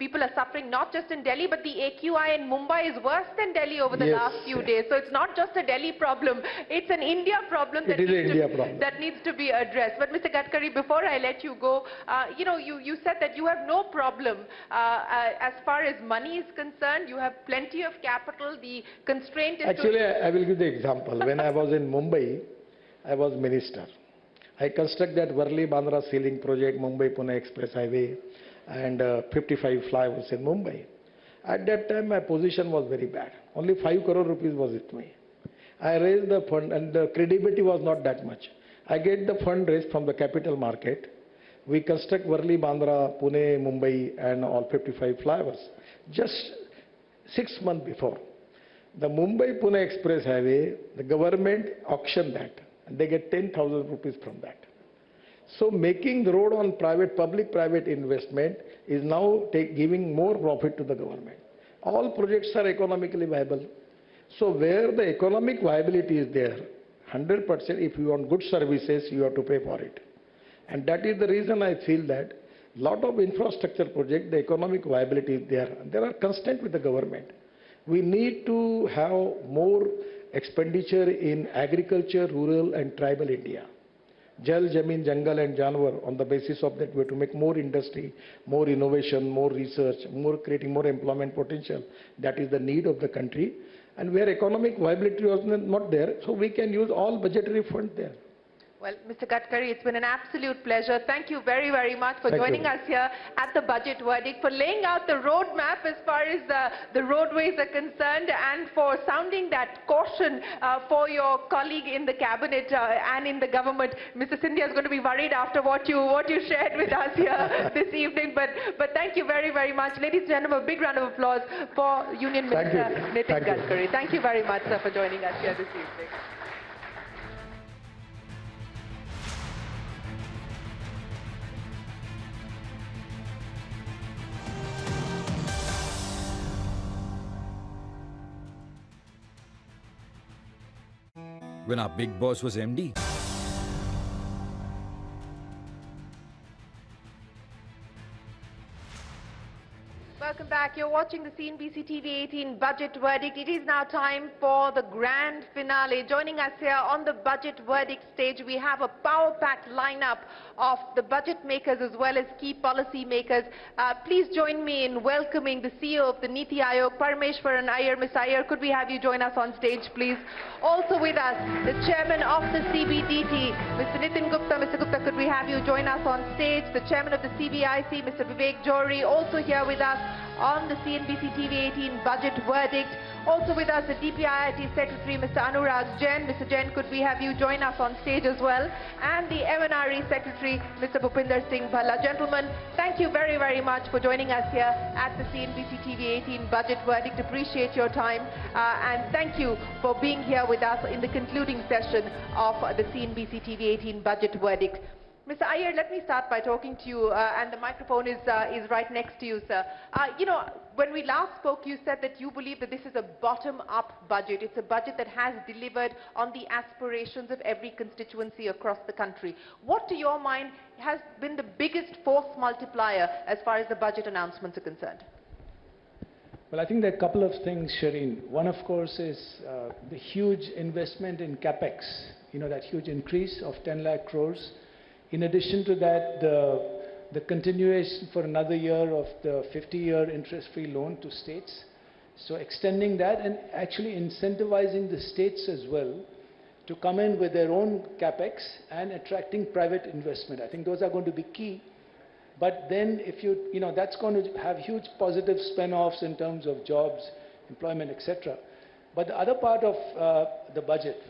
People are suffering not just in Delhi, but the AQI in Mumbai is worse than Delhi over the last few days. So it's not just a Delhi problem. It's an India problem that needs to be addressed. But Mr. Gadkari, before I let you go, you said that you have no problem as far as money is concerned. You have plenty of capital. The constraint is actually, I will give the example. When I was in Mumbai, I was minister. I constructed that Worli-Bandra ceiling project, Mumbai-Pune Express Highway, and 55 flyovers in Mumbai. At that time, my position was very bad. Only 5 crore rupees was with me. I raised the fund, and the credibility was not that much. I get the fund raised from the capital market. We construct Worli-Bandra, Pune, Mumbai, and all 55 flyovers. Just 6 months before, the Mumbai-Pune Express Highway, the government auctioned that, and they get 10,000 rupees from that. So making the road on public-private investment is now giving more profit to the government. All projects are economically viable. So where the economic viability is there, 100%, if you want good services, you have to pay for it. And that is the reason I feel that lot of infrastructure projects, the economic viability is there. There are constraints with the government. We need to have more expenditure in agriculture, rural and tribal India. Jal, Jamin, Jangal and Janwar, on the basis of that we have to make more industry, more innovation, more research, creating more employment potential. That is the need of the country. And where economic viability was not there, so we can use all budgetary funds there. Well, Mr. Gadkari, it's been an absolute pleasure. Thank you very, very much for joining us here at the budget verdict, for laying out the roadmap as far as the roadways are concerned, and for sounding that caution for your colleague in the cabinet and in the government. Mr. Sindhya is going to be worried after what you shared with us here this evening. But thank you very, very much. Ladies and gentlemen, a big round of applause for Union Minister Nitin Gadkari. Thank you very much, sir, for joining us here this evening. When our big boss was MD. Welcome back. You're watching the CNBC TV 18 budget verdict. It is now time for the grand finale. Joining us here on the budget verdict stage, we have a power-packed lineup of the budget makers as well as key policy makers. Please join me in welcoming the CEO of the NITI Aayog, Parameswaran Iyer. Mr. Iyer, could we have you join us on stage, please? Also with us, the chairman of the CBDT, Mr. Nitin Gupta. Mr. Gupta, could we have you join us on stage? The chairman of the CBIC, Mr. Vivek Johri, also here with us on the CNBC TV 18 budget verdict. Also with us, the DPIIT Secretary, Mr. Anurag Jain. Mr. Jain, could we have you join us on stage as well? And the MNRE Secretary, Mr. Bhupinder Singh Bhalla. Gentlemen, thank you very, very much for joining us here at the CNBC TV 18 budget verdict. Appreciate your time and thank you for being here with us in the concluding session of the CNBC TV 18 budget verdict. Mr. Iyer, let me start by talking to you, and the microphone is right next to you, sir. You know, when we last spoke, you said that you believe that this is a bottom-up budget. It's a budget that has delivered on the aspirations of every constituency across the country. What, to your mind, has been the biggest force multiplier as far as the budget announcements are concerned? Well, I think there are a couple of things, Shireen. One, of course, is the huge investment in CapEx, you know, that huge increase of 10 lakh crores. In addition to that, the continuation for another year of the 50-year interest-free loan to states. So extending that and actually incentivizing the states as well to come in with their own CapEx and attracting private investment. I think those are going to be key. But then if you know, that's going to have huge positive spin-offs in terms of jobs, employment, etc. But the other part of the budget,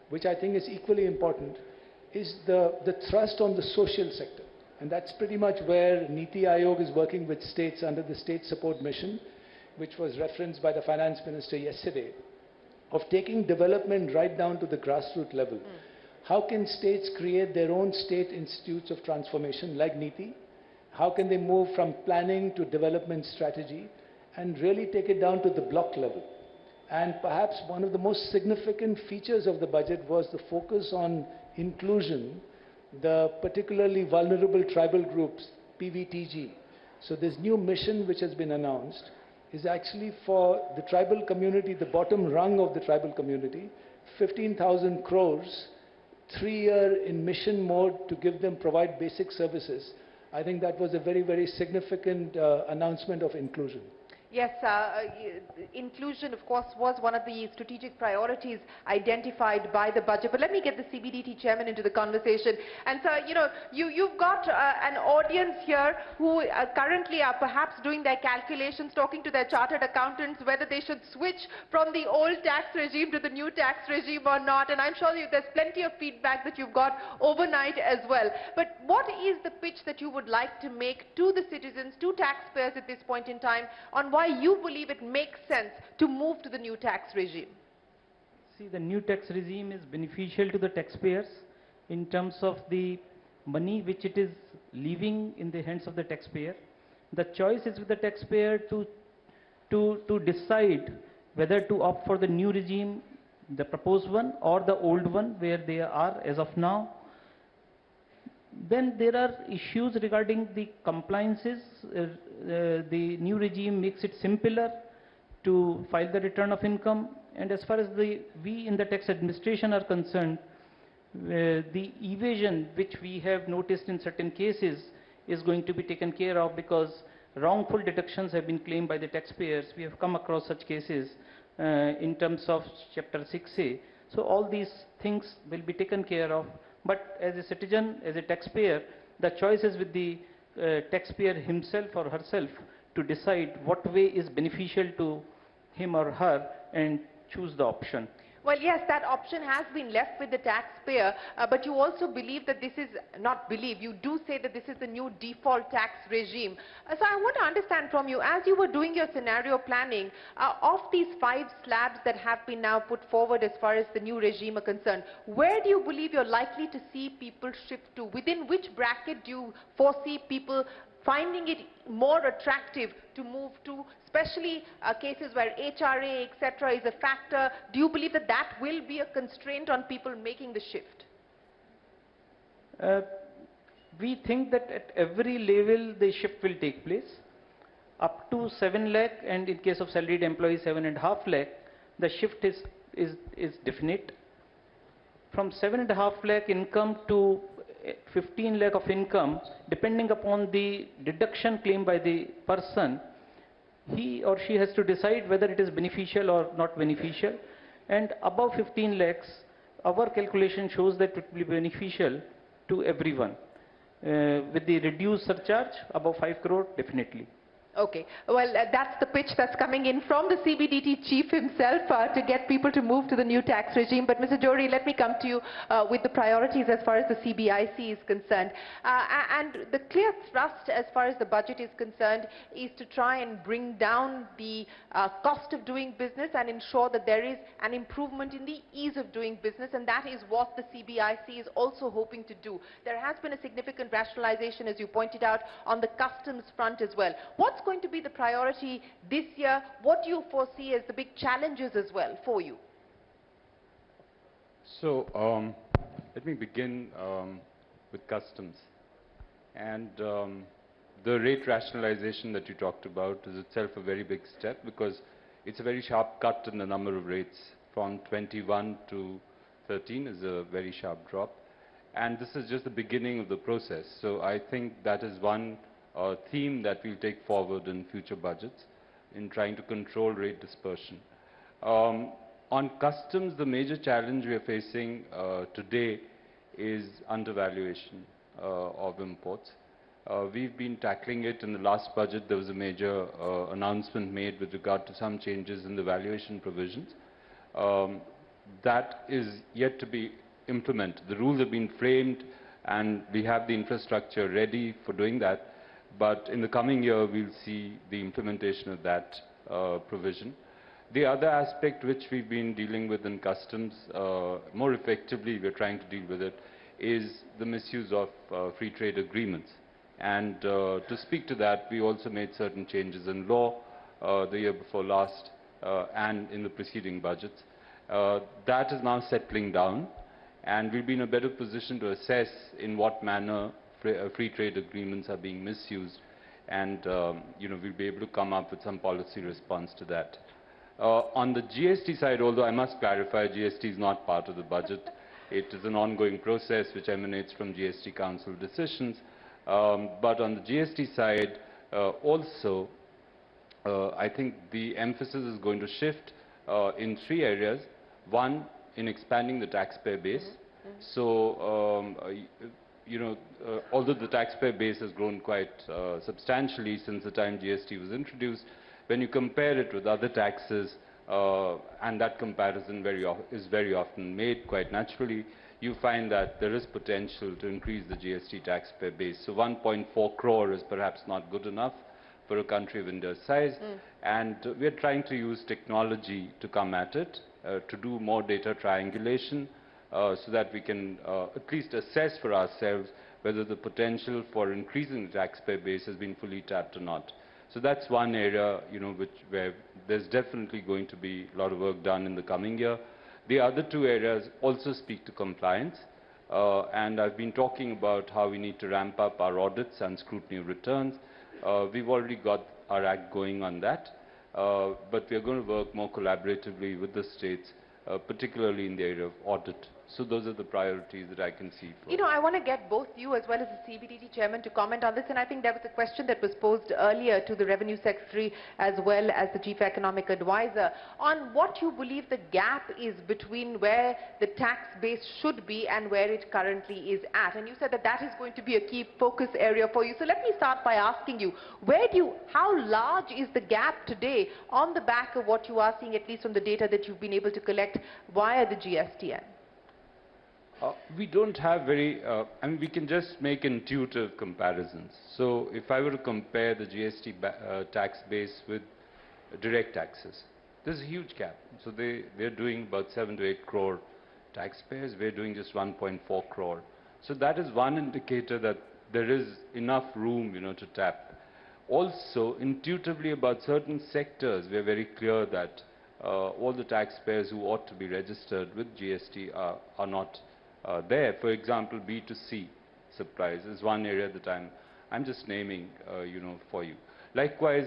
which I think is equally important, is the thrust on the social sector. And that's pretty much where NITI Aayog is working with states under the State Support Mission, which was referenced by the Finance Minister yesterday, of taking development right down to the grassroots level. How can states create their own state institutes of transformation like NITI? How can they move from planning to development strategy and really take it down to the block level? And perhaps one of the most significant features of the budget was the focus on inclusion, the particularly vulnerable tribal groups, PVTG. So this new mission which has been announced is actually for the tribal community, the bottom rung of the tribal community, 15,000 crores, 3-year in mission mode to give them, provide basic services. I think that was a very, very significant announcement of inclusion. Yes, inclusion, of course, was one of the strategic priorities identified by the budget. But let me get the CBDT chairman into the conversation. And so, you know, you've got an audience here who currently are perhaps doing their calculations, talking to their chartered accountants, whether they should switch from the old tax regime to the new tax regime or not. And I'm sure there's plenty of feedback that you've got overnight as well. But what is the pitch that you would like to make to the citizens, to taxpayers at this point in time, on why you believe it makes sense to move to the new tax regime? See, the new tax regime is beneficial to the taxpayers in terms of the money which it is leaving in the hands of the taxpayer. The choice is with the taxpayer to decide whether to opt for the new regime, the proposed one, or the old one where they are as of now. Then there are issues regarding the compliances. The new regime makes it simpler to file the return of income. And as far as we in the tax administration are concerned, the evasion which we have noticed in certain cases is going to be taken care of, because wrongful deductions have been claimed by the taxpayers. We have come across such cases in terms of Chapter 6A. So all these things will be taken care of. But as a citizen, as a taxpayer, the choice is with the taxpayer himself or herself to decide what way is beneficial to him or her and choose the option. Well, yes, that option has been left with the taxpayer, but you also believe that this is, not believe, you do say that this is the new default tax regime. So I want to understand from you, as you were doing your scenario planning, of these 5 slabs that have been now put forward as far as the new regime are concerned, where do you believe you're likely to see people shift to? Within which bracket do you foresee people finding it more attractive to move to, especially cases where HRA, etc. is a factor? Do you believe that that will be a constraint on people making the shift? We think that at every level the shift will take place. Up to 7 lakh, and in case of salaried employees 7.5 lakh, the shift is definite. From 7.5 lakh income to 15 lakh of income, depending upon the deduction claimed by the person, he or she has to decide whether it is beneficial or not beneficial. And above 15 lakhs, our calculation shows that it will be beneficial to everyone. With the reduced surcharge, above 5 crore, definitely. Okay, well, that's the pitch that's coming in from the CBDT chief himself to get people to move to the new tax regime. But Mr. Johri, let me come to you with the priorities as far as the CBIC is concerned. And the clear thrust as far as the budget is concerned is to try and bring down the cost of doing business and ensure that there is an improvement in the ease of doing business, and that is what the CBIC is also hoping to do. There has been a significant rationalization, as you pointed out, on the customs front as well. What's going to be the priority this year? What do you foresee as the big challenges as well for you? So let me begin with customs. And the rate rationalization that you talked about is itself a very big step, because it's a very sharp cut in the number of rates. From 21 to 13 is a very sharp drop. And this is just the beginning of the process. So I think that is one theme that we'll take forward in future budgets in trying to control rate dispersion. On customs, the major challenge we are facing today is undervaluation of imports. We've been tackling it in the last budget. There was a major announcement made with regard to some changes in the valuation provisions. That is yet to be implemented. The rules have been framed and we have the infrastructure ready for doing that. But in the coming year, we'll see the implementation of that provision. The other aspect which we've been dealing with in customs, more effectively we're trying to deal with it, is the misuse of free trade agreements. And to speak to that, we also made certain changes in law the year before last and in the preceding budgets. That is now settling down, and we'll be in a better position to assess in what manner free trade agreements are being misused, and we'll be able to come up with some policy response to that. On the GST side, although I must clarify, GST is not part of the budget. It is an ongoing process which emanates from GST Council decisions. But on the GST side, also, I think the emphasis is going to shift in 3 areas. One, in expanding the taxpayer base. So, although the taxpayer base has grown quite substantially since the time GST was introduced, when you compare it with other taxes, and that comparison is very often made quite naturally, you find that there is potential to increase the GST taxpayer base. So 1.4 crore is perhaps not good enough for a country of India's size, and we are trying to use technology to come at it, to do more data triangulation, so that we can at least assess for ourselves whether the potential for increasing the taxpayer base has been fully tapped or not. So that's one area, where there's definitely going to be a lot of work done in the coming year. The other 2 areas also speak to compliance. And I've been talking about how we need to ramp up our audits and scrutiny of returns. We've already got our act going on that, but we're going to work more collaboratively with the states, particularly in the area of audit. So those are the priorities that I can see. You know, I want to get both you as well as the CBDT chairman to comment on this, and I think there was a question that was posed earlier to the Revenue Secretary as well as the Chief Economic Advisor on what you believe the gap is between where the tax base should be and where it currently is at. And you said that that is going to be a key focus area for you. So let me start by asking you, how large is the gap today on the back of what you are seeing, at least from the data that you've been able to collect via the GSTN? We don't have very, I mean, we can just make intuitive comparisons. So if I were to compare the GST tax base with direct taxes, there's a huge gap. So they're doing about 7 to 8 crore taxpayers. We're doing just 1.4 crore. So that is one indicator that there is enough room, to tap. Also, intuitively about certain sectors, we're very clear that all the taxpayers who ought to be registered with GST are not there. For example, B2C supplies is one area that I'm just naming, for you. Likewise,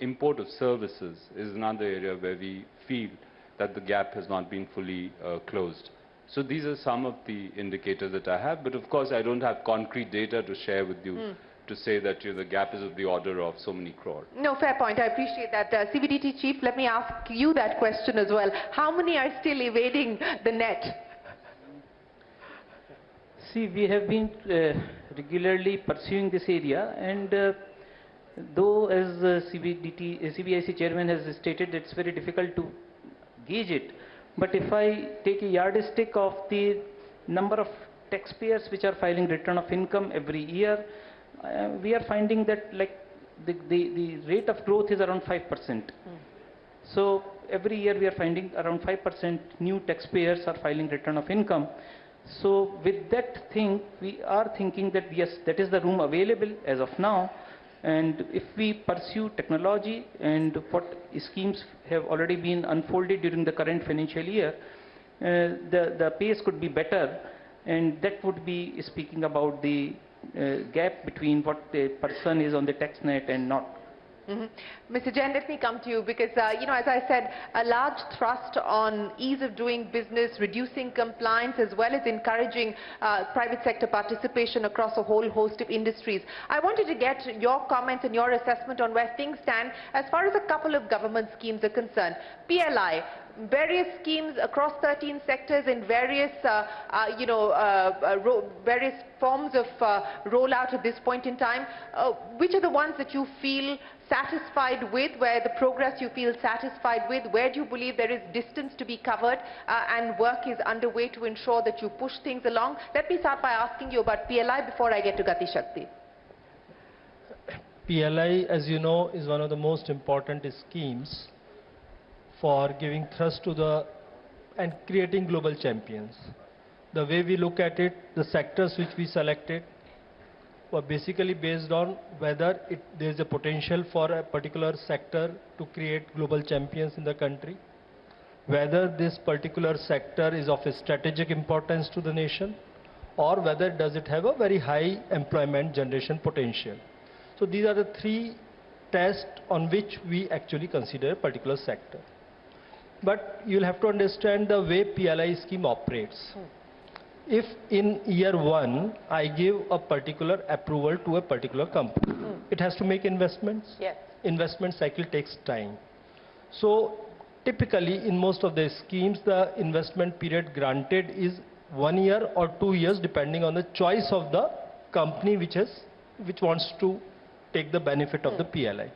import of services is another area where we feel that the gap has not been fully closed. So these are some of the indicators that I have, but of course I don't have concrete data to share with you to say that the gap is of the order of so many crore. No, fair point. I appreciate that. CBDT Chief, let me ask you that question as well. How many are still evading the net? See, we have been regularly pursuing this area, and though as CBIC chairman has stated, it's very difficult to gauge it. But if I take a yardstick of the number of taxpayers which are filing return of income every year, we are finding that the rate of growth is around 5%. So every year we are finding around 5% new taxpayers are filing return of income. So with that thing, we are thinking that yes, that is the room available as of now. And if we pursue technology and what schemes have already been unfolded during the current financial year, the pace could be better. And that would be speaking about the gap between what the person is on the tax net and not. Mr. Jain, let me come to you because, as I said, a large thrust on ease of doing business, reducing compliance, as well as encouraging private sector participation across a whole host of industries. I wanted to get your comments and your assessment on where things stand as far as a couple of government schemes are concerned. PLI, various schemes across 13 sectors in various, various forms of rollout at this point in time. Which are the ones that you feel satisfied with, where the progress you feel satisfied with? Where do you believe there is distance to be covered and work is underway to ensure that you push things along? Let me start by asking you about PLI before I get to Gati Shakti. PLI, as you know, is one of the most important schemes for giving thrust to and creating global champions. The way we look at it, the sectors which we selected were basically based on whether there is a potential for a particular sector to create global champions in the country, whether this particular sector is of a strategic importance to the nation, or whether does it have a very high employment generation potential. So these are the three tests on which we actually consider a particular sector. But you'll have to understand the way PLI scheme operates. If in year 1, I give a particular approval to a particular company, it has to make investments. Yes. Investment cycle takes time. So typically in most of the schemes, the investment period granted is 1 year or 2 years, depending on the choice of the company which wants to take the benefit of the PLI.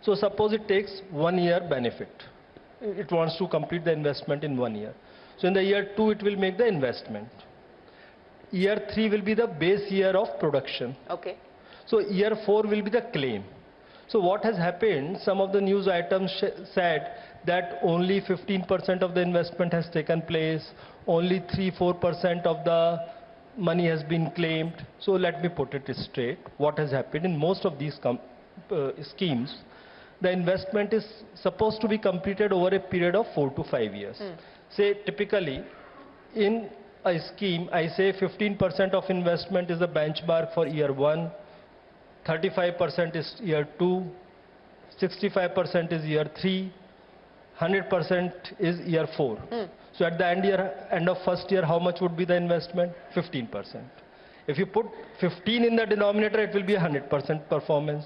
So suppose it takes 1 year benefit. It wants to complete the investment in 1 year. So in the year 2, it will make the investment. Year 3 will be the base year of production. Okay. So year 4 will be the claim. So what has happened, some of the news items said that only 15% of the investment has taken place, only 3-4% of the money has been claimed. So let me put it straight. What has happened in most of these schemes, the investment is supposed to be completed over a period of 4 to 5 years. Say typically in a scheme, I say 15% of investment is the benchmark for year 1, 35% is year 2, 65% is year 3, 100% is year 4. So at the end of first year, how much would be the investment? 15%. If you put 15 in the denominator, it will be 100% performance.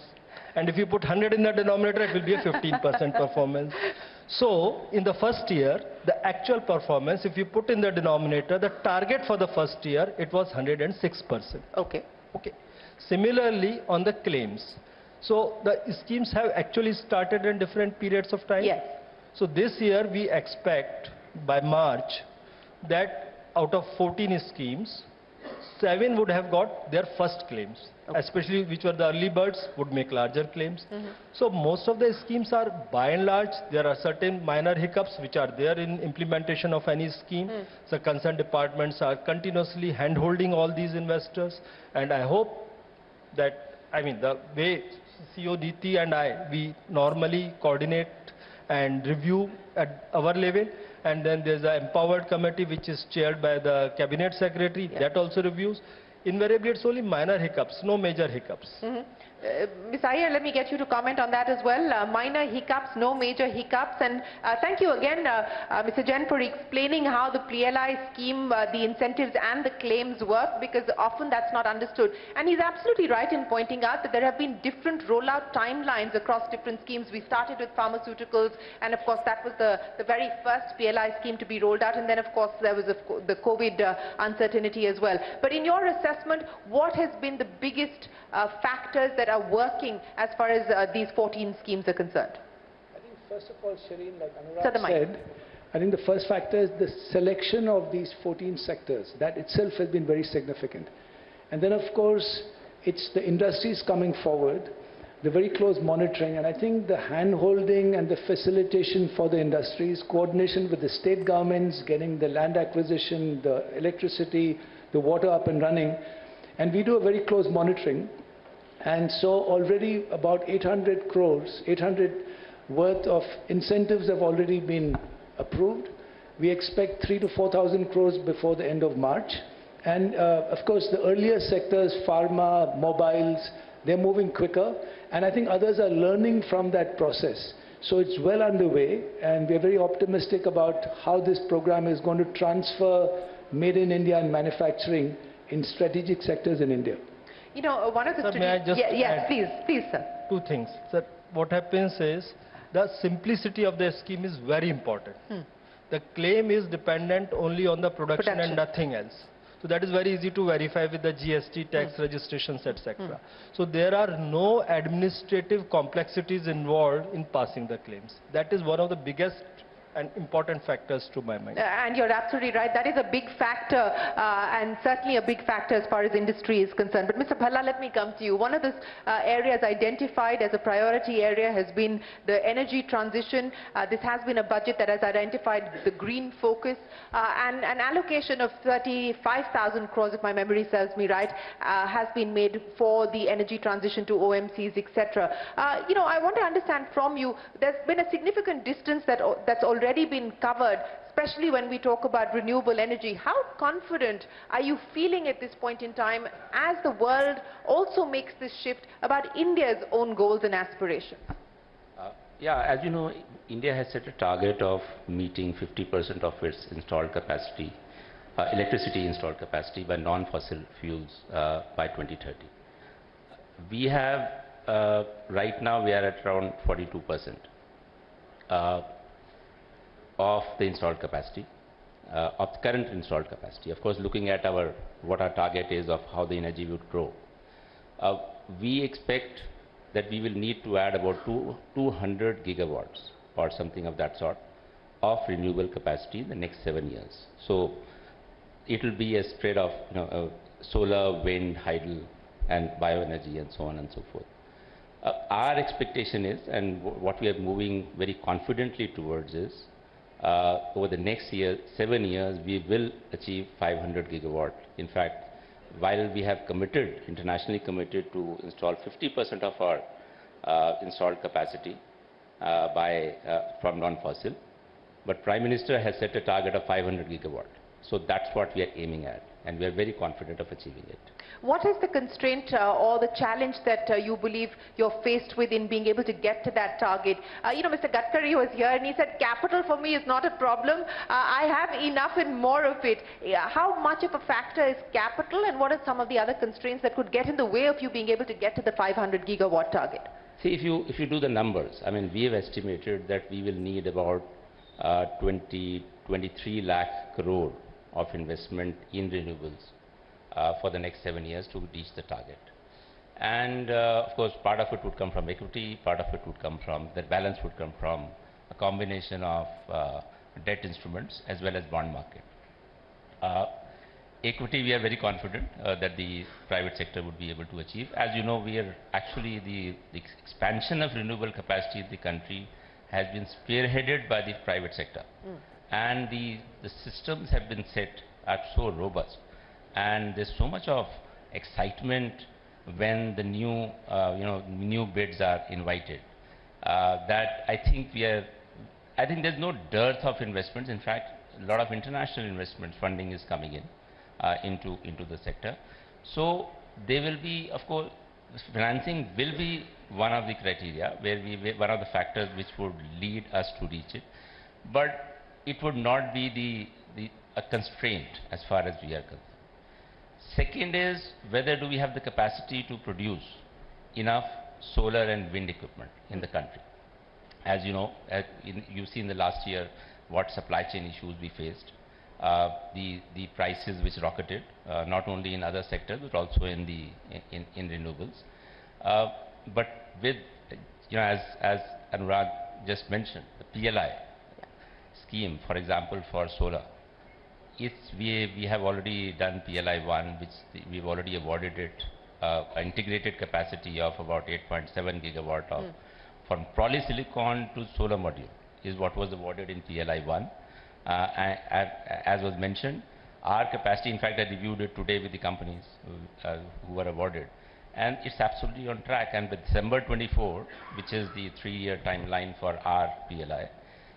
And if you put 100 in the denominator, it will be a 15% performance. So in the first year, the actual performance, if you put in the denominator, the target for the first year, it was 106%. Okay. Okay. Similarly, on the claims. So the schemes have actually started in different periods of time. Yes. So this year, we expect by March that out of 14 schemes, 7 would have got their first claims, especially which were the early birds would make larger claims. So most of the schemes are by and large, there are certain minor hiccups which are there in implementation of any scheme. So concerned departments are continuously hand-holding all these investors, and I hope that, I mean, the way CEO NITI and I, we normally coordinate and review at our level, and then there's an empowered committee which is chaired by the cabinet secretary, that also reviews. Invariably, it's only minor hiccups, no major hiccups. Ms. Iyer, let me get you to comment on that as well. Minor hiccups, no major hiccups. And thank you again, Mr. Jain, for explaining how the PLI scheme, the incentives and the claims work, because often that's not understood. And he's absolutely right in pointing out that there have been different rollout timelines across different schemes. We started with pharmaceuticals, and of course that was the very first PLI scheme to be rolled out. And then of course there was the COVID uncertainty as well. But in your assessment, what has been the biggest factors that are working as far as these 14 schemes are concerned? I think first of all, Shireen, like Anurag said, I think the first factor is the selection of these 14 sectors. That itself has been very significant. And then of course, it's the industries coming forward, the very close monitoring, and I think the hand-holding and the facilitation for the industries, coordination with the state governments, getting the land acquisition, the electricity, the water up and running, and we do a very close monitoring. And so already about 800 crores, 800 worth of incentives have already been approved. We expect 3,000 to 4,000 crores before the end of March. And of course, the earlier sectors, pharma, mobiles, they're moving quicker. And I think others are learning from that process. So it's well underway, and we're very optimistic about how this program is going to transfer made in India and manufacturing in strategic sectors in India. You know, one of the... Sir, may I just yes, please, sir. Two things. Sir, what happens is the simplicity of the scheme is very important. The claim is dependent only on the production and nothing else. So that is very easy to verify with the GST, tax registrations, etc. So there are no administrative complexities involved in passing the claims. That is one of the biggest and important factors to my mind. And you're absolutely right. That is a big factor, and certainly a big factor as far as industry is concerned. But Mr. Bhalla, let me come to you. One of the areas identified as a priority area has been the energy transition. This has been a budget that has identified the green focus, and an allocation of 35,000 crores, if my memory serves me right, has been made for the energy transition to OMCs, etc. You know, I want to understand from you, there's been a significant distance that's already been covered, especially when we talk about renewable energy. How confident are you feeling at this point in time as the world also makes this shift about India's own goals and aspirations? Yeah, as you know, India has set a target of meeting 50% of its installed capacity, electricity installed capacity by non-fossil fuels by 2030. We have, right now we are at around 42%. Of the installed capacity, of the current installed capacity. Of course, looking at what our target is of how the energy would grow, we expect that we will need to add about 200 gigawatts or something of that sort of renewable capacity in the next 7 years. So it will be a spread of solar, wind, hydel, and bioenergy, and so on and so forth. Our expectation is, and what we are moving very confidently towards is, over the next 7 years, we will achieve 500 gigawatt. In fact, while we have committed, internationally committed to install 50% of our installed capacity from non-fossil, but Prime Minister has set a target of 500 gigawatt. So that's what we are aiming at, and we are very confident of achieving it. What is the constraint or the challenge that you believe you're faced with in being able to get to that target? Mr. Gadkari was here and he said, capital for me is not a problem. I have enough and more of it. How much of a factor is capital, and what are some of the other constraints that could get in the way of you being able to get to the 500 gigawatt target? See, if you do the numbers, I mean, we have estimated that we will need about 23 lakh crore of investment in renewables for the next 7 years to reach the target. And of course, part of it would come from equity, part of it would come from, the balance would come from a combination of debt instruments as well as bond market. Equity, we are very confident that the private sector would be able to achieve. As you know, we are actually the expansion of renewable capacity in the country has been spearheaded by the private sector. And the systems have been set are so robust, and there's so much of excitement when the new bids are invited that I think there's no dearth of investments. In fact, a lot of international investment funding is coming in into the sector. So they will be, of course, financing will be one of the criteria one of the factors which would lead us to reach it, but it would not be a constraint as far as we are concerned. Second is whether do we have the capacity to produce enough solar and wind equipment in the country. As you know, you've seen the last year what supply chain issues we faced, the prices which rocketed, not only in other sectors but also in renewables. But with, as Anurag just mentioned, the PLI scheme, for example, for solar, we have already done PLI 1, which we've already awarded it an integrated capacity of about 8.7 gigawatt of from polysilicon to solar module is what was awarded in PLI 1. As was mentioned, our capacity, in fact, I reviewed it today with the companies who were awarded, and it's absolutely on track. And with December 24, which is the 3-year timeline for our PLI,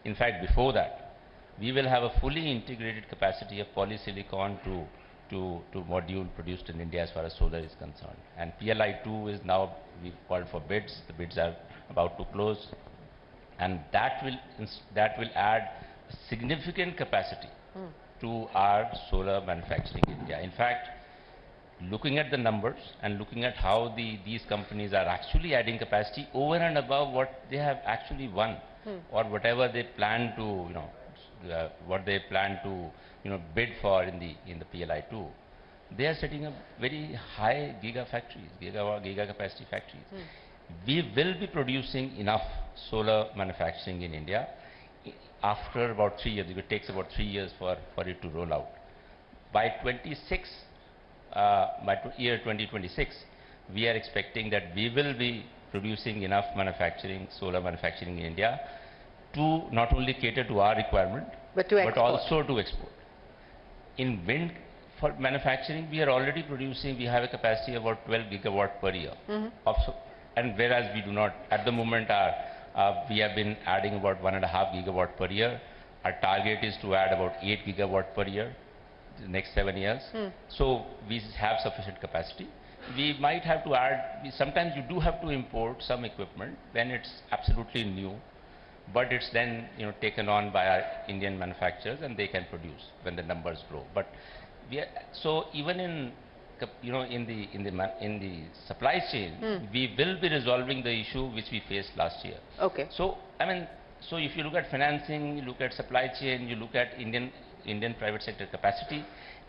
in fact, before that, we will have a fully integrated capacity of polysilicon to module produced in India as far as solar is concerned. And PLI 2 is now, we've called for bids. The bids are about to close, and that will add significant capacity to our solar manufacturing in India. In fact, looking at the numbers and looking at how these companies are actually adding capacity over and above what they have actually won or whatever they plan to, bid for in the PLI 2, they are setting up very high giga capacity factories. We will be producing enough solar manufacturing in India after about 3 years. It takes about 3 years for it to roll out. By year 2026, we are expecting that we will be producing enough solar manufacturing in India to not only cater to our requirement, but also to export. In wind for manufacturing, we are already producing, we have a capacity of about 12 gigawatt per year. And whereas we do not, at the moment, we have been adding about 1.5 gigawatt per year. Our target is to add about 8 gigawatt per year in the next 7 years. So we have sufficient capacity. We might have to add, sometimes you do have to import some equipment when it's absolutely new, but it's then taken on by our Indian manufacturers and they can produce when the numbers grow. But so even in the supply chain, we will be resolving the issue which we faced last year. So so if you look at financing, you look at supply chain, you look at Indian private sector capacity,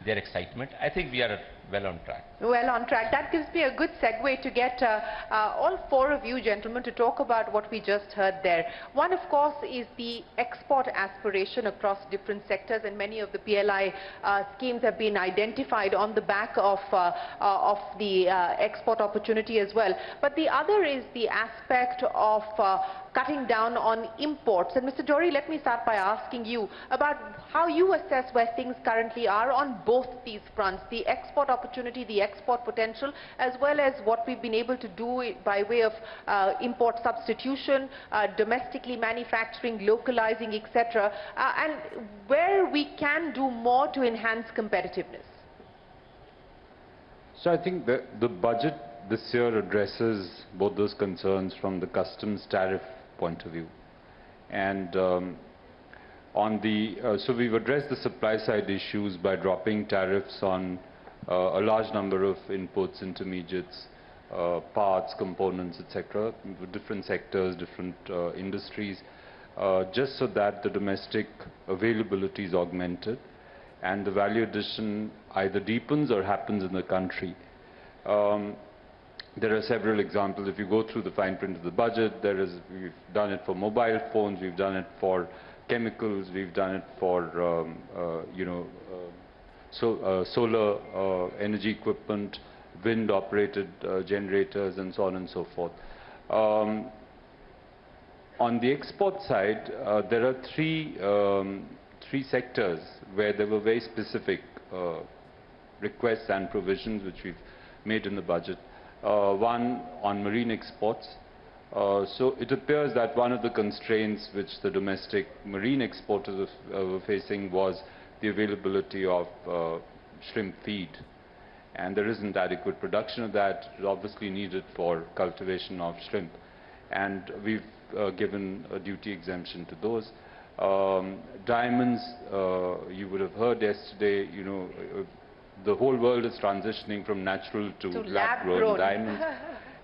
their excitement, I think we are well on track. Well on track. That gives me a good segue to get all four of you gentlemen to talk about what we just heard there. One, of course, is the export aspiration across different sectors, and many of the PLI schemes have been identified on the back of the export opportunity as well. But the other is the aspect of cutting down on imports. And Mr. Johri, let me start by asking you about how you assess where things currently are on both these fronts, the export opportunity, the export potential, as well as what we've been able to do by way of import substitution, domestically manufacturing, localizing, etc., and where we can do more to enhance competitiveness. So I think the budget this year addresses both those concerns from the customs tariff point of view. And so we've addressed the supply side issues by dropping tariffs on a large number of inputs, intermediates, parts, components, etc., different sectors, different industries, just so that the domestic availability is augmented and the value addition either deepens or happens in the country. There are several examples. If you go through the fine print of the budget, we've done it for mobile phones, we've done it for chemicals, we've done it for solar energy equipment, wind operated generators, and so on and so forth. On the export side, there are three sectors where there were very specific requests and provisions which we've made in the budget. One on marine exports. So it appears that one of the constraints which the domestic marine exporters were facing was the availability of shrimp feed. And there isn't adequate production of that. It's obviously needed for cultivation of shrimp. And we've given a duty exemption to those. Diamonds, you would have heard yesterday, the whole world is transitioning from natural to lab-grown diamonds.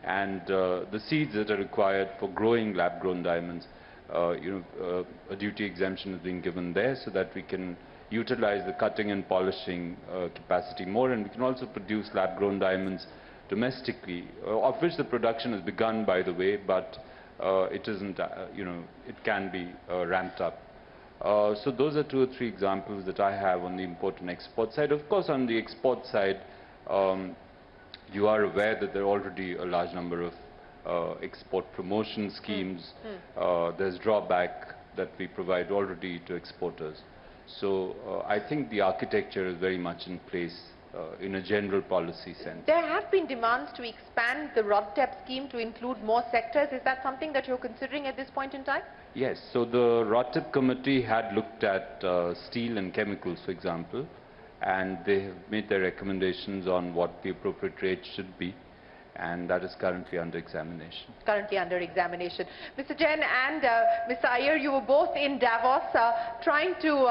And the seeds that are required for growing lab-grown diamonds, a duty exemption is being given there so that we can utilize the cutting and polishing capacity more, and we can also produce lab-grown diamonds domestically, of which the production has begun, by the way, but it isn't, it can be ramped up. So those are 2 or 3 examples that I have on the import and export side. Of course, on the export side, you are aware that there are already a large number of export promotion schemes. There's drawback that we provide already to exporters. So I think the architecture is very much in place in a general policy sense. There have been demands to expand the RODTEP scheme to include more sectors. Is that something that you're considering at this point in time? Yes. So the RODTEP committee had looked at steel and chemicals, for example, and they have made their recommendations on what the appropriate rate should be, and that is currently under examination. Currently under examination. Mr. Jain and Mr. Iyer, you were both in Davos trying to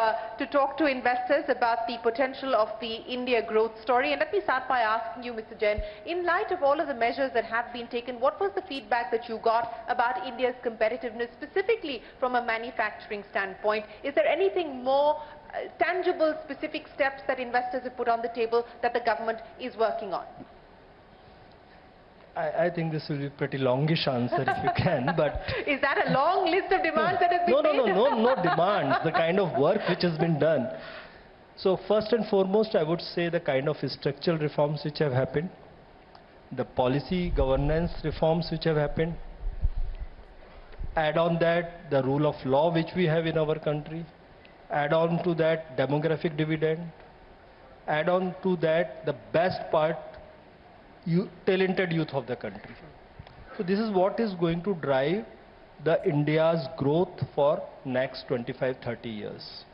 talk to investors about the potential of the India growth story. And let me start by asking you, Mr. Jain, in light of all of the measures that have been taken, what was the feedback that you got about India's competitiveness, specifically from a manufacturing standpoint? Is there anything more tangible, specific steps that investors have put on the table that the government is working on? I think this will be a pretty longish answer if you can, but... Is that a long list of demands that has been made? No demands, the kind of work which has been done. So first and foremost, I would say the kind of structural reforms which have happened, the policy governance reforms which have happened, add on that the rule of law which we have in our country, add on to that demographic dividend, add on to that the best part, talented youth of the country. So this is what is going to drive the India's growth for next 25-30 years.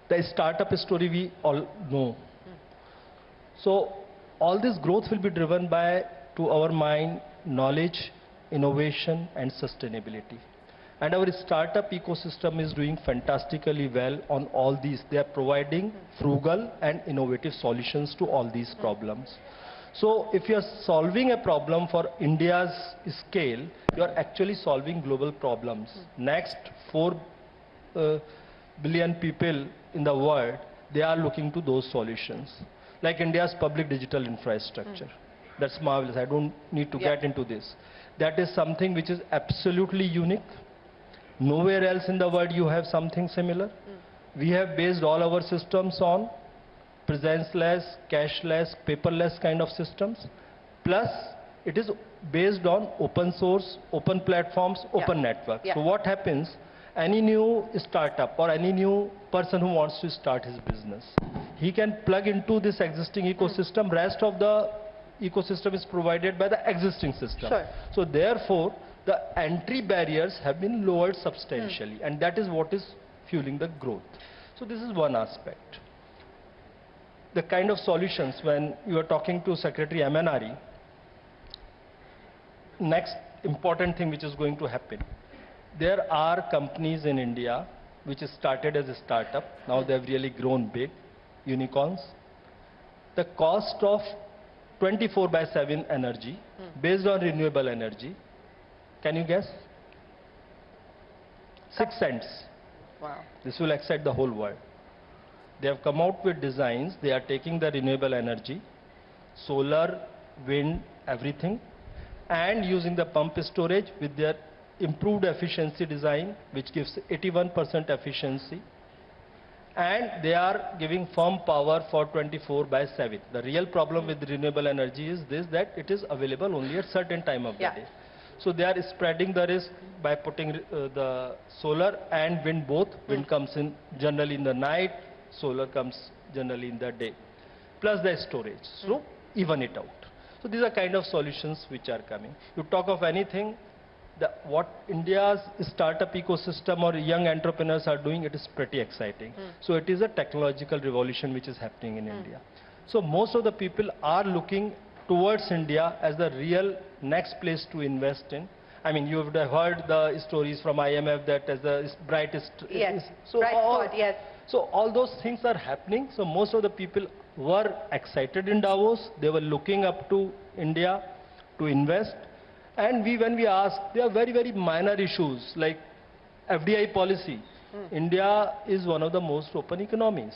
The startup story we all know. So all this growth will be driven by, to our mind, knowledge, innovation and sustainability. And our startup ecosystem is doing fantastically well on all these. They are providing frugal and innovative solutions to all these problems. So if you are solving a problem for India's scale, you are actually solving global problems. Next 4 billion people in the world, they are looking to those solutions. Like India's public digital infrastructure. That's marvelous. I don't need to get into this. That is something which is absolutely unique. Nowhere else in the world you have something similar. We have based all our systems on presence-less, cashless, paperless kind of systems. Plus, it is based on open source, open platforms, open network. Yeah. So what happens, any new startup or any new person who wants to start his business, he can plug into this existing ecosystem. Rest of the ecosystem is provided by the existing system. Sure. So therefore, the entry barriers have been lowered substantially, and that is what is fueling the growth. So this is one aspect. The kind of solutions, when you are talking to Secretary MNRE, next important thing which is going to happen, there are companies in India which started as a startup, now they have really grown big, unicorns. The cost of 24/7 energy based on renewable energy, can you guess? 6 cents. Wow. This will excite the whole world. They have come out with designs. They are taking the renewable energy, solar, wind, everything, and using the pump storage with their improved efficiency design, which gives 81% efficiency. And they are giving firm power for 24/7. The real problem with renewable energy is this, that it is available only at certain time of the day. So they are spreading the risk by putting the solar and wind both. Wind comes in generally in the night, solar comes generally in the day, plus the storage. So even it out. So these are kind of solutions which are coming. You talk of anything, what India's startup ecosystem or young entrepreneurs are doing, it is pretty exciting. So it is a technological revolution which is happening in India. So most of the people are looking towards India as the real next place to invest in. I mean, you would have heard the stories from IMF that as the brightest. Yes, So bright spot, yes. So all those things are happening. So most of the people were excited in Davos. They were looking up to India to invest. And when we ask, there are very, very minor issues like FDI policy. India is one of the most open economies.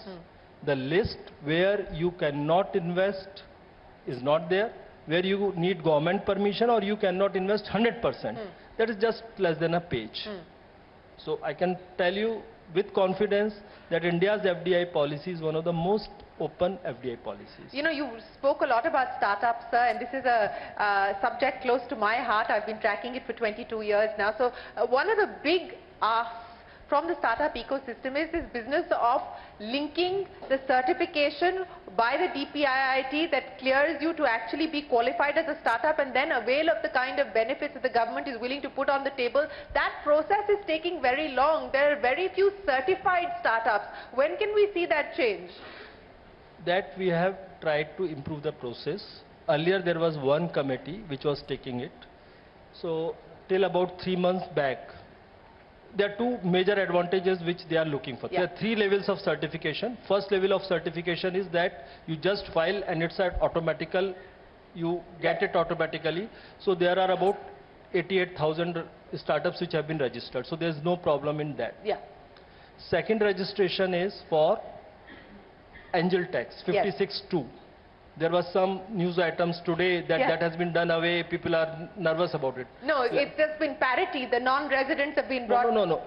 The list where you cannot invest is not there, where you need government permission or you cannot invest 100%. That is just less than a page. So I can tell you with confidence that India's FDI policy is one of the most open FDI policies. You know, you spoke a lot about startups, sir, and this is a subject close to my heart. I've been tracking it for 22 years now. So one of the big asks from the startup ecosystem is this business of linking the certification by the DPIIT that clears you to actually be qualified as a startup and then avail of the kind of benefits that the government is willing to put on the table. That process is taking very long. There are very few certified startups. When can we see that change? That we have tried to improve the process. Earlier there was one committee which was taking it. So till about 3 months back, there are two major advantages which they are looking for. There are 3 levels of certification. First level of certification is that you just file and it's automatical, you get it automatically. So there are about 88,000 startups which have been registered. So there's no problem in that. Second registration is for angel tax, 56(2). There was some news items today that that has been done away. People are nervous about it. No, it's just been parity. The non-residents have been brought. No.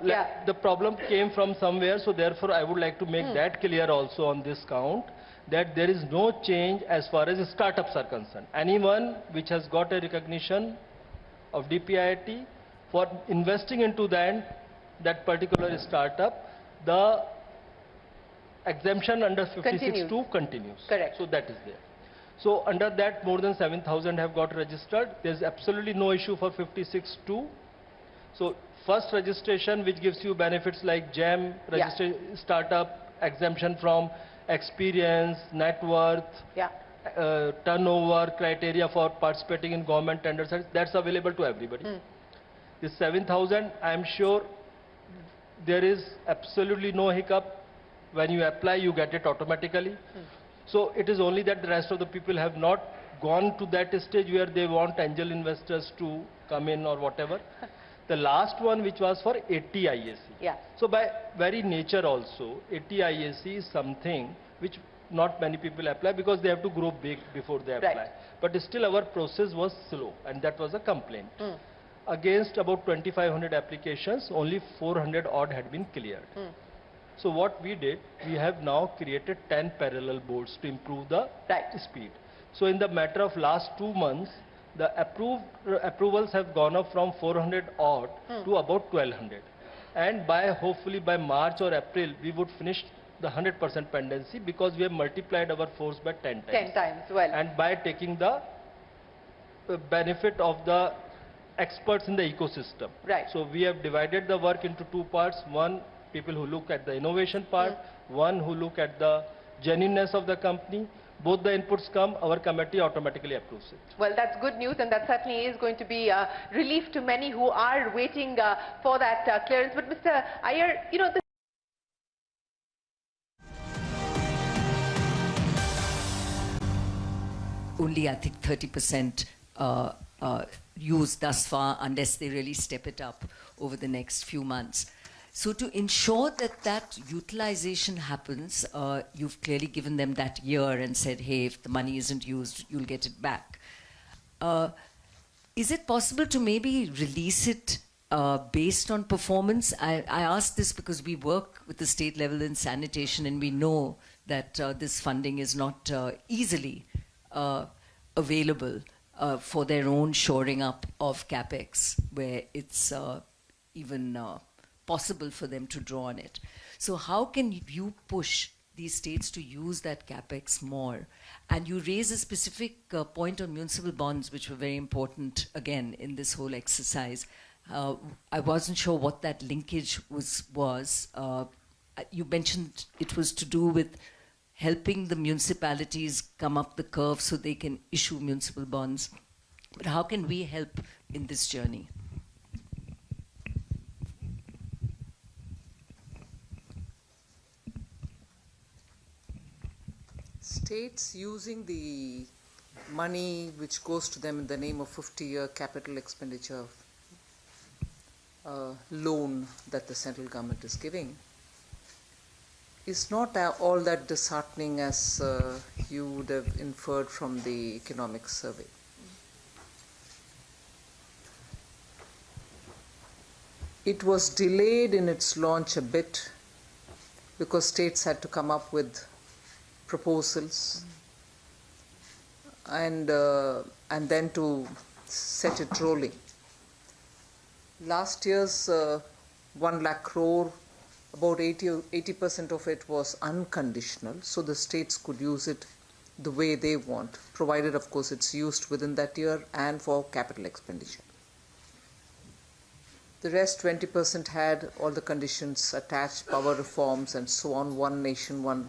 The problem came from somewhere, so therefore I would like to make that clear also on this count, that there is no change as far as startups are concerned. Anyone which has got a recognition of DPIIT for investing into that particular startup, the exemption under 56(2) continues. Correct. So that is there. So under that, more than 7,000 have got registered. There's absolutely no issue for 56(2). So first registration, which gives you benefits like GEM, startup, exemption from experience, net worth, turnover, criteria for participating in government tenders, that's available to everybody. This 7,000, I'm sure there is absolutely no hiccup. When you apply, you get it automatically. So it is only that the rest of the people have not gone to that stage where they want angel investors to come in or whatever. The last one, which was for 80 IAC. So by very nature also, 80 IAC is something which not many people apply because they have to grow big before they apply. But still our process was slow, and that was a complaint. Against about 2,500 applications, only 400 odd had been cleared. So what we did, we have now created 10 parallel boards to improve the speed. So in the matter of last 2 months, the approvals have gone up from 400 odd to about 1200. And hopefully by March or April, we would finish the 100% pendency because we have multiplied our force by 10 times. 10 times, well. And by taking the benefit of the experts in the ecosystem. Right. So we have divided the work into two parts. One, people who look at the innovation part, one who look at the genuineness of the company. Both the inputs come, our committee automatically approves it. Well, that's good news, and that certainly is going to be relief to many who are waiting for that clearance. But Mr. Iyer, you know, only I think 30% used thus far, unless they really step it up over the next few months. So to ensure that that utilization happens, you've clearly given them that year and said, hey, if the money isn't used, you'll get it back. Is it possible to maybe release it based on performance? I ask this because we work with the state level in sanitation, and we know that this funding is not easily available for their own shoring up of CapEx, where it's even possible for them to draw on it. So how can you push these states to use that CapEx more? And you raise a specific point on municipal bonds, which were very important, again, in this whole exercise. I wasn't sure what that linkage was. You mentioned it was to do with helping the municipalities come up the curve so they can issue municipal bonds. But how can we help in this journey? States using the money which goes to them in the name of 50-year capital expenditure loan that the central government is giving is not all that disheartening as you would have inferred from the economic survey. It was delayed in its launch a bit because states had to come up with proposals and then to set it rolling. Last year's 1 lakh crore, about 80% of it was unconditional, so the states could use it the way they want, provided of course it's used within that year and for capital expenditure. The rest 20% had all the conditions attached, power reforms and so on, one nation, one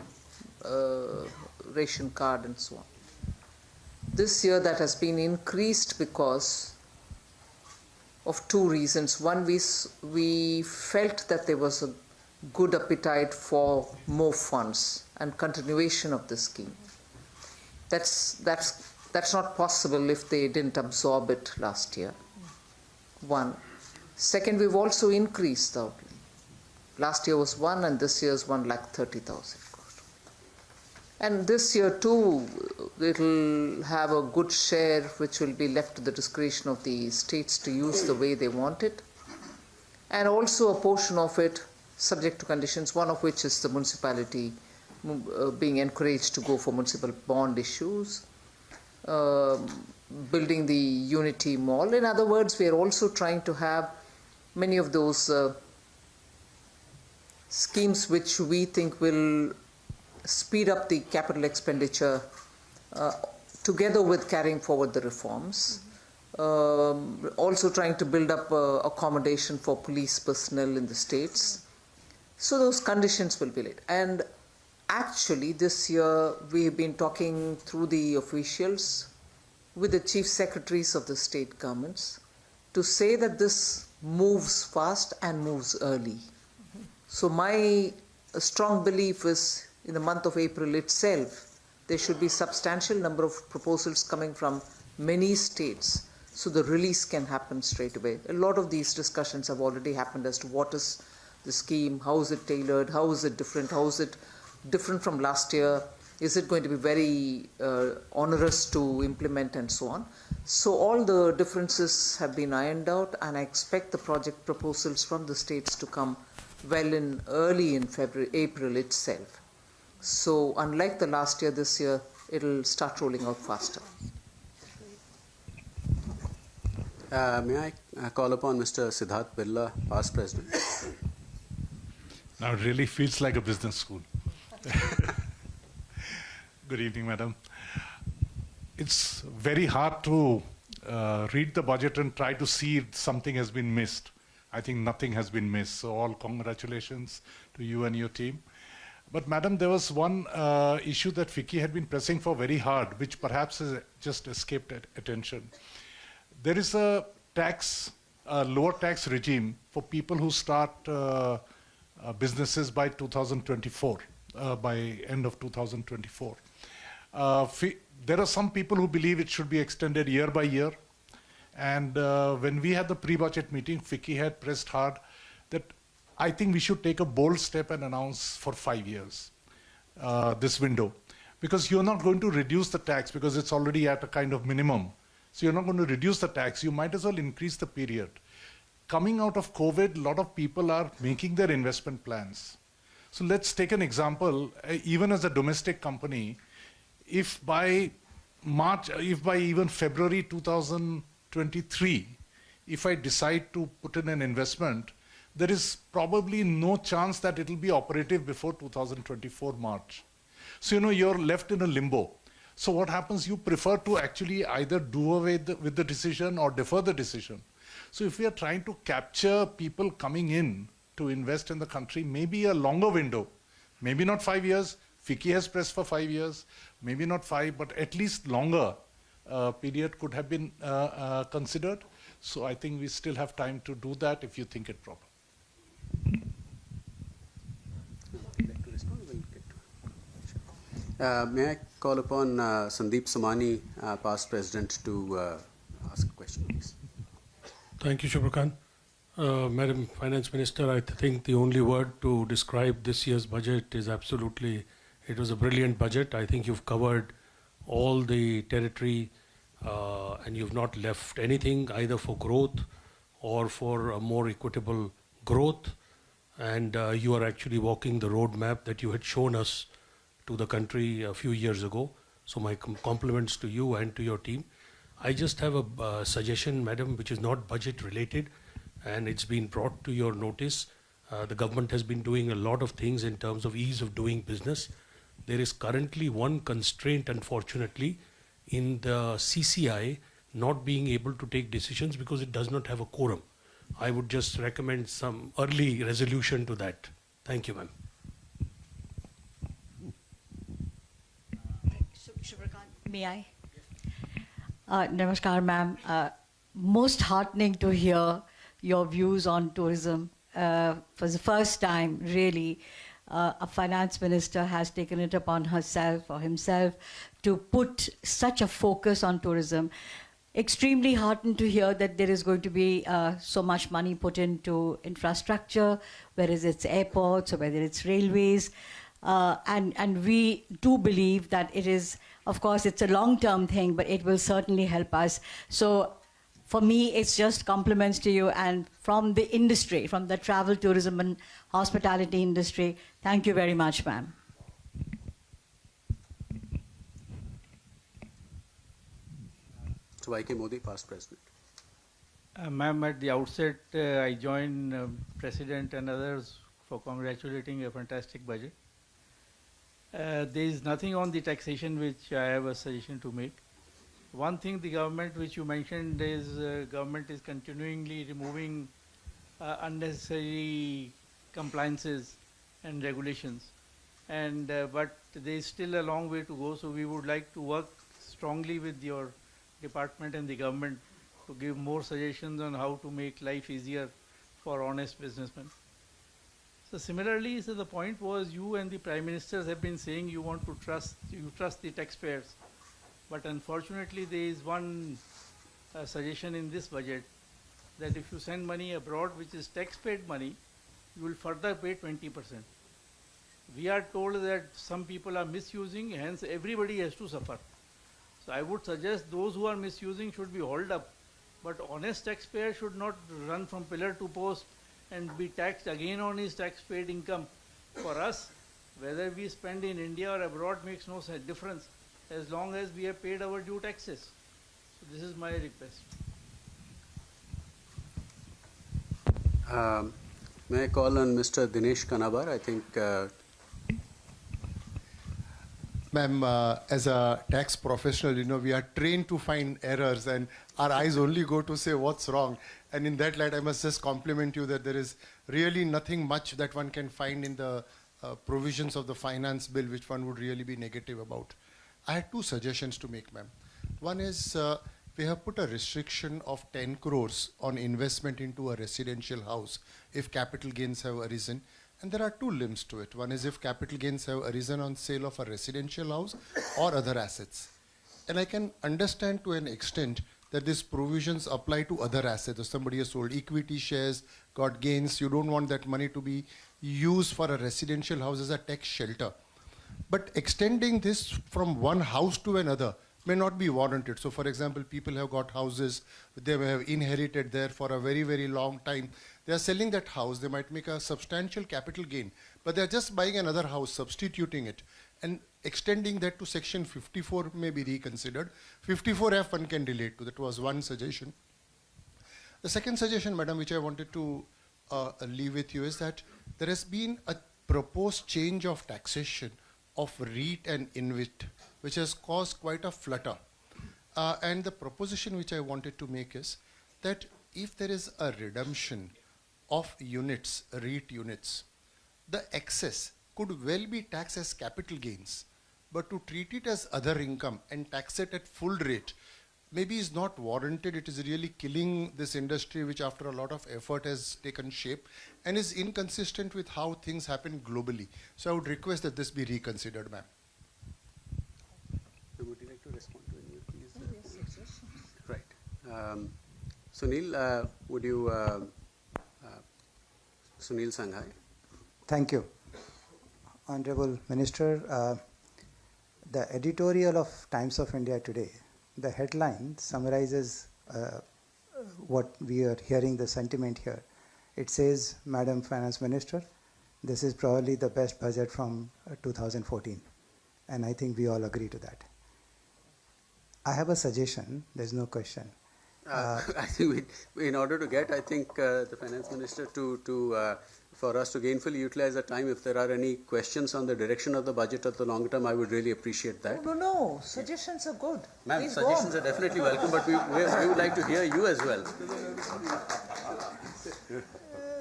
ration card and so on. This year that has been increased because of two reasons. One, we felt that there was a good appetite for more funds and continuation of the scheme. That's not possible if they didn't absorb it last year. One. Second, we've also increased the outlay. Last year was 1 and this year is 1,30,000. And this year too, it will have a good share which will be left to the discretion of the states to use the way they want it. And also a portion of it subject to conditions, one of which is the municipality being encouraged to go for municipal bond issues, building the Unity Mall. In other words, we are also trying to have many of those schemes which we think will speed up the capital expenditure together with carrying forward the reforms. Also trying to build up accommodation for police personnel in the states. So those conditions will be laid. And actually this year we have been talking through the officials with the chief secretaries of the state governments to say that this moves fast and moves early. So my strong belief is in the month of April itself, there should be substantial number of proposals coming from many states so the release can happen straight away. A lot of these discussions have already happened as to what is the scheme, how is it tailored, how is it different from last year, is it going to be very onerous to implement and so on. So all the differences have been ironed out and I expect the project proposals from the states to come well early in April itself. So unlike the last year, this year, it'll start rolling out faster. May I call upon Mr. Siddharth Birla, past president? Now it really feels like a business school. Good evening, madam. It's very hard to read the budget and try to see if something has been missed. I think nothing has been missed, so all congratulations to you and your team. But madam, there was one issue that Vicky had been pressing for very hard, which perhaps has just escaped attention. There is a tax, lower tax regime for people who start businesses by 2024, by end of 2024. There are some people who believe it should be extended year by year. And when we had the pre-budget meeting, Vicky had pressed hard that I think we should take a bold step and announce for 5 years this window. Because you're not going to reduce the tax because it's already at a kind of minimum. So you're not going to reduce the tax. You might as well increase the period. Coming out of COVID, a lot of people are making their investment plans. So let's take an example. Even as a domestic company, if by even February 2023, if I decide to put in an investment, there is probably no chance that it will be operative before 2024 March. So, you're left in a limbo. So what happens, you prefer to actually either do away with the decision or defer the decision. So if we are trying to capture people coming in to invest in the country, maybe a longer window, maybe not 5 years, Vicky has pressed for 5 years, maybe not 5, but at least longer period could have been considered. So I think we still have time to do that if you think it proper. May I call upon Sandeep Samani, past president, to ask a question, please? Thank you, Shubhrakan. Madam Finance Minister, I think the only word to describe this year's budget is absolutely, it was a brilliant budget. I think you've covered all the territory and you've not left anything either for growth or for a more equitable growth. And you are actually walking the roadmap that you had shown us to the country a few years ago. So my compliments to you and to your team. I just have a suggestion, madam, which is not budget related, and it's been brought to your notice. The government has been doing a lot of things in terms of ease of doing business. There is currently one constraint, unfortunately, in the CCI not being able to take decisions because it does not have a quorum. I would just recommend some early resolution to that. Thank you, ma'am. May I? Namaskar, ma'am. Most heartening to hear your views on tourism. For the first time, really, a finance minister has taken it upon herself or himself to put such a focus on tourism. Extremely heartened to hear that there is going to be so much money put into infrastructure, whether it's airports or whether it's railways. And we do believe that it is, of course, it's a long-term thing, but it will certainly help us. So for me, it's just compliments to you and from the industry, from the travel, tourism and hospitality industry. Thank you very much, ma'am. So Y.K. Modi, past president. Ma'am, at the outset, I join President and others for congratulating a fantastic budget. There is nothing on the taxation which I have a suggestion to make. One thing the government which you mentioned is government is continually removing unnecessary compliances and regulations. And but there is still a long way to go, so we would like to work strongly with your department and the government to give more suggestions on how to make life easier for honest businessmen. So similarly, so the point was you and the Prime Ministers have been saying you want to trust the taxpayers. But unfortunately, there is one suggestion in this budget that if you send money abroad, which is tax-paid money, you will further pay 20%. We are told that some people are misusing, hence everybody has to suffer. So I would suggest those who are misusing should be hauled up, but honest taxpayer should not run from pillar to post and be taxed again on his tax-paid income. For us, whether we spend in India or abroad makes no difference as long as we have paid our due taxes. So this is my request. May I call on Mr. Dinesh Kanabar? I think. Ma'am, as a tax professional, we are trained to find errors and our eyes only go to say what's wrong. And in that light, I must just compliment you that there is really nothing much that one can find in the provisions of the finance bill which one would really be negative about. I had two suggestions to make, ma'am. One is we have put a restriction of 10 crores on investment into a residential house if capital gains have arisen. And there are two limbs to it. One is if capital gains have arisen on sale of a residential house or other assets. And I can understand to an extent that these provisions apply to other assets. If somebody has sold equity shares, got gains, you don't want that money to be used for a residential house as a tax shelter. But extending this from one house to another may not be warranted. So for example, people have got houses, they may have inherited there for a very, very long time. They are selling that house, they might make a substantial capital gain, but they're just buying another house, substituting it, and extending that to section 54 may be reconsidered. 54F one can relate to, that was one suggestion. The second suggestion, madam, which I wanted to leave with you is that there has been a proposed change of taxation of REIT and InvIT, which has caused quite a flutter. And the proposition which I wanted to make is that if there is a redemption of units, REIT units, the excess could well be taxed as capital gains, but to treat it as other income and tax it at full rate maybe is not warranted. It is really killing this industry which after a lot of effort has taken shape and is inconsistent with how things happen globally. So I would request that this be reconsidered, ma'am. Would you like to respond to any of these? Yes. Right. Sunil, would you, Sunil Sanghai. Thank you. Honorable Minister, the editorial of Times of India today, the headline summarizes what we are hearing, the sentiment here. It says, Madam Finance Minister, this is probably the best budget from 2014. And I think we all agree to that. I have a suggestion, there's no question. I think in order to get, I think, the Finance Minister for us to gainfully utilize the time, if there are any questions on the direction of the budget of the long term, I would really appreciate that. No. Suggestions are good. Ma'am, suggestions are definitely welcome, but we would like to hear you as well.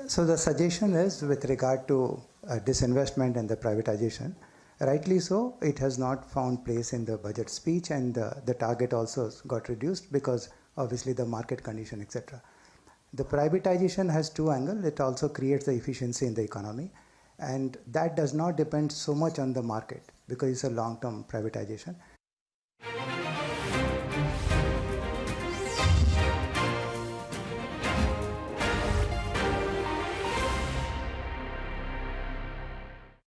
So the suggestion is with regard to disinvestment and the privatization. Rightly so, it has not found place in the budget speech, and the target also got reduced because obviously the market condition, etc. The privatization has two angles. It also creates the efficiency in the economy, and that does not depend so much on the market because it's a long-term privatization.